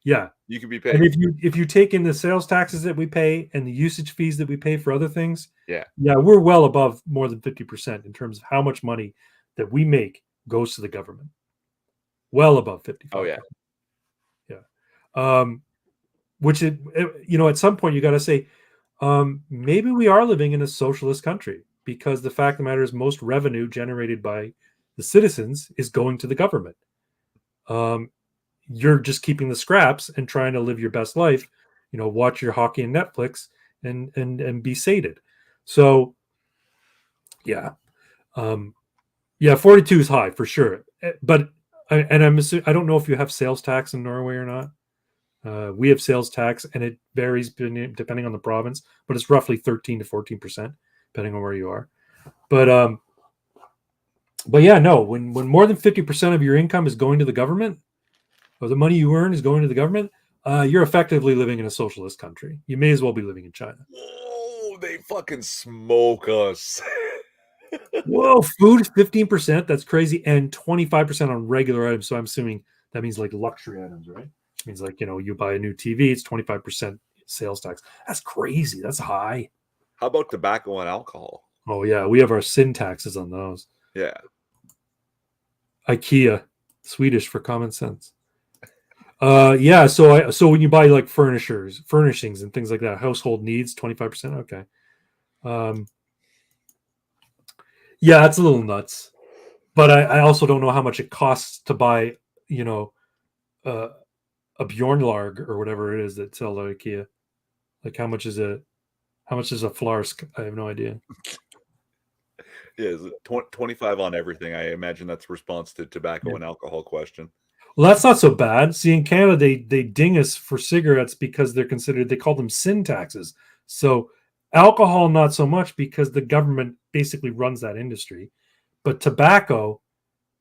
Yeah.
You can be paid.
And if you take in the sales taxes that we pay and the usage fees that we pay for other things,
yeah,
we're well above more than 50% in terms of how much money that we make goes to the government. Well above 50%.
Oh, yeah.
Yeah. Which at some point you got to say, maybe we are living in a socialist country, because the fact of the matter is most revenue generated by the citizens is going to the government. You're just keeping the scraps and trying to live your best life, watch your hockey and Netflix and be sated. So, yeah. 42 is high for sure. But, I don't know if you have sales tax in Norway or not. We have sales tax, and it varies depending on the province, but it's roughly 13 to 14%, depending on where you are. But yeah, no, when more than 50% of your income is going to the government, or the money you earn is going to the government, you're effectively living in a socialist country. You may as well be living in China.
Whoa, they fucking smoke us.
Whoa, food 15%. That's crazy, and 25% on regular items. So I'm assuming that means like luxury items, right? It means like you buy a new TV, it's 25% sales tax. That's crazy. That's high.
How about tobacco and alcohol?
Oh yeah, we have our sin taxes on those.
Yeah.
IKEA, Swedish for common sense. Yeah. So when you buy like furnishings, and things like that, household needs 25%. Okay. Yeah, that's a little nuts. But I also don't know how much it costs to buy, a Bjornlarg or whatever it is that sells at IKEA. Like how much is a Flarsk? I have no idea.
Yeah, is it 25 on everything? I imagine that's response to tobacco and alcohol question.
Well, that's not so bad. See, in Canada, they ding us for cigarettes because they call them sin taxes. So alcohol, not so much, because the government basically runs that industry. But tobacco,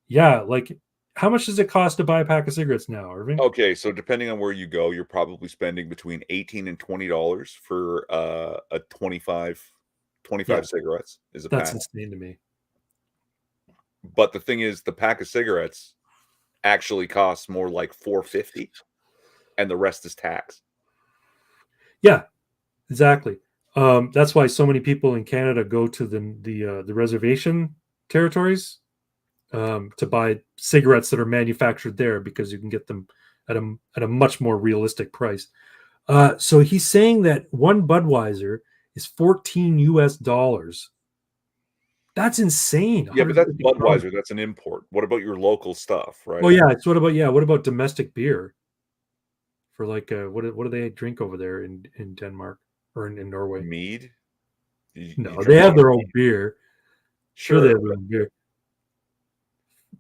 yeah, like how much does it cost to buy a pack of cigarettes now, Irving?
Okay, so depending on where you go, you're probably spending between $18 and $20 for a 25 cigarettes is a
That's
pack.
insane to me.
But the thing is, the pack of cigarettes actually costs more like $4.50, and the rest is tax.
Yeah, exactly. That's why so many people in Canada go to the reservation territories to buy cigarettes that are manufactured there, because you can get them at a much more realistic price. So he's saying that one Budweiser is $14. That's insane.
Yeah, but that's
150
Budweiser.
pounds.
That's an import. What about your local stuff, right?
Oh yeah. So what about domestic beer? For like what do they drink over there in Denmark or in Norway?
Mead?
No, they have their own beer. Sure, they
Sure.
have their own beer.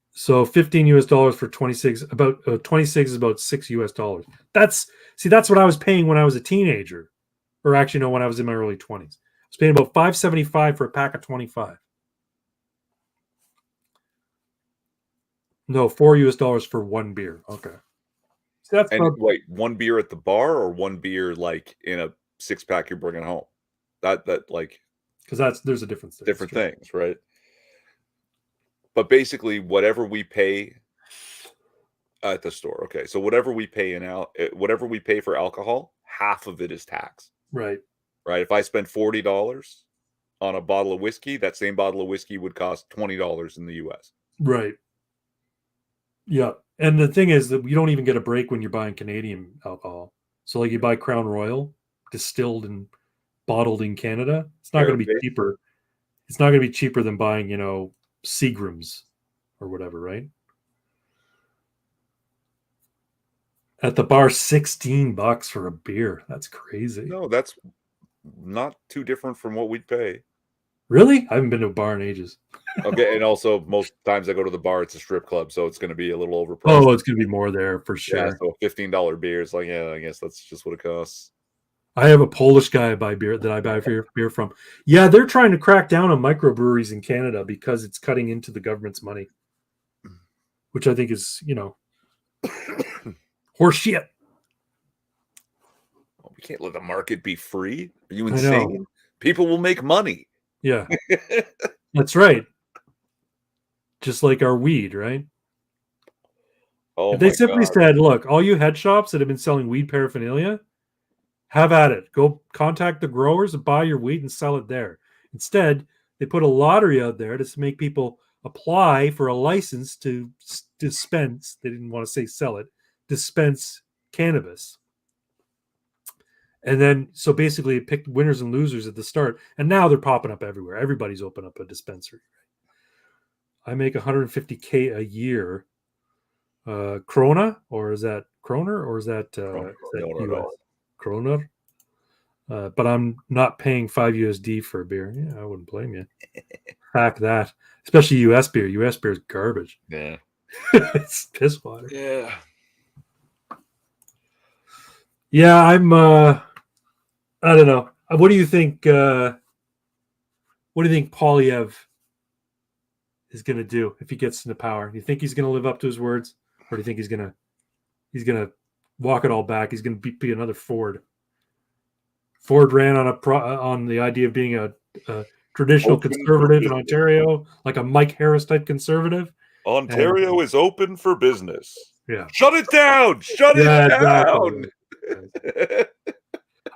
So $15 for 26, about 26 is about $6. That's what I was paying when I was a teenager, or actually no, when I was in my early 20s. I was paying about $5.75 for a pack of 25. No, $4 for one beer. Okay. So that's
And wait, one beer at the bar or one beer like in a 6-pack you're bringing home? That like,
because there's a difference there.
different things, right? But basically, whatever we pay at the store, okay. So whatever we pay for alcohol, half of it is tax.
Right.
Right. If I spend $40 on a bottle of whiskey, that same bottle of whiskey would cost $20 in the US.
Right. Yeah. And the thing is that you don't even get a break when you're buying Canadian alcohol. So like you buy Crown Royal, distilled and bottled in Canada, it's not going to be cheaper. It's not going to be cheaper than buying, Seagrams or whatever, right? At the bar, $16 for a beer. That's crazy.
No, that's not too different from what we'd pay.
Really? I haven't been to a bar in ages.
Okay, and also most times I go to the bar, it's a strip club, so it's going to be a little overpriced.
Oh, it's going to be more there for sure.
Yeah, so a $15 beer is like, yeah, I guess that's just what it costs.
I have a Polish guy I buy beer from. Yeah, they're trying to crack down on microbreweries in Canada because it's cutting into the government's money, which I think is, horse shit.
Well, we can't let the market be free. Are you insane? People will make money.
Yeah, that's right. Just like our weed, right?
Oh,
if they simply said, look, all you head shops that have been selling weed paraphernalia, have at it. Go contact the growers and buy your weed and sell it there. Instead, they put a lottery out there to make people apply for a license to dispense. They didn't want to say sell it. Dispense cannabis. And then, so basically it picked winners and losers at the start. And now they're popping up everywhere. Everybody's opened up a dispensary. I make $150K a year. Krona, or is that Kroner, or is that US? Kroner. but I'm not paying $5 for a beer. Yeah, I wouldn't blame you. Fact that, especially U.S. beer. U.S. beer is garbage.
Yeah.
It's piss water.
Yeah.
Yeah, I'm. I don't know. What do you think? What do you think Polyev is going to do if he gets into power? Do you think he's going to live up to his words, or do you think he's going to walk it all back? He's going to be another Ford. Ford ran on the idea of being a traditional conservative in Ontario, like a Mike Harris type conservative.
Ontario is open for business.
Yeah.
Shut it down. Shut it down.
Exactly.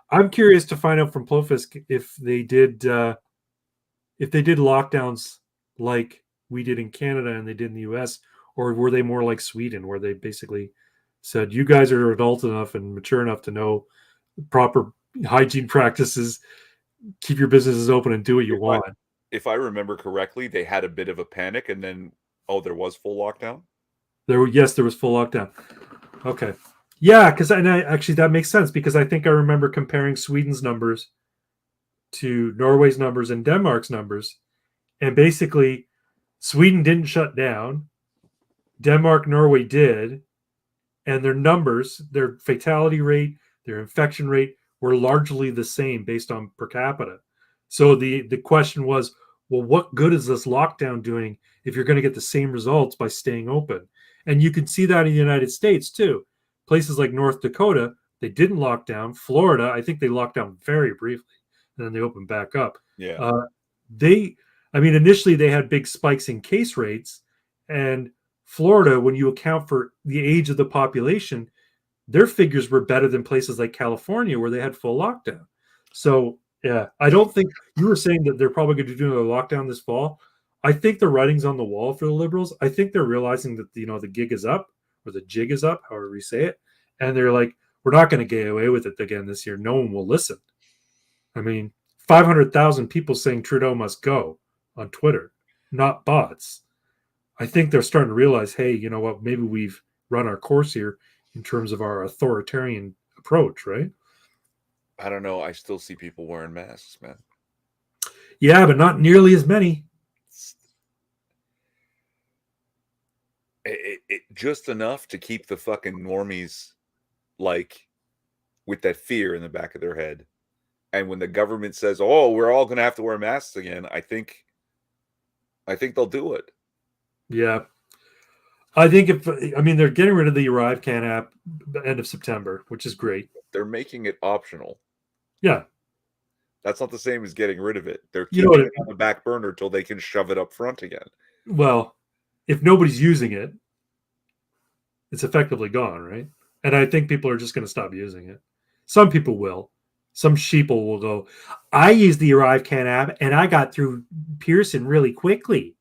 I'm curious to find out from Plofisk if they did lockdowns like we did in Canada and they did in the US, or were they more like Sweden, where they basically said, you guys are adult enough and mature enough to know proper hygiene practices, keep your businesses open and do what you want.
If I remember correctly, they had a bit of a panic and then, there was full lockdown?
There was full lockdown. Okay. Yeah, actually that makes sense, because I think I remember comparing Sweden's numbers to Norway's numbers and Denmark's numbers. And basically, Sweden didn't shut down. Denmark, Norway did. And their numbers, their fatality rate, their infection rate were largely the same based on per capita. So the question was, well, what good is this lockdown doing if you're going to get the same results by staying open? And you can see that in the United States too. Places like North Dakota, they didn't lock down. Florida, I think they locked down very briefly, and then they opened back up.
Yeah.
Initially they had big spikes in case rates, and Florida, when you account for the age of the population, their figures were better than places like California, where they had full lockdown. So, yeah, I don't think you were saying that they're probably going to do another lockdown this fall. I think the writing's on the wall for the Liberals. I think they're realizing that, the gig is up, or the jig is up, however you say it. And they're like, we're not going to get away with it again this year. No one will listen. 500,000 people saying Trudeau must go on Twitter, not bots. I think they're starting to realize, hey, you know what? Maybe we've run our course here in terms of our authoritarian approach, right?
I don't know. I still see people wearing masks, man.
Yeah, but not nearly as many.
It just enough to keep the fucking normies, like, with that fear in the back of their head. And when the government says, we're all going to have to wear masks again, I think they'll do it.
Yeah. I think they're getting rid of the ArriveCan app end of September, which is great.
They're making it optional.
Yeah.
That's not the same as getting rid of it. They're keeping it on the back burner until they can shove it up front again. Well,
if nobody's using it, it's effectively gone, right? And I think people are just going to stop using it. Some people will. Some sheeple will go, I used the ArriveCan app and I got through Pearson really quickly.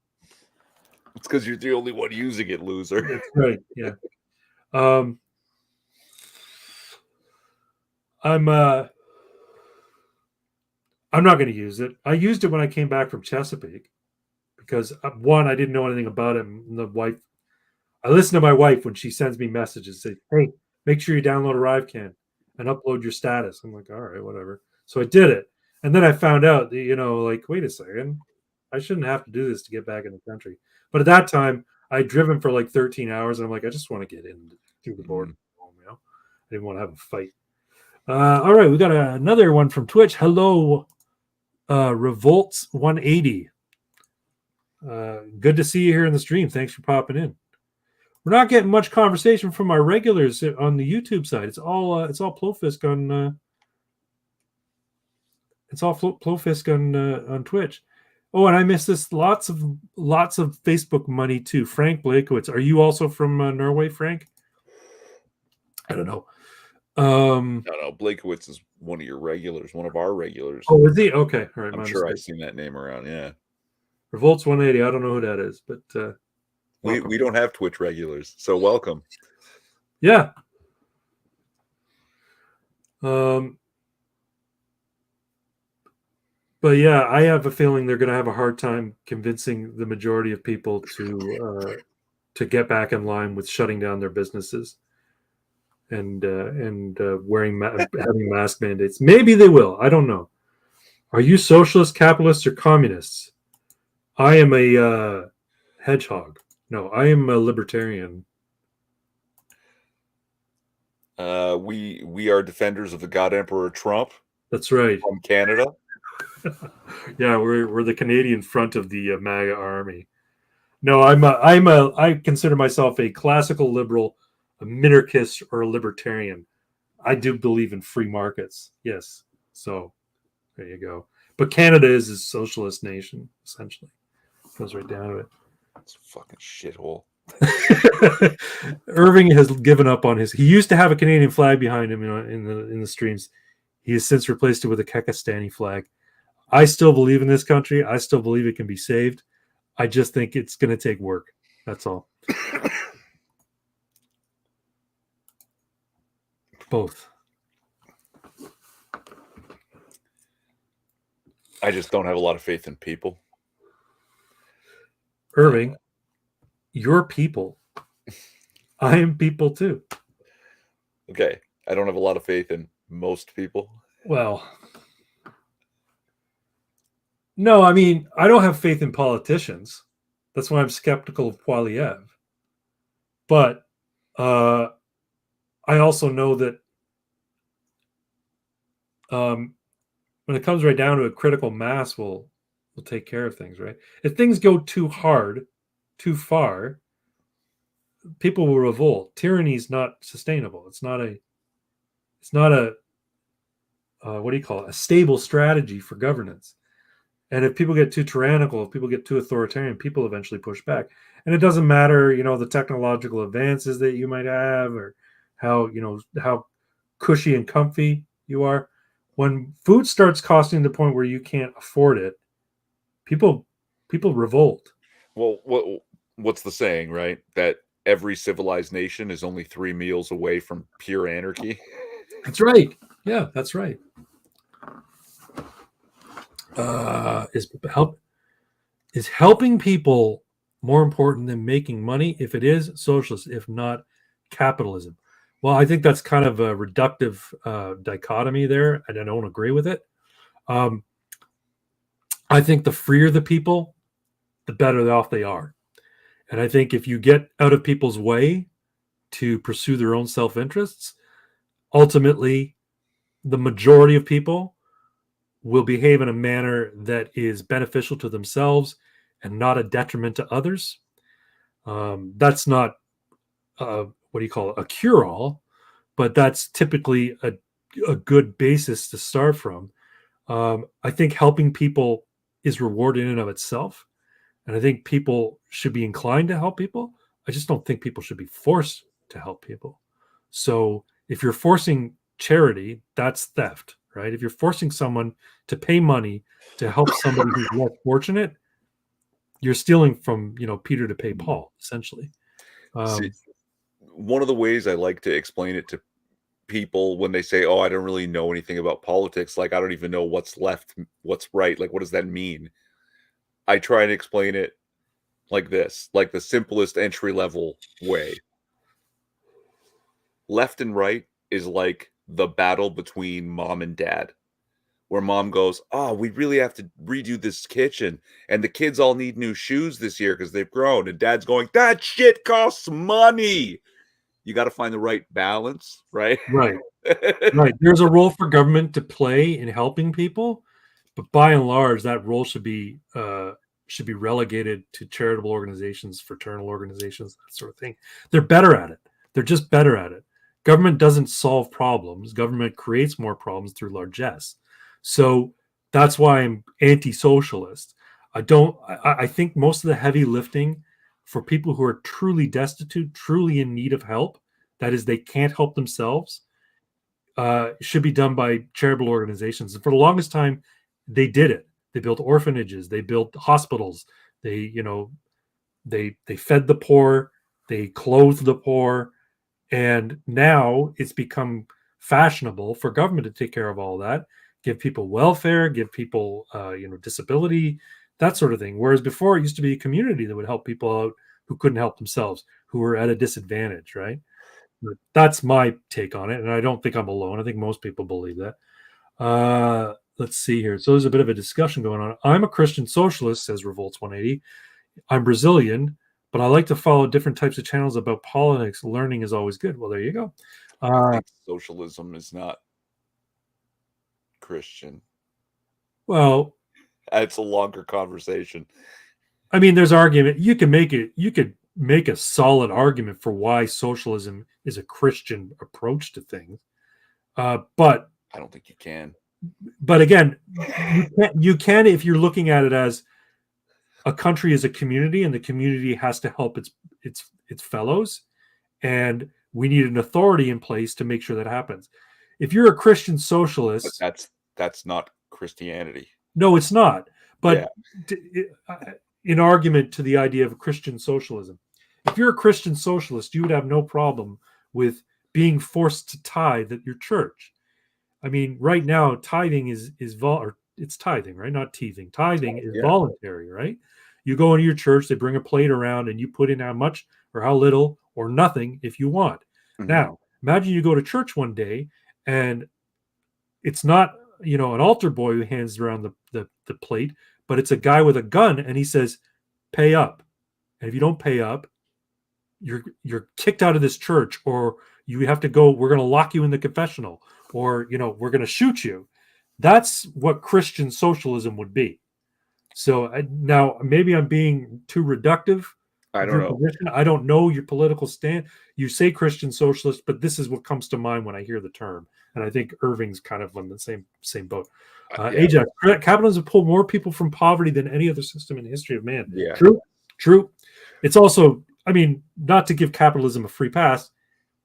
It's because you're the only one using it, loser.
That's right. Yeah. I'm not going to use it. I used it when I came back from Chesapeake because, one, I didn't know anything about it. And I listen to my wife when she sends me messages, say, hey, make sure you download ArriveCan and upload your status. I'm like, all right, whatever. So I did it. And then I found out that, wait a second, I shouldn't have to do this to get back in the country. But at that time, I'd driven for like 13 hours, and I'm like, I just want to get in through the border. I didn't want to have a fight. All right, we got another one from Twitch. Hello, Revolts 180. Good to see you here in the stream. Thanks for popping in. We're not getting much conversation from our regulars on the YouTube side. It's all Plofisk on. It's all Plofisk on Twitch. Oh, and I missed this. Lots of Facebook money too. Frank Blakowitz. Are you also from Norway, Frank? I don't know.
No. Blakowitz is one of your regulars, one of our regulars.
Oh, is he? Okay, all right.
I'm sure I've seen that name around. Yeah.
Revolts 180. I don't know who that is, but
we don't have Twitch regulars, so welcome.
Yeah. But yeah, I have a feeling they're going to have a hard time convincing the majority of people to get back in line with shutting down their businesses. and having mask mandates. Maybe they will. I don't know. Are you socialists, capitalists, or communists? I am a hedgehog. No, I am a libertarian.
We are defenders of the God Emperor Trump.
That's right.
From Canada.
Yeah, we're the Canadian front of the MAGA army. No, I consider myself a classical liberal, a minarchist, or a libertarian. I do believe in free markets. Yes. So there you go. But Canada is a socialist nation, essentially. Goes right down to it.
It's a fucking shithole.
Irving has given up on his. He used to have a Canadian flag behind him, in the streams. He has since replaced it with a Kekistani flag. I still believe in this country. I still believe it can be saved. I just think it's going to take work. That's all. Both.
I just don't have a lot of faith in people.
Irving, you're people. I am people too.
Okay. I don't have a lot of faith in most people.
Well, no, I mean, I don't have faith in politicians. That's why I'm skeptical of Poilievre. But I also know that when it comes right down to it, critical mass will take care of things, right? If things go too hard, too far, people will revolt. Tyranny is not sustainable. It's not a what do you call it? A stable strategy for governance. And if people get too tyrannical, if people get too authoritarian, people eventually push back. And it doesn't matter, the technological advances that you might have, or how cushy and comfy you are. When food starts costing to the point where you can't afford it, people revolt.
Well, what's the saying, right? That every civilized nation is only 3 meals away from pure anarchy.
That's right. Yeah, that's right. Is helping people more important than making money? If it is, socialist. If not, capitalism. Well, I think that's kind of a reductive dichotomy there. I don't agree with it. I think the freer the people, the better off they are. And I think if you get out of people's way to pursue their own self-interests, ultimately, the majority of people will behave in a manner that is beneficial to themselves and not a detriment to others. That's not a cure-all, but that's typically a good basis to start from. I think helping people is reward in and of itself, and I think people should be inclined to help people. I just don't think people should be forced to help people. So if you're forcing charity, that's theft, right? If you're forcing someone to pay money to help somebody who's less fortunate, you're stealing from Peter to pay Paul, essentially.
See, one of the ways I like to explain it to people when they say, "Oh, I don't really know anything about politics," like I don't even know what's left, what's right, like what does that mean? I try and explain it like this, like the simplest entry level way. Left and right is like the battle between mom and dad, where mom goes, "Oh, we really have to redo this kitchen, and the kids all need new shoes this year because they've grown." And dad's going, "That shit costs money." You got to find the right balance, right?
Right. Right. There's a role for government to play in helping people, but by and large, that role should be relegated to charitable organizations, fraternal organizations, that sort of thing. They're better at it. They're just better at it. Government doesn't solve problems. Government creates more problems through largesse. So that's why I'm anti-socialist. I think most of the heavy lifting for people who are truly destitute, truly in need of help, that is, they can't help themselves, should be done by charitable organizations. And for the longest time, they did it. They built orphanages. They built hospitals. They fed the poor. They clothed the poor. And now it's become fashionable for government to take care of all that, give people welfare, give people, disability, that sort of thing. Whereas before it used to be a community that would help people out who couldn't help themselves, who were at a disadvantage, right? But that's my take on it, and I don't think I'm alone. I think most people believe that. Let's see here. So there's a bit of a discussion going on. I'm a Christian socialist, says Revolts 180. I'm Brazilian, but I like to follow different types of channels about politics. Learning is always good. Well, there you go.
I think socialism is not Christian.
Well,
it's a longer conversation.
I mean, there's argument. You can make it. You could make a solid argument for why socialism is a Christian approach to things. But
I don't think you can.
But again, you can if you're looking at it as a country as a community, and the community has to help its fellows, and we need an authority in place to make sure that happens. If you're a Christian socialist,
but that's not Christianity.
No, it's not. But in argument to the idea of Christian socialism, if you're a Christian socialist, you would have no problem with being forced to tithe at your church. I mean, right now, tithing it's tithing, right? Not teething. Tithing is voluntary, right? You go into your church, they bring a plate around, and you put in how much or how little or nothing if you want. Mm-hmm. Now, imagine you go to church one day, and it's not, an altar boy who hands around the plate, but it's a guy with a gun, and he says, "Pay up." And if you don't pay up, you're kicked out of this church, or you have to go. We're going to lock you in the confessional, or we're going to shoot you. That's what Christian socialism would be. So now maybe I'm being too reductive.
I don't know.
I don't know your political stand. You say Christian socialist, but this is what comes to mind when I hear the term. And I think Irving's kind of on the same boat. Ajax, capitalism pulled more people from poverty than any other system in the history of man.
Yeah.
True. It's also, not to give capitalism a free pass.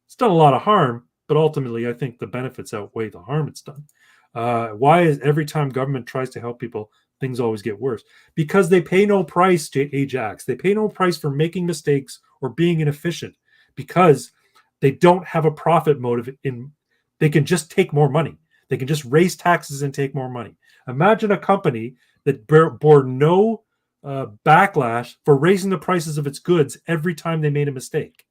It's done a lot of harm, but ultimately I think the benefits outweigh the harm it's done. Why is every time government tries to help people, things always get worse? Because they pay no price to Ajax. They pay no price for making mistakes or being inefficient, because they don't have a profit motive. They can just take more money. They can just raise taxes and take more money. Imagine a company that bore no backlash for raising the prices of its goods every time they made a mistake.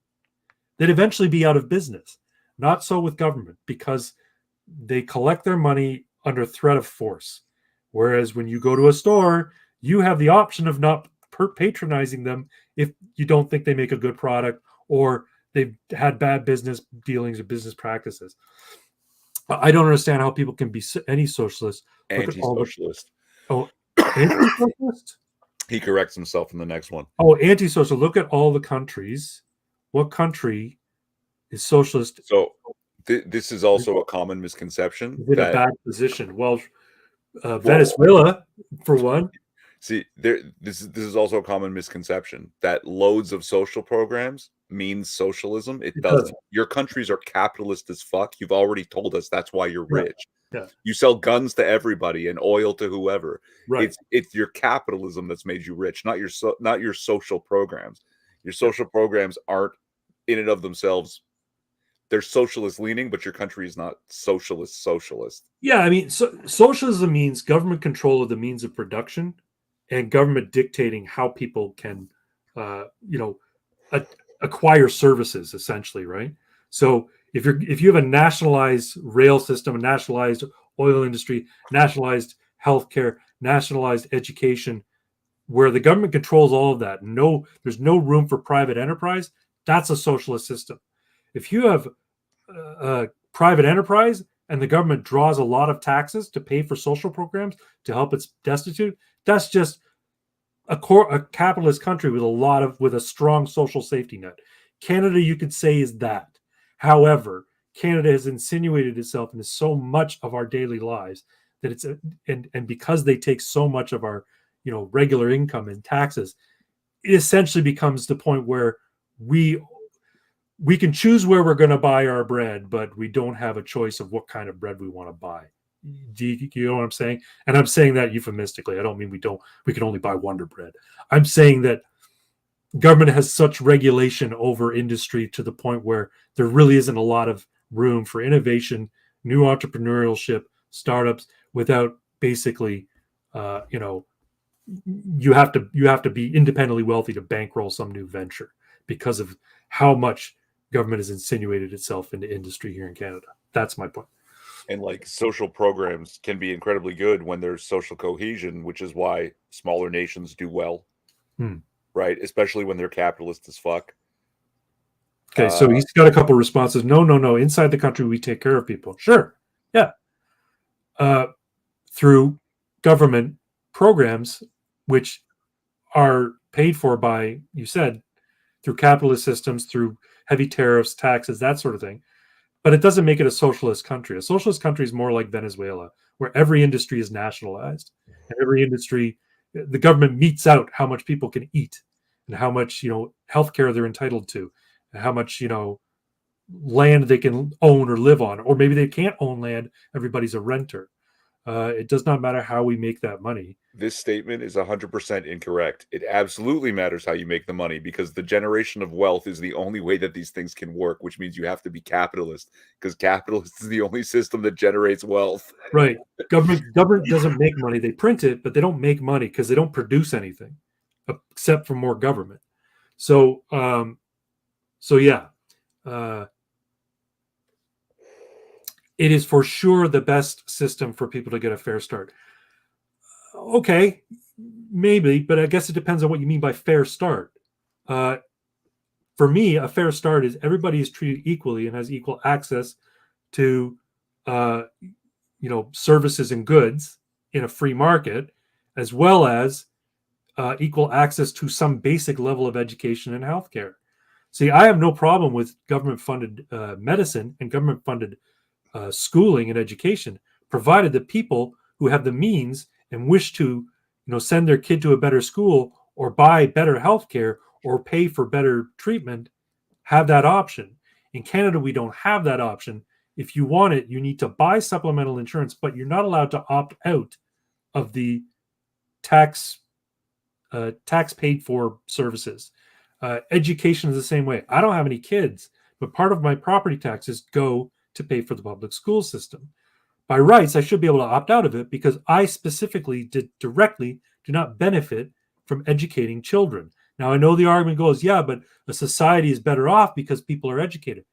They'd eventually be out of business. Not so with government, because they collect their money under threat of force. Whereas when you go to a store, you have the option of not patronizing them if you don't think they make a good product, or they've had bad business dealings or business practices. I don't understand how people can be any socialist.
Anti-socialist.
Anti-socialist?
He corrects himself in the next one.
Oh, anti-social. Look at all the countries. What country is socialist?
So this is also a common misconception.
Is it a bad position? Well, Venezuela, for one.
See, this is also a common misconception that loads of social programs means socialism. It doesn't. Your countries are capitalist as fuck. You've already told us that's why you're rich.
Yeah.
You sell guns to everybody and oil to whoever.
Right.
It's your capitalism that's made you rich, not your social programs. Your social programs aren't in and of themselves. They're socialist leaning, but your country is not socialist.
Yeah, socialism means government control of the means of production, and government dictating how people can, acquire services, essentially, right? So if you have a nationalized rail system, a nationalized oil industry, nationalized healthcare, nationalized education, where the government controls all of that, there's no room for private enterprise. That's a socialist system. If you have private enterprise and the government draws a lot of taxes to pay for social programs to help its destitute, that's just a capitalist country with a strong social safety net. Canada, you could say, is that. However, Canada has insinuated itself into so much of our daily lives that it's and because they take so much of our regular income and taxes, it essentially becomes the point where we can choose where we're going to buy our bread, but we don't have a choice of what kind of bread we want to buy. Do you know what I'm saying? And I'm saying that euphemistically. I don't mean we can only buy Wonder Bread. I'm saying that government has such regulation over industry to the point where there really isn't a lot of room for innovation, new entrepreneurship, startups, without basically, you have to be independently wealthy to bankroll some new venture because of how much government has insinuated itself into industry here in Canada. That's my point.
And like social programs can be incredibly good when there's social cohesion, which is why smaller nations do well, right? Especially when they're capitalist as fuck.
Okay, so he's got a couple responses. No. Inside the country, we take care of people. Sure, yeah. Through government programs, which are paid for by, you said, through capitalist systems, through heavy tariffs, taxes, that sort of thing. But it doesn't make it a socialist country. A socialist country is more like Venezuela, where every industry is nationalized. And every industry, the government metes out how much people can eat and how much, healthcare they're entitled to, and how much, land they can own or live on. Or maybe they can't own land. Everybody's a renter. It does not matter how we make that money.
This statement is 100% incorrect. It absolutely matters how you make the money, because the generation of wealth is the only way that these things can work, which means you have to be capitalist, because capitalist is the only system that generates wealth.
Right. Government doesn't make money. They print it, but they don't make money because they don't produce anything except for more government. So yeah. It is for sure the best system for people to get a fair start. Okay, maybe, but I guess it depends on what you mean by fair start. For me, a fair start is everybody is treated equally and has equal access to, services and goods in a free market, as well as equal access to some basic level of education and healthcare. See, I have no problem with government-funded medicine and government-funded schooling and education, provided that people who have the means and wish to, send their kid to a better school or buy better healthcare or pay for better treatment, have that option. In Canada, we don't have that option. If you want it, you need to buy supplemental insurance, but you're not allowed to opt out of the tax paid for services. Education is the same way. I don't have any kids, but part of my property taxes go to pay for the public school system. By rights, I should be able to opt out of it because I specifically directly do not benefit from educating children. Now, I know the argument goes, yeah, but a society is better off because people are educated.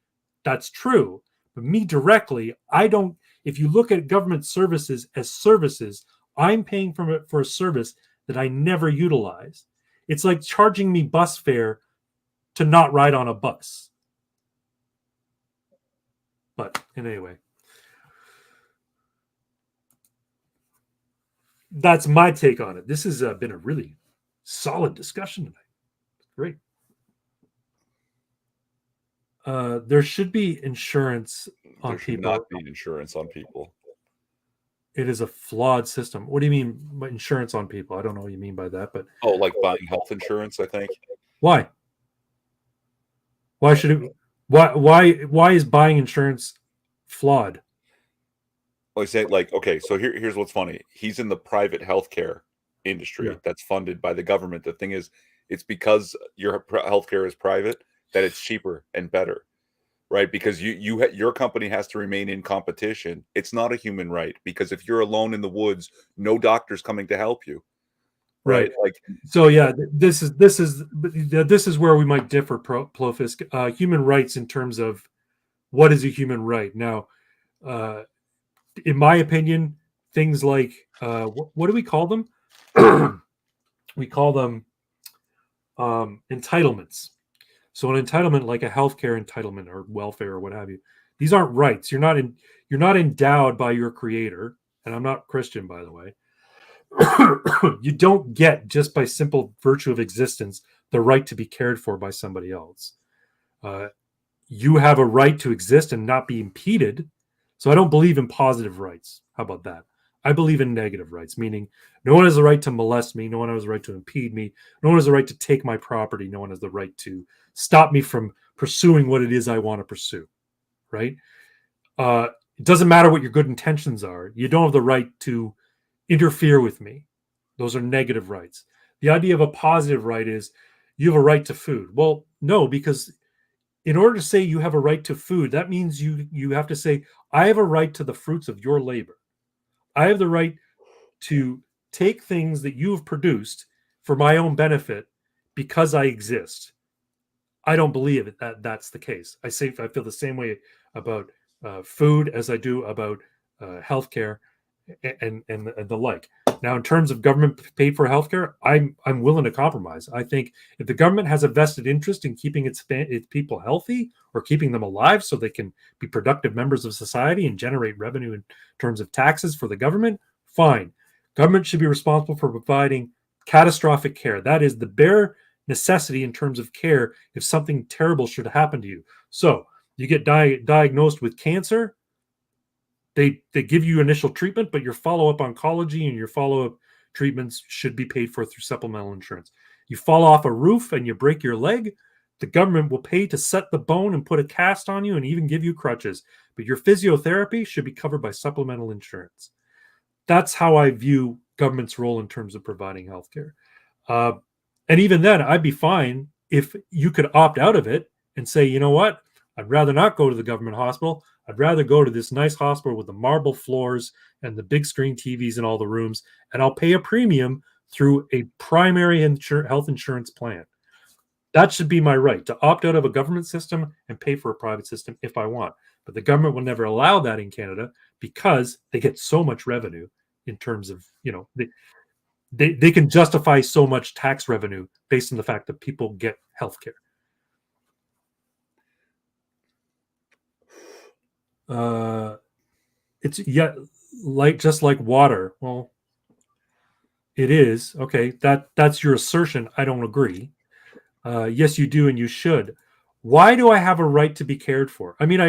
That's true. But me directly, I don't. If you look at government services as services, I'm paying for a service that I never utilize. It's like charging me bus fare to not ride on a bus. But anyway, that's my take on it. This has been a really solid discussion tonight. Great. There should be insurance on
There should
people.
not be insurance on people.
It is a flawed system. What do you mean by insurance on people? I don't know what you mean by that, but
like buying health insurance, I think.
why? Why should it? Why is buying insurance flawed?
Well, I say, okay, so here's what's funny. He's in the private healthcare industry that's funded by the government. The thing is, it's because your healthcare is private that it's cheaper and better, right? Because your company has to remain in competition. It's not a human right, because if you're alone in the woods, no doctor's coming to help you, right?
So yeah, this is where we might differ, Plofisk. Human rights in terms of what is a human right. Now, in my opinion, things like what do we call them? We call them entitlements. So an entitlement, like a healthcare entitlement or welfare or what have you, these aren't rights. You're not endowed by your creator, and I'm not Christian, by the way. You don't get, just by simple virtue of existence, the right to be cared for by somebody else. You have a right to exist and not be impeded. So I don't believe in positive rights. How about that? I believe in negative rights, meaning no one has the right to molest me. No one has the right to impede me. No one has the right to take my property. No one has the right to stop me from pursuing what it is I want to pursue, right? It doesn't matter what your good intentions are. You don't have the right to interfere with me. Those are negative rights. The idea of a positive right is you have a right to food. Well, no, because in order to say you have a right to food, that means you have to say, I have a right to the fruits of your labor. I have the right to take things that you have produced for my own benefit because I exist. I don't believe it that that's the case. I feel the same way about food as I do about healthcare and the like. Now, in terms of government paid for healthcare, I'm willing to compromise. I think if the government has a vested interest in keeping its people healthy or keeping them alive so they can be productive members of society and generate revenue in terms of taxes for the government, fine. Government should be responsible for providing catastrophic care. That is the bare necessity in terms of care if something terrible should happen to you. So you get diagnosed with cancer, they give you initial treatment, but your follow-up oncology and your follow-up treatments should be paid for through supplemental insurance. You fall off a roof and you break your leg, the government will pay to set the bone and put a cast on you and even give you crutches, but your physiotherapy should be covered by supplemental insurance. That's how I view government's role in terms of providing healthcare. And even then, I'd be fine if you could opt out of it and say, you know what, I'd rather not go to the government hospital. I'd rather go to this nice hospital with the marble floors and the big screen TVs in all the rooms, and I'll pay a premium through a primary health insurance plan. That should be my right, to opt out of a government system and pay for a private system if I want. But the government will never allow that in Canada because they get so much revenue in terms of, they can justify so much tax revenue based on the fact that people get health care. It's just like water. Well, it is. Okay, that's your assertion. I don't agree. Yes, you do, and you should. Why do I have a right to be cared for? I mean,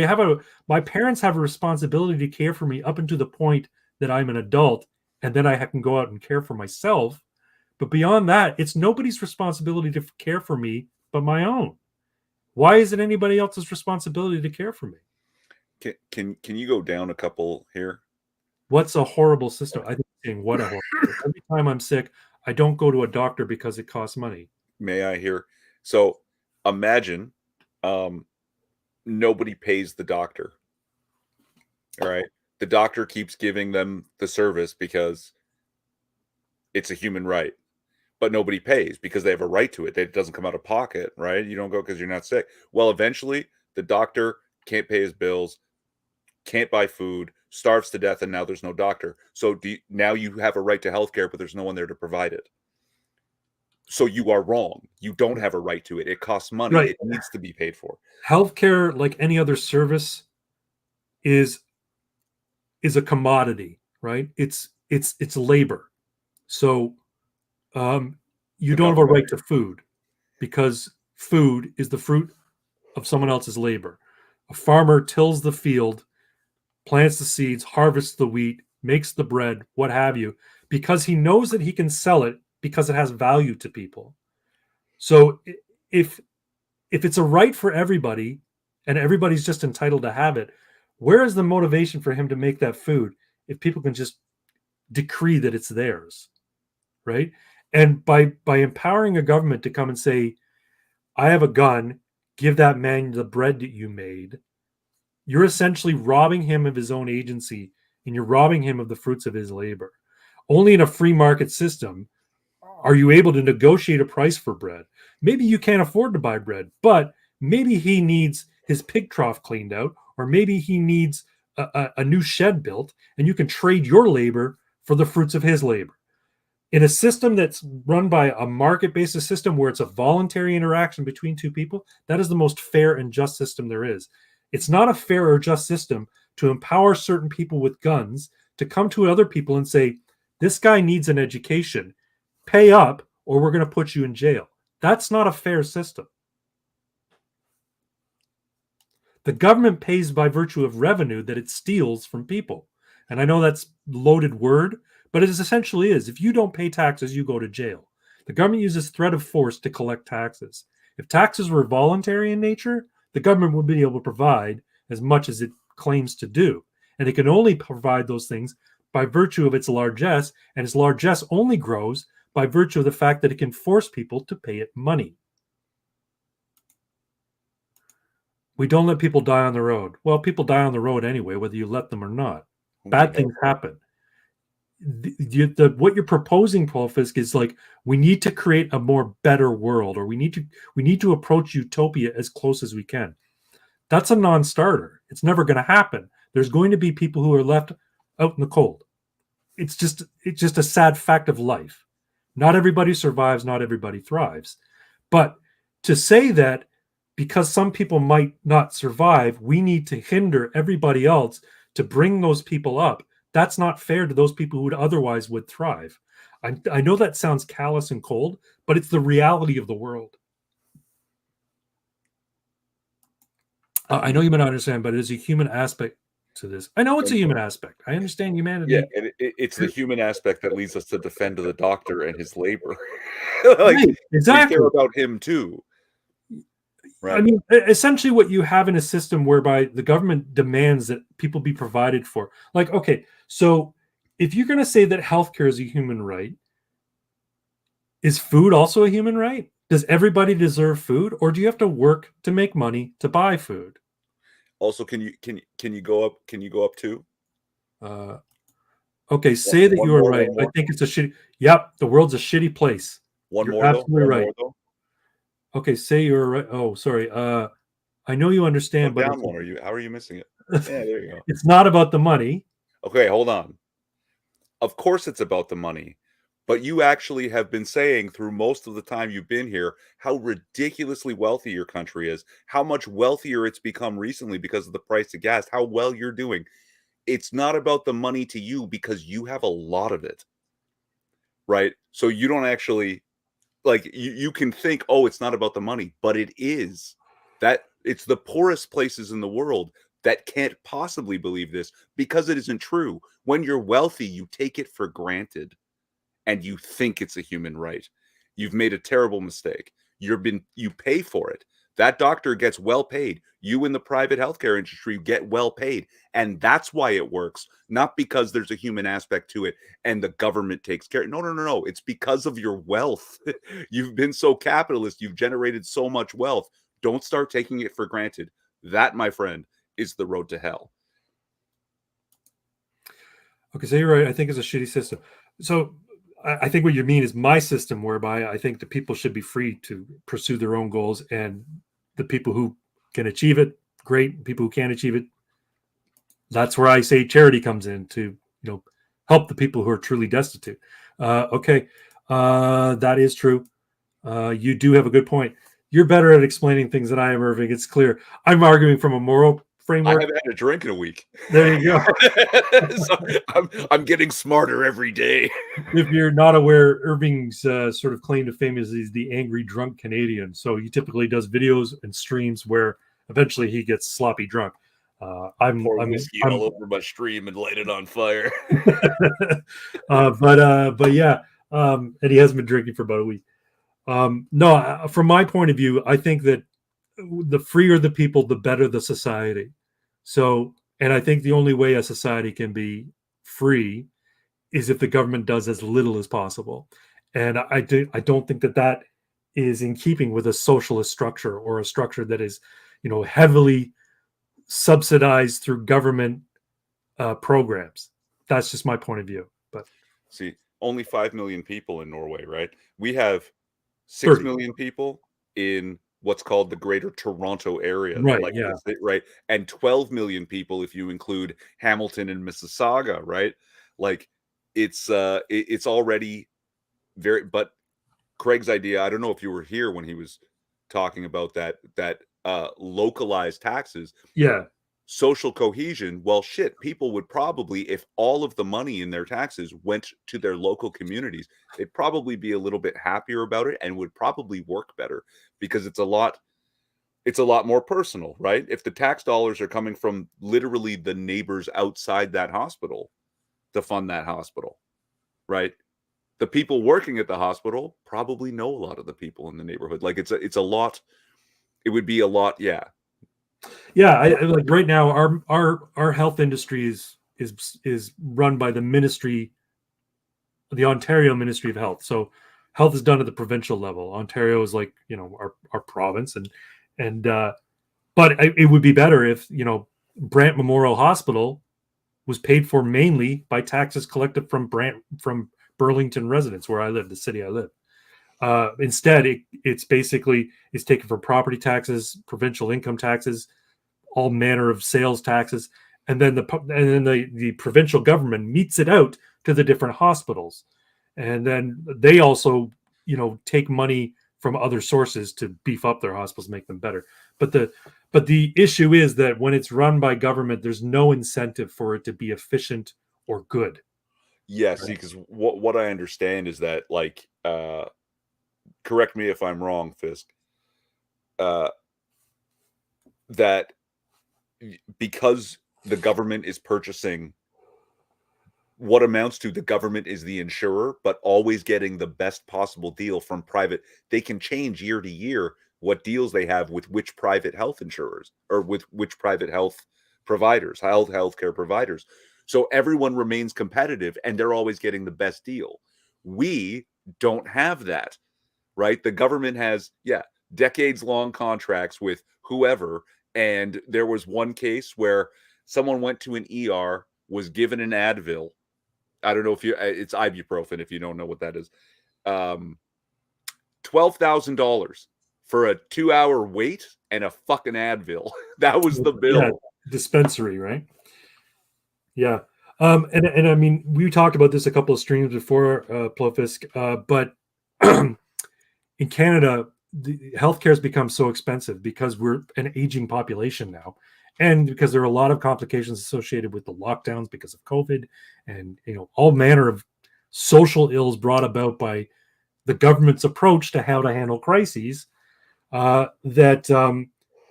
my parents have a responsibility to care for me up until the point that I'm an adult, and then I can go out and care for myself. But beyond that, it's nobody's responsibility to care for me but my own. Why is it anybody else's responsibility to care for me?
Can you go down a couple here?
What's a horrible system? I think what a horrible system. Every time I'm sick, I don't go to a doctor because it costs money.
May I hear? So imagine nobody pays the doctor. All right. The doctor keeps giving them the service because it's a human right, but nobody pays because they have a right to it. It doesn't come out of pocket, right? You don't go because you're not sick. Well, eventually the doctor can't pay his bills, can't buy food, starves to death, and now there's no doctor. So now you have a right to healthcare, but there's no one there to provide it. So you are wrong. You don't have a right to it. It costs money. Right. It needs to be paid for.
Healthcare, like any other service, is a commodity, right? It's labor. So you don't have a right to food because food is the fruit of someone else's labor. A farmer tills the field, plants the seeds, harvests the wheat, makes the bread, what have you, because he knows that he can sell it because it has value to people. So if it's a right for everybody and everybody's just entitled to have it, where is the motivation for him to make that food if people can just decree that it's theirs, right? And by empowering a government to come and say, I have a gun, give that man the bread that you made, you're essentially robbing him of his own agency and you're robbing him of the fruits of his labor. Only in a free market system are you able to negotiate a price for bread. Maybe you can't afford to buy bread, but maybe he needs his pig trough cleaned out, or maybe he needs a new shed built, and you can trade your labor for the fruits of his labor. In a system that's run by a market-based system where it's a voluntary interaction between two people, that is the most fair and just system there is. It's not a fair or just system to empower certain people with guns to come to other people and say, this guy needs an education, pay up, or we're going to put you in jail. That's not a fair system. The government pays by virtue of revenue that it steals from people. And I know that's a loaded word, but it essentially is. If you don't pay taxes, you go to jail. The government uses threat of force to collect taxes. If taxes were voluntary in nature, the government would be able to provide as much as it claims to do. And it can only provide those things by virtue of its largesse, and its largesse only grows by virtue of the fact that it can force people to pay it money. We don't let people die on the road. Well, people die on the road anyway, whether you let them or not. Bad things happen. what you're proposing, Paul Fisk, is like we need to create a more better world, or we need to approach utopia as close as we can. That's a non-starter. It's never going to happen. There's going to be people who are left out in the cold. It's just a sad fact of life. Not everybody survives, not everybody thrives. But to say that because some people might not survive, we need to hinder everybody else to bring those people up, that's not fair to those people who otherwise would thrive. I know that sounds callous and cold, but it's the reality of the world. I know you may not understand, but it is a human aspect to this. I know it's a human aspect. I understand humanity.
Yeah, and it's the human aspect that leads us to defend the doctor and his labor. Like,
right, exactly.
We care about him too. Right.
I mean, essentially what you have in a system whereby the government demands that people be provided for. Like, okay, so if you're going to say that healthcare is a human right, is food also a human right? Does everybody deserve food, or do you have to work to make money to buy food?
Also, can you go up? Can you go up too?
Okay, say that you are right. I think it's a shitty. Yep, the world's a shitty place. You're absolutely right. Okay, say you're right. Oh, sorry. I know you understand, but
down one. How are you missing it? Yeah, there you go.
It's not about the money.
Okay, hold on. Of course, it's about the money. But you actually have been saying through most of the time you've been here how ridiculously wealthy your country is, how much wealthier it's become recently because of the price of gas, how well you're doing. It's not about the money to you because you have a lot of it, right? So you don't actually, like, you can think, oh, it's not about the money, but it is. That it's the poorest places in the world that can't possibly believe this because it isn't true. When you're wealthy, you take it for granted. And you think it's a human right. You've made a terrible mistake. You pay for it. That doctor gets well paid. You in the private healthcare industry get well paid. And that's why it works. Not because there's a human aspect to it and the government takes care. No. It's because of your wealth. You've been so capitalist. You've generated so much wealth. Don't start taking it for granted. That, my friend, is the road to hell.
Okay, so you're right. I think it's a shitty system. So I think what you mean is my system, whereby I think the people should be free to pursue their own goals, and the people who can achieve it, great. People who can't achieve it, that's where I say charity comes in to, help the people who are truly destitute. Okay, that is true. You do have a good point. You're better at explaining things than I am, Irving. It's clear. I'm arguing from a moral framework.
I haven't had a drink in a week.
There you go.
So I'm getting smarter every day.
If you're not aware, Irving's sort of claim to fame is he's the angry drunk Canadian. So he typically does videos and streams where eventually he gets sloppy drunk. I'm
whiskey all over my stream and light it on fire.
But yeah, and he hasn't been drinking for about a week. No, from my point of view, I think that the freer the people, the better the society. So, and I think the only way a society can be free is if the government does as little as possible. And I don't think that is in keeping with a socialist structure, or a structure that is, heavily subsidized through government programs. That's just my point of view. But
see, only 5 million people in Norway, right? We have 6 million people in what's called the Greater Toronto Area,
right? Yeah,
right, and 12 million people if you include Hamilton and Mississauga, right? Like, it's already very. But Craig's idea, I don't know if you were here when he was talking about that localized taxes.
Yeah,
social cohesion. Well, shit, people would probably, if all of the money in their taxes went to their local communities, they'd probably be a little bit happier about it and would probably work better, because it's a lot more personal, right? If the tax dollars are coming from literally the neighbors outside that hospital to fund that hospital, right? The people working at the hospital probably know a lot of the people in the neighborhood. Like, it's a lot. It would be a lot. Yeah.
Yeah, I like right now our health industry is run by the ministry, the Ontario Ministry of Health. So health is done at the provincial level. Ontario is like, our province, and but it would be better if, Brant Memorial Hospital was paid for mainly by taxes collected from Burlington residents, where I live, the city I live. Instead, it's taken from property taxes, provincial income taxes, all manner of sales taxes, and then the provincial government meets it out to the different hospitals, and then they also take money from other sources to beef up their hospitals, make them better. But the issue is that when it's run by government, there's no incentive for it to be efficient or good.
Yeah, see, because what I understand is that, like, correct me if I'm wrong, Fisk, that because the government is purchasing what amounts to the government is the insurer, but always getting the best possible deal from private. They can change year to year what deals they have with which private health insurers or with which private health providers, healthcare providers. So everyone remains competitive and they're always getting the best deal. We don't have that, right? The government has, decades long contracts with whoever. And there was one case where someone went to an ER, was given an Advil. I don't know if it's ibuprofen, if you don't know what that is. $12,000 for a 2-hour wait and a fucking Advil. That was the bill.
Yeah, dispensary, right? Yeah. And I mean, we talked about this a couple of streams before, Plofisk, but in Canada, the healthcare has become so expensive because we're an aging population now, and because there are a lot of complications associated with the lockdowns because of COVID, and all manner of social ills brought about by the government's approach to how to handle crises. That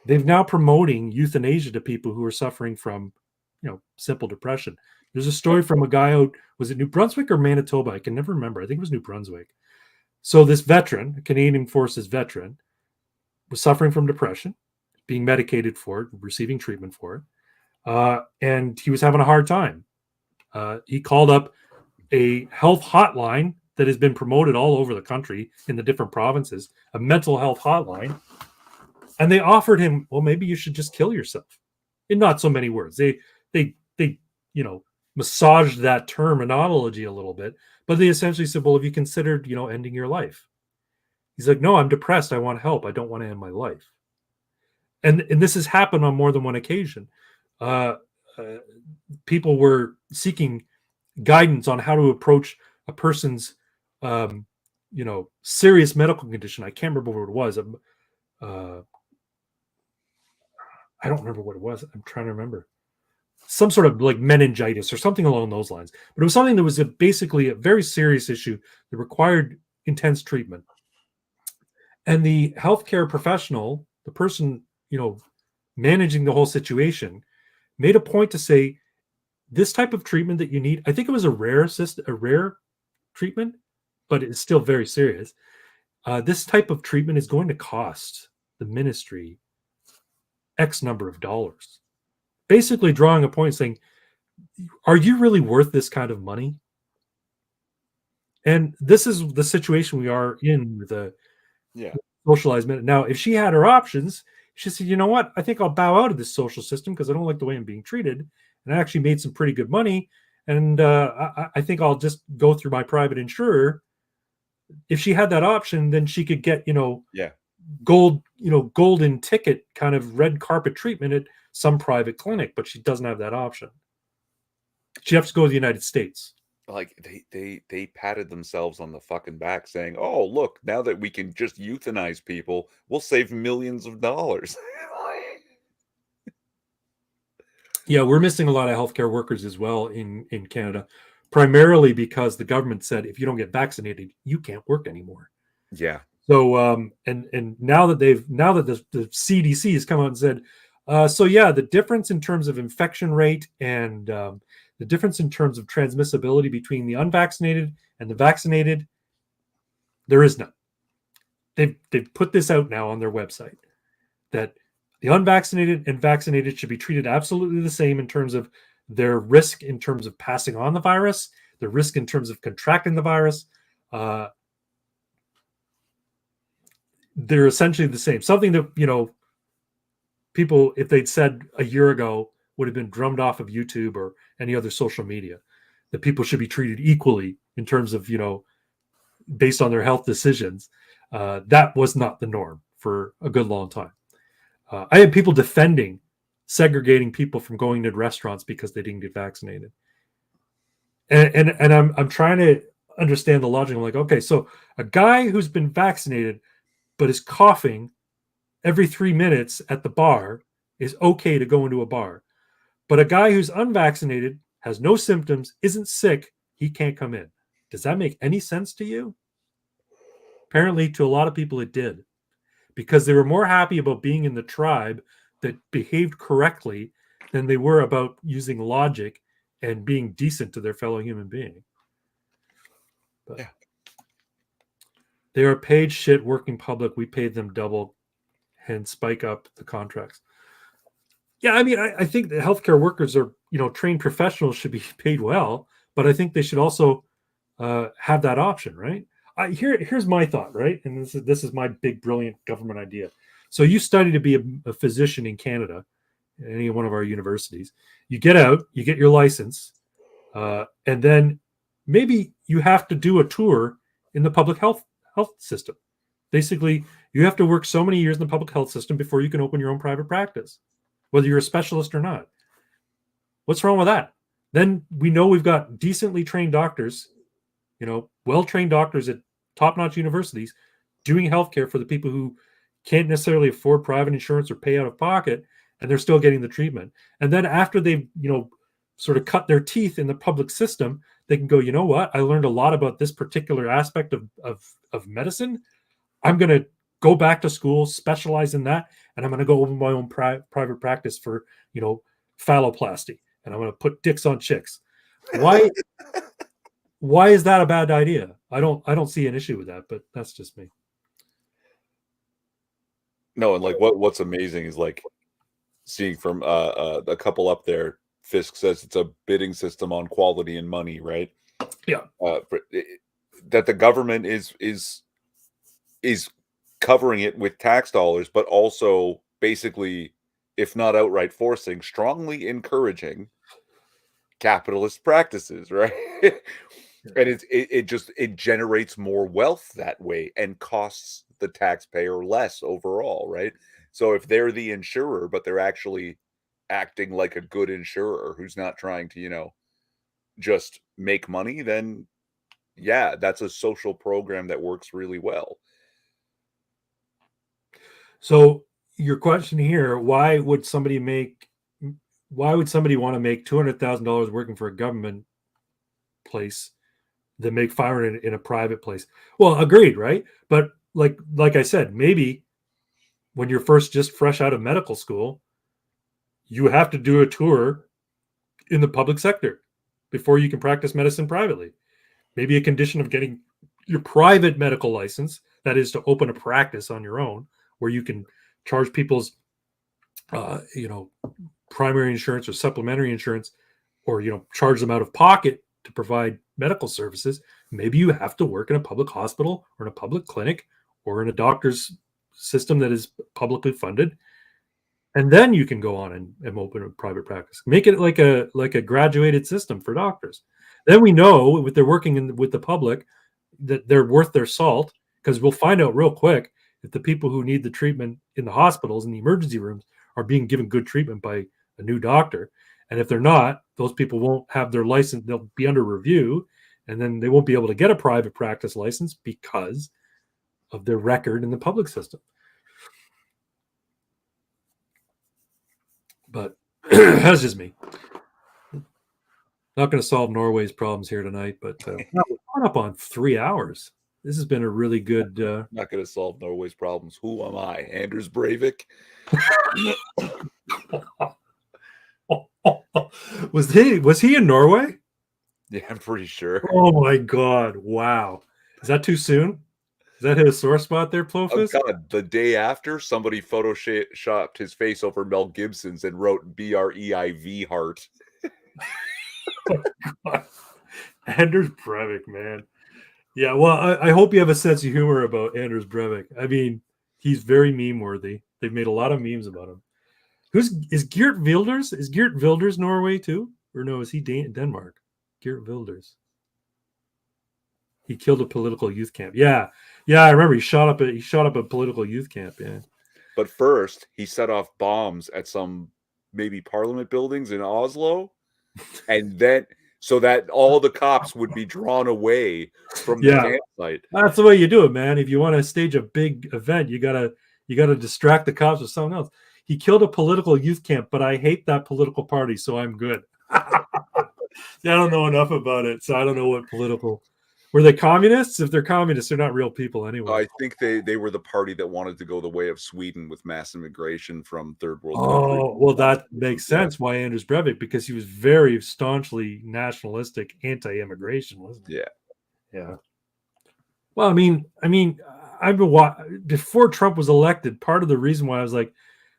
they've now promoting euthanasia to people who are suffering from simple depression. There's a story from a guy out, was it New Brunswick or Manitoba? I can never remember. I think it was New Brunswick. So this veteran, a Canadian Forces veteran, was suffering from depression, being medicated for it, receiving treatment for it, and he was having a hard time. He called up a health hotline that has been promoted all over the country in the different provinces, a mental health hotline, and they offered him, well, maybe you should just kill yourself. In not so many words. They massaged that terminology a little bit, but they essentially said, well, have you considered, ending your life? He's like, no, I'm depressed. I want help. I don't want to end my life. And this has happened on more than one occasion. People were seeking guidance on how to approach a person's, serious medical condition. I can't remember what it was. I don't remember what it was. I'm trying to remember. Some sort of like meningitis or something along those lines. But it was something that was basically a very serious issue that required intense treatment. And the healthcare professional, the person, managing the whole situation, made a point to say, this type of treatment that you need, I think it was a rare treatment, but it's still very serious. This type of treatment is going to cost the ministry X number of dollars. Basically drawing a point saying, are you really worth this kind of money? And this is the situation we are in with a socialized minute. Now, if she had her options, she said, you know what? I think I'll bow out of this social system because I don't like the way I'm being treated. And I actually made some pretty good money. And I think I'll just go through my private insurer. If she had that option, then she could get, golden ticket kind of red carpet treatment at some private clinic, but she doesn't have that option. She has to go to the United States.
Like they patted themselves on the fucking back saying, oh, look, now that we can just euthanize people, we'll save millions of dollars.
Yeah, we're missing a lot of healthcare workers as well in Canada, primarily because the government said, if you don't get vaccinated, you can't work anymore.
Yeah.
So and now that the CDC has come out and said, the difference in terms of infection rate and the difference in terms of transmissibility between the unvaccinated and the vaccinated, there is none. They've put this out now on their website that the unvaccinated and vaccinated should be treated absolutely the same in terms of their risk in terms of passing on the virus, their risk in terms of contracting the virus. They're essentially the same. Something that, people, if they'd said a year ago would have been drummed off of YouTube or any other social media, that people should be treated equally in terms of, based on their health decisions. That was not the norm for a good long time. I had people defending segregating people from going to restaurants because they didn't get vaccinated. And I'm trying to understand the logic. I'm like, okay, so a guy who's been vaccinated but is coughing every 3 minutes at the bar is okay to go into a bar. But a guy who's unvaccinated, has no symptoms, isn't sick, he can't come in. Does that make any sense to you? Apparently, to a lot of people, it did. Because they were more happy about being in the tribe that behaved correctly than they were about using logic and being decent to their fellow human being. But
yeah.
They are paid shit working public. We paid them double and spike up the contracts. Yeah, I mean, I think the healthcare workers are, trained professionals should be paid well, but I think they should also have that option, right? Here's my thought, right? And this is my big, brilliant government idea. So you study to be a physician in Canada, at any one of our universities. You get out, you get your license, and then maybe you have to do a tour in the public health system. Basically, you have to work so many years in the public health system before you can open your own private practice, whether you're a specialist or not. What's wrong with that? Then we know we've got decently trained doctors, well-trained doctors at top-notch universities doing healthcare for the people who can't necessarily afford private insurance or pay out of pocket, and they're still getting the treatment. And then after they've, sort of cut their teeth in the public system, they can go, you know what? I learned a lot about this particular aspect of medicine. I'm going to go back to school, specialize in that, and I'm going to go open my own private practice for, phalloplasty, and I'm going to put dicks on chicks. Why is that a bad idea? I don't see an issue with that, but that's just me.
No, and like what's amazing is like seeing from a couple up there. Fisk says it's a bidding system on quality and money, right?
Yeah.
That the government is covering it with tax dollars, but also basically, if not outright forcing, strongly encouraging capitalist practices, right? And it generates more wealth that way and costs the taxpayer less overall, right? So if they're the insurer, but they're actually acting like a good insurer who's not trying to, just make money, then yeah, that's a social program that works really well.
So your question here, why would somebody want to make $200,000 working for a government place than make $500 in a private place? Well, agreed, right? But like I said, maybe when you're just fresh out of medical school, you have to do a tour in the public sector before you can practice medicine privately. Maybe a condition of getting your private medical license, that is to open a practice on your own, where you can charge people's, primary insurance or supplementary insurance, or, charge them out of pocket to provide medical services. Maybe you have to work in a public hospital or in a public clinic or in a doctor's system that is publicly funded. And then you can go on and open a private practice. Make it like a graduated system for doctors. Then we know if they're working with the public that they're worth their salt, because we'll find out real quick if the people who need the treatment in the hospitals and the emergency rooms are being given good treatment by a new doctor. And if they're not, those people won't have their license. They'll be under review, and then they won't be able to get a private practice license because of their record in the public system. But that's just me. Not going to solve Norway's problems here tonight, but we're coming up on 3 hours. This has been a really good.
Not going to solve Norway's problems. Who am I, Anders Breivik?
Was he in Norway?
Yeah, I'm pretty sure.
Oh my God! Wow, is that too soon? Is that his sore spot there, Plofus?
Oh God! The day after, somebody photoshopped his face over Mel Gibson's and wrote BREIV heart.
Oh, Anders Breivik, man. Yeah, well, I hope you have a sense of humor about Anders Breivik. I mean, he's very meme worthy. They've made a lot of memes about him. Is Geert Wilders? Is Geert Wilders Norway too? Or no, is he Denmark? Geert Wilders. He killed a political youth camp. Yeah. I remember he shot up a political youth camp. Yeah.
But first, he set off bombs at some maybe parliament buildings in Oslo, and then so that all the cops would be drawn away from the campsite.
That's the way you do it, man. If you want to stage a big event, you gotta distract the cops with something else. He killed a political youth camp, but I hate that political party, so I'm good. I don't know enough about it, so I don't know what political. Were they communists? If they're communists, they're not real people anyway.
I think they were the party that wanted to go the way of Sweden with mass immigration from third world countries.
Oh, well, that makes sense. Why Anders Breivik? Because he was very staunchly nationalistic, anti-immigration, wasn't he? Yeah. Well, I mean, I've been before Trump was elected. Part of the reason why I was like,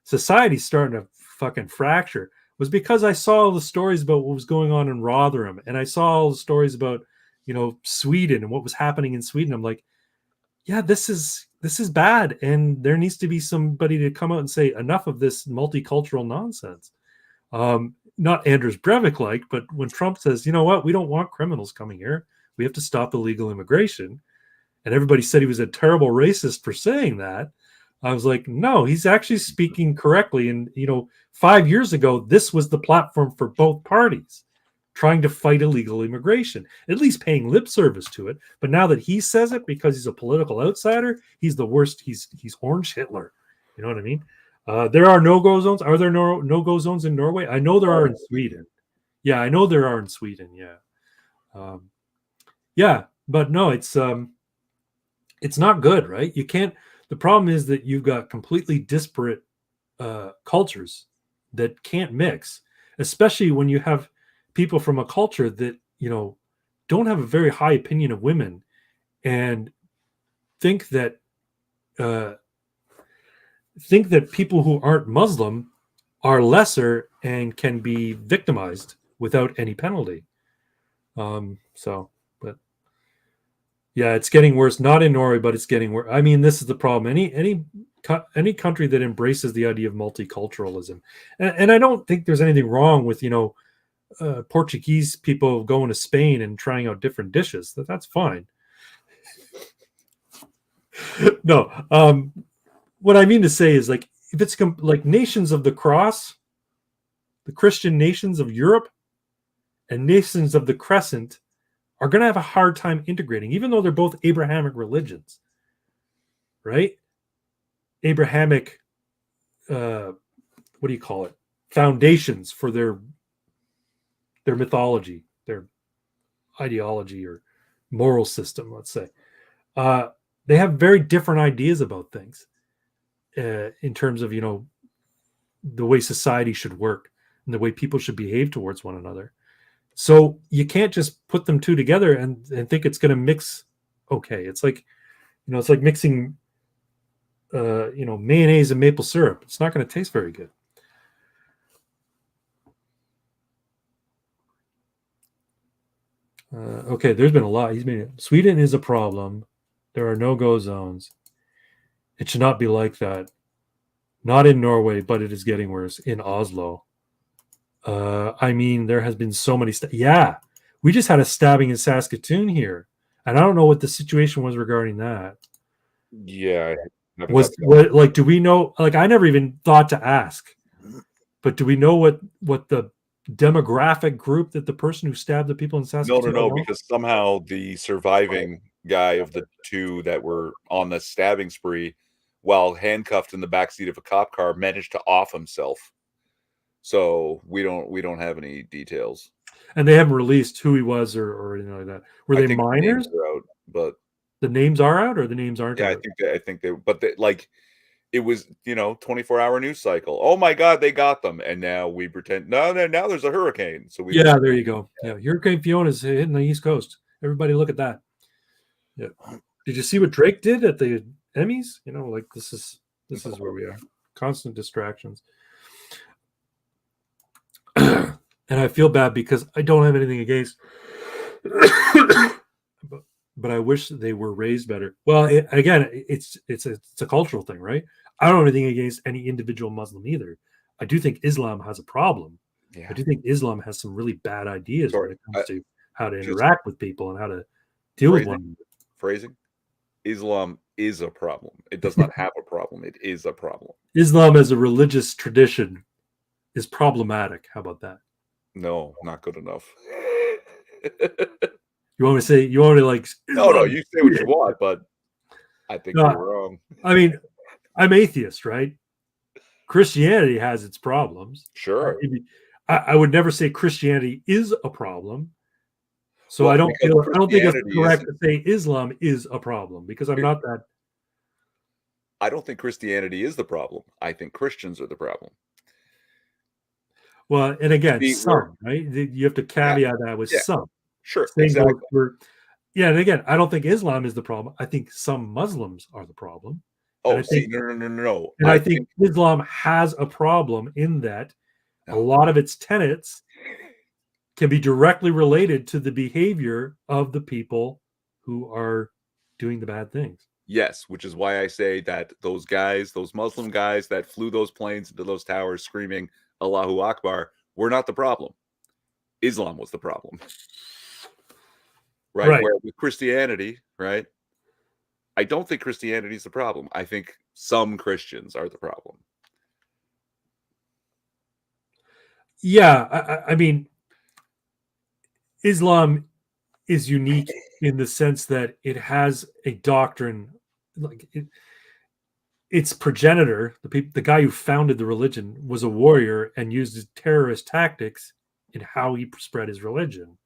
society's starting to fucking fracture was because I saw all the stories about what was going on in Rotherham, and I saw all the stories about, Sweden and what was happening in Sweden. I'm like, yeah, this is bad, and there needs to be somebody to come out and say enough of this multicultural nonsense. Not Anders Breivik but when Trump says, you know what, we don't want criminals coming here, we have to stop illegal immigration, and everybody said he was a terrible racist for saying that. I was like, no, he's actually speaking correctly. And 5 years ago, this was the platform for both parties, trying to fight illegal immigration, at least paying lip service to it. But now that he says it because he's a political outsider, he's the worst. He's Orange Hitler. You know what I mean? There are no-go zones. Are there no-go zones in Norway? I know there are in Sweden. Yeah, I know there are in Sweden. Yeah. But no, it's not good, right? You can't. The problem is that you've got completely disparate cultures that can't mix, especially when you have people from a culture that don't have a very high opinion of women and think that people who aren't Muslim are lesser and can be victimized without any penalty. But yeah, it's getting worse. Not in Norway, but it's getting worse. I mean, this is the problem. Any country that embraces the idea of multiculturalism, and I don't think there's anything wrong with Portuguese people going to Spain and trying out different dishes. That's fine. No, what I mean to say is, like, if it's like nations of the cross, the Christian nations of Europe and nations of the Crescent are going to have a hard time integrating, even though they're both Abrahamic religions, right? Abrahamic, what do you call it? Foundations for their mythology, their ideology or moral system, let's say. They have very different ideas about things in terms of, the way society should work and the way people should behave towards one another. So you can't just put them two together and think it's going to mix. Okay. It's like, it's like mixing, mayonnaise and maple syrup. It's not going to taste very good. Okay, there's been a lot. Sweden is a problem. There are no-go zones. It should not be like that. Not in Norway, but it is getting worse. In Oslo. There has been so many. Yeah, we just had a stabbing in Saskatoon here, and I don't know what the situation was regarding that.
Yeah,
do we know? Like, I never even thought to ask, but do we know what the demographic group that the person who stabbed the people in Saskatoon?
No, because somehow the surviving guy of the two that were on the stabbing spree, while handcuffed in the backseat of a cop car, managed to off himself. So we don't have any details,
and they haven't released who he was or anything like that. Were they minors?
Out, but
the names are out, or the names aren't.
Yeah,
out?
I think they. But it was 24-hour news cycle. Oh my God, they got them, and now we pretend now there's a hurricane. So
there you go. Yeah, Hurricane Fiona's hitting the East Coast. Everybody, look at that. Yeah. Did you see what Drake did at the Emmys? This is where we are. Constant distractions. And I feel bad because I don't have anything against, but I wish they were raised better. Well, it's a cultural thing, right? I don't have anything against any individual Muslim either. I do think Islam has a problem.
Yeah.
I do think Islam has some really bad ideas when it comes to how to
just-
interact with people and how to deal with one another.
Phrasing. Islam is a problem. It does not have a problem. It is a problem.
Islam as a religious tradition is problematic. How about that?
No, not good enough.
You want me to say, you want me to like,
No, you say what you want, but I think
No.
you're wrong.
I mean, I'm atheist, right? Christianity has its problems.
Sure.
I would never say Christianity is a problem. So
Well,
I don't think it's
Christianity
correct to say Islam is a problem, because I'm not that.
I don't think Christianity is the problem. I think Christians are the problem.
Well, and again,
See,
some, right? You have to caveat that with some.
Sure,
Same
exactly.
goes for, yeah, and again, I don't think Islam is the problem. I think some Muslims are the problem.
Oh,
I
see,
think,
no.
And I think Islam has a problem in that a lot of its tenets can be directly related to the behavior of the people who are doing the bad things.
Yes, which is why I say that those guys, those Muslim guys that flew those planes into those towers screaming Allahu Akbar, were not the problem. Islam was the problem. Right? Where with Christianity, right? I don't think Christianity is the problem. I think some Christians are the problem.
Yeah, I mean, Islam is unique in the sense that it has a doctrine, like its progenitor, the guy who founded the religion, was a warrior and used terrorist tactics in how he spread his religion.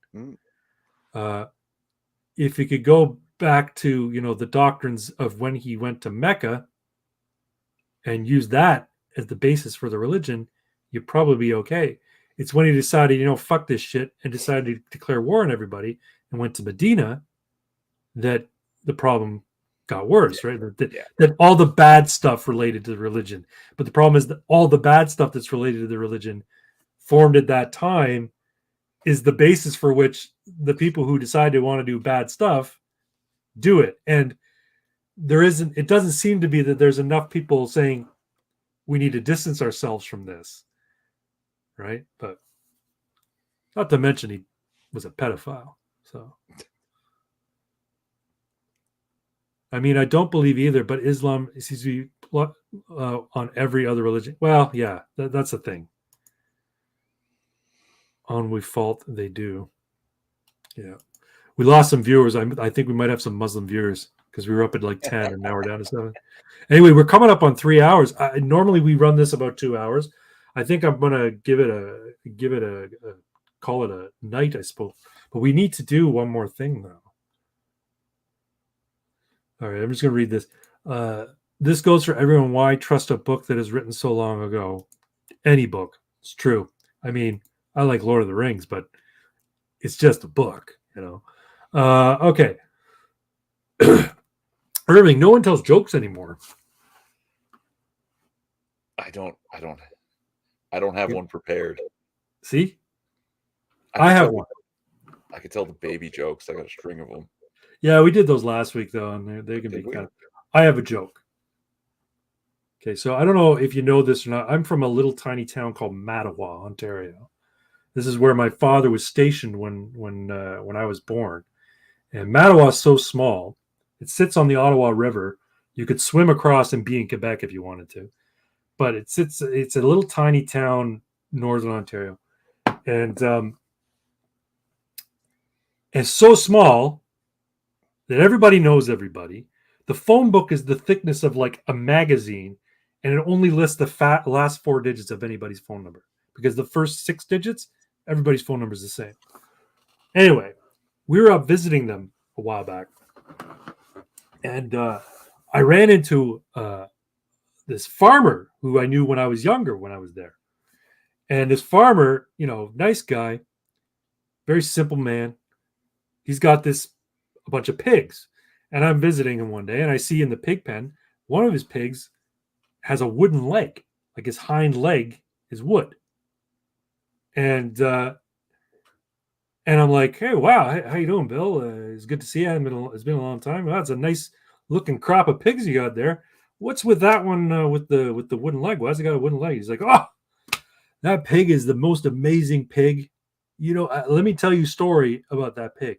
If you could go back to, the doctrines of when he went to Mecca and use that as the basis for the religion, you'd probably be okay. It's when he decided, fuck this shit, and decided to declare war on everybody and went to Medina that the problem got worse, right? That all the bad stuff related to the religion. But the problem is that all the bad stuff that's related to the religion formed at that time is the basis for which the people who decide to want to do bad stuff do it. And it doesn't seem to be that there's enough people saying we need to distance ourselves from this. Right? But not to mention he was a pedophile. So, I mean, I don't believe either, but Islam seems to be on every other religion. Well, yeah, that's the thing. On we fault, they do. Yeah. We lost some viewers. I think we might have some Muslim viewers because we were up at like 10 and now we're down to 7. Anyway, we're coming up on 3 hours. Normally we run this about 2 hours. I think I'm gonna give it a call it a night, I suppose. But we need to do one more thing though. All right, I'm just gonna read this. This goes for everyone. Why trust a book that is written so long ago? Any book. It's true. I mean, I like Lord of the Rings, but it's just a book, Okay. Irving, no one tells jokes anymore.
I don't have one prepared.
See? I have one.
I could tell the baby jokes. I got a string of them.
Yeah, we did those last week, though, and they can be kind of... I have a joke. Okay, so I don't know if you know this or not. I'm from a little tiny town called Mattawa, Ontario. This is where my father was stationed when I was born. And Mattawa is so small. It sits on the Ottawa River. You could swim across and be in Quebec if you wanted to. But it's a little tiny town, northern Ontario, and it's so small that everybody knows everybody. The phone book is the thickness of like a magazine, and it only lists the last 4 digits of anybody's phone number because the first 6 digits, everybody's phone number is the same. Anyway, we were up visiting them a while back, and I ran into this farmer who I knew when I was younger, when I was there. And this farmer, nice guy, very simple man. He's got a bunch of pigs. And I'm visiting him one day, and I see in the pig pen, one of his pigs has a wooden leg. Like his hind leg is wood. And I'm like, hey, wow, how you doing, Bill? It's good to see you. It's been a long time. Wow, it's a nice looking crop of pigs you got there. What's with that one with the wooden leg? Why's it got a wooden leg? He's like, oh, That pig is the most amazing pig. You know, let me tell you a story about that pig.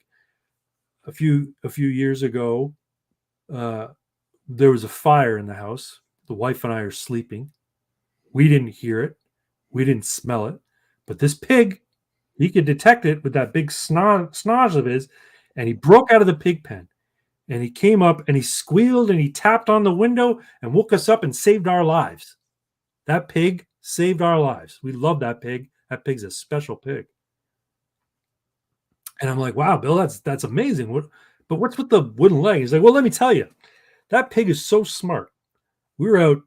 A few years ago, there was a fire in the house. The wife and I are sleeping. We didn't hear it. We didn't smell it. But this pig, he could detect it with that big snoz of his, and he broke out of the pig pen. And he came up and he squealed and he tapped on the window and woke us up and saved our lives. That pig saved our lives. We love that pig. That pig's a special pig. And I'm like, wow, Bill, that's amazing. But what's with the wooden leg? He's like, well, let me tell you, that pig is so smart. We were out,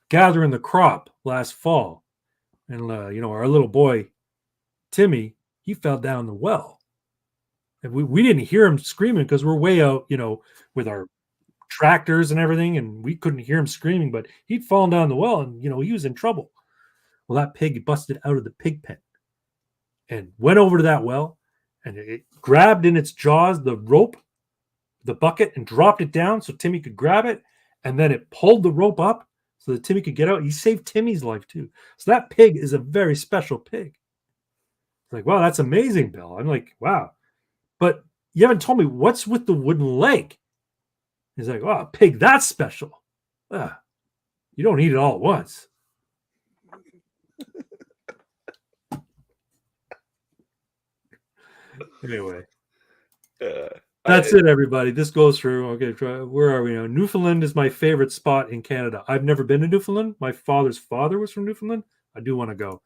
gathering the crop last fall, and our little boy Timmy, he fell down the well, and we didn't hear him screaming because we're way out, with our tractors and everything, and we couldn't hear him screaming. But he'd fallen down the well, and he was in trouble. Well, that pig busted out of the pig pen and went over to that well, and it grabbed in its jaws the rope, the bucket, and dropped it down so Timmy could grab it, and then it pulled the rope up so that Timmy could get out. He saved Timmy's life too. So that pig is a very special pig. It's like, wow, that's amazing, Bill. I'm like, wow. But you haven't told me what's with the wooden leg. He's like, oh, pig, that's special. You don't eat it all at once. Anyway. That's it, everybody. This goes through. Okay, where are we now? Newfoundland is my favorite spot in Canada. I've never been to Newfoundland. My father's father was from Newfoundland. I do want to go.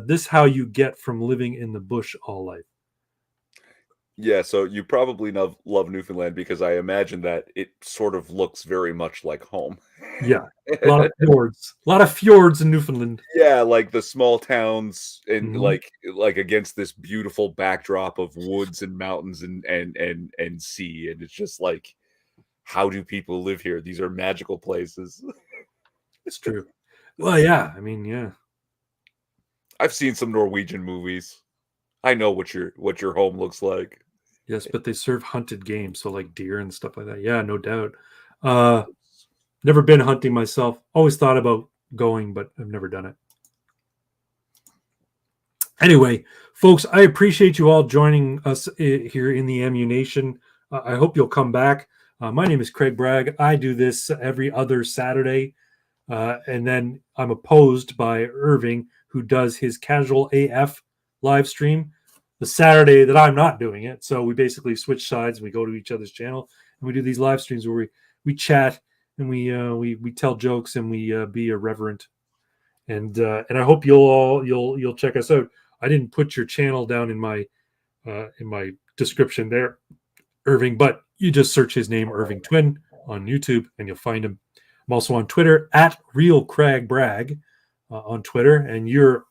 This how you get from living in the bush all life.
Yeah, so you probably love Newfoundland because I imagine that it sort of looks very much like home.
Yeah, a lot of fjords. A lot of fjords in Newfoundland.
Yeah, like the small towns and like against this beautiful backdrop of woods and mountains and sea, and it's just like, how do people live here? These are magical places.
It's true. Well, yeah, I mean, yeah.
I've seen some Norwegian movies. I know what your home looks like.
Yes, but they serve hunted game, so like deer and stuff like that. Yeah, no doubt. Never been hunting myself. Always thought about going, but I've never done it. Anyway, folks, I appreciate you all joining us here in the Ammunation. I hope you'll come back. My name is Craig Bragg. I do this every other Saturday, and then I'm opposed by Irving, who does his Casual AF live stream the Saturday that I'm not doing it. So we basically switch sides. We go to each other's channel and we do these live streams where we chat and we tell jokes and we be irreverent. And I hope you'll check us out. I didn't put your channel down in my description there, Irving, but you just search his name, Irving Twin, on YouTube, and you'll find him. I'm also on Twitter at Real Craig Bragg on Twitter, and you're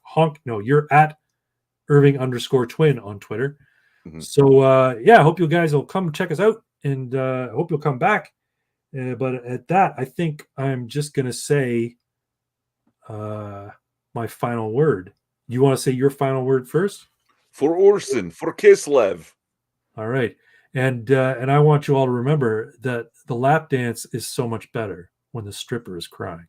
at Irving_Twin on Twitter. So I hope you guys will come check us out, and I hope you'll come back. But at that, I think I'm just gonna say my final word. You want to say your final word first?
For Orson, for Kislev.
All right, and I want you all to remember that the lap dance is so much better when the stripper is crying.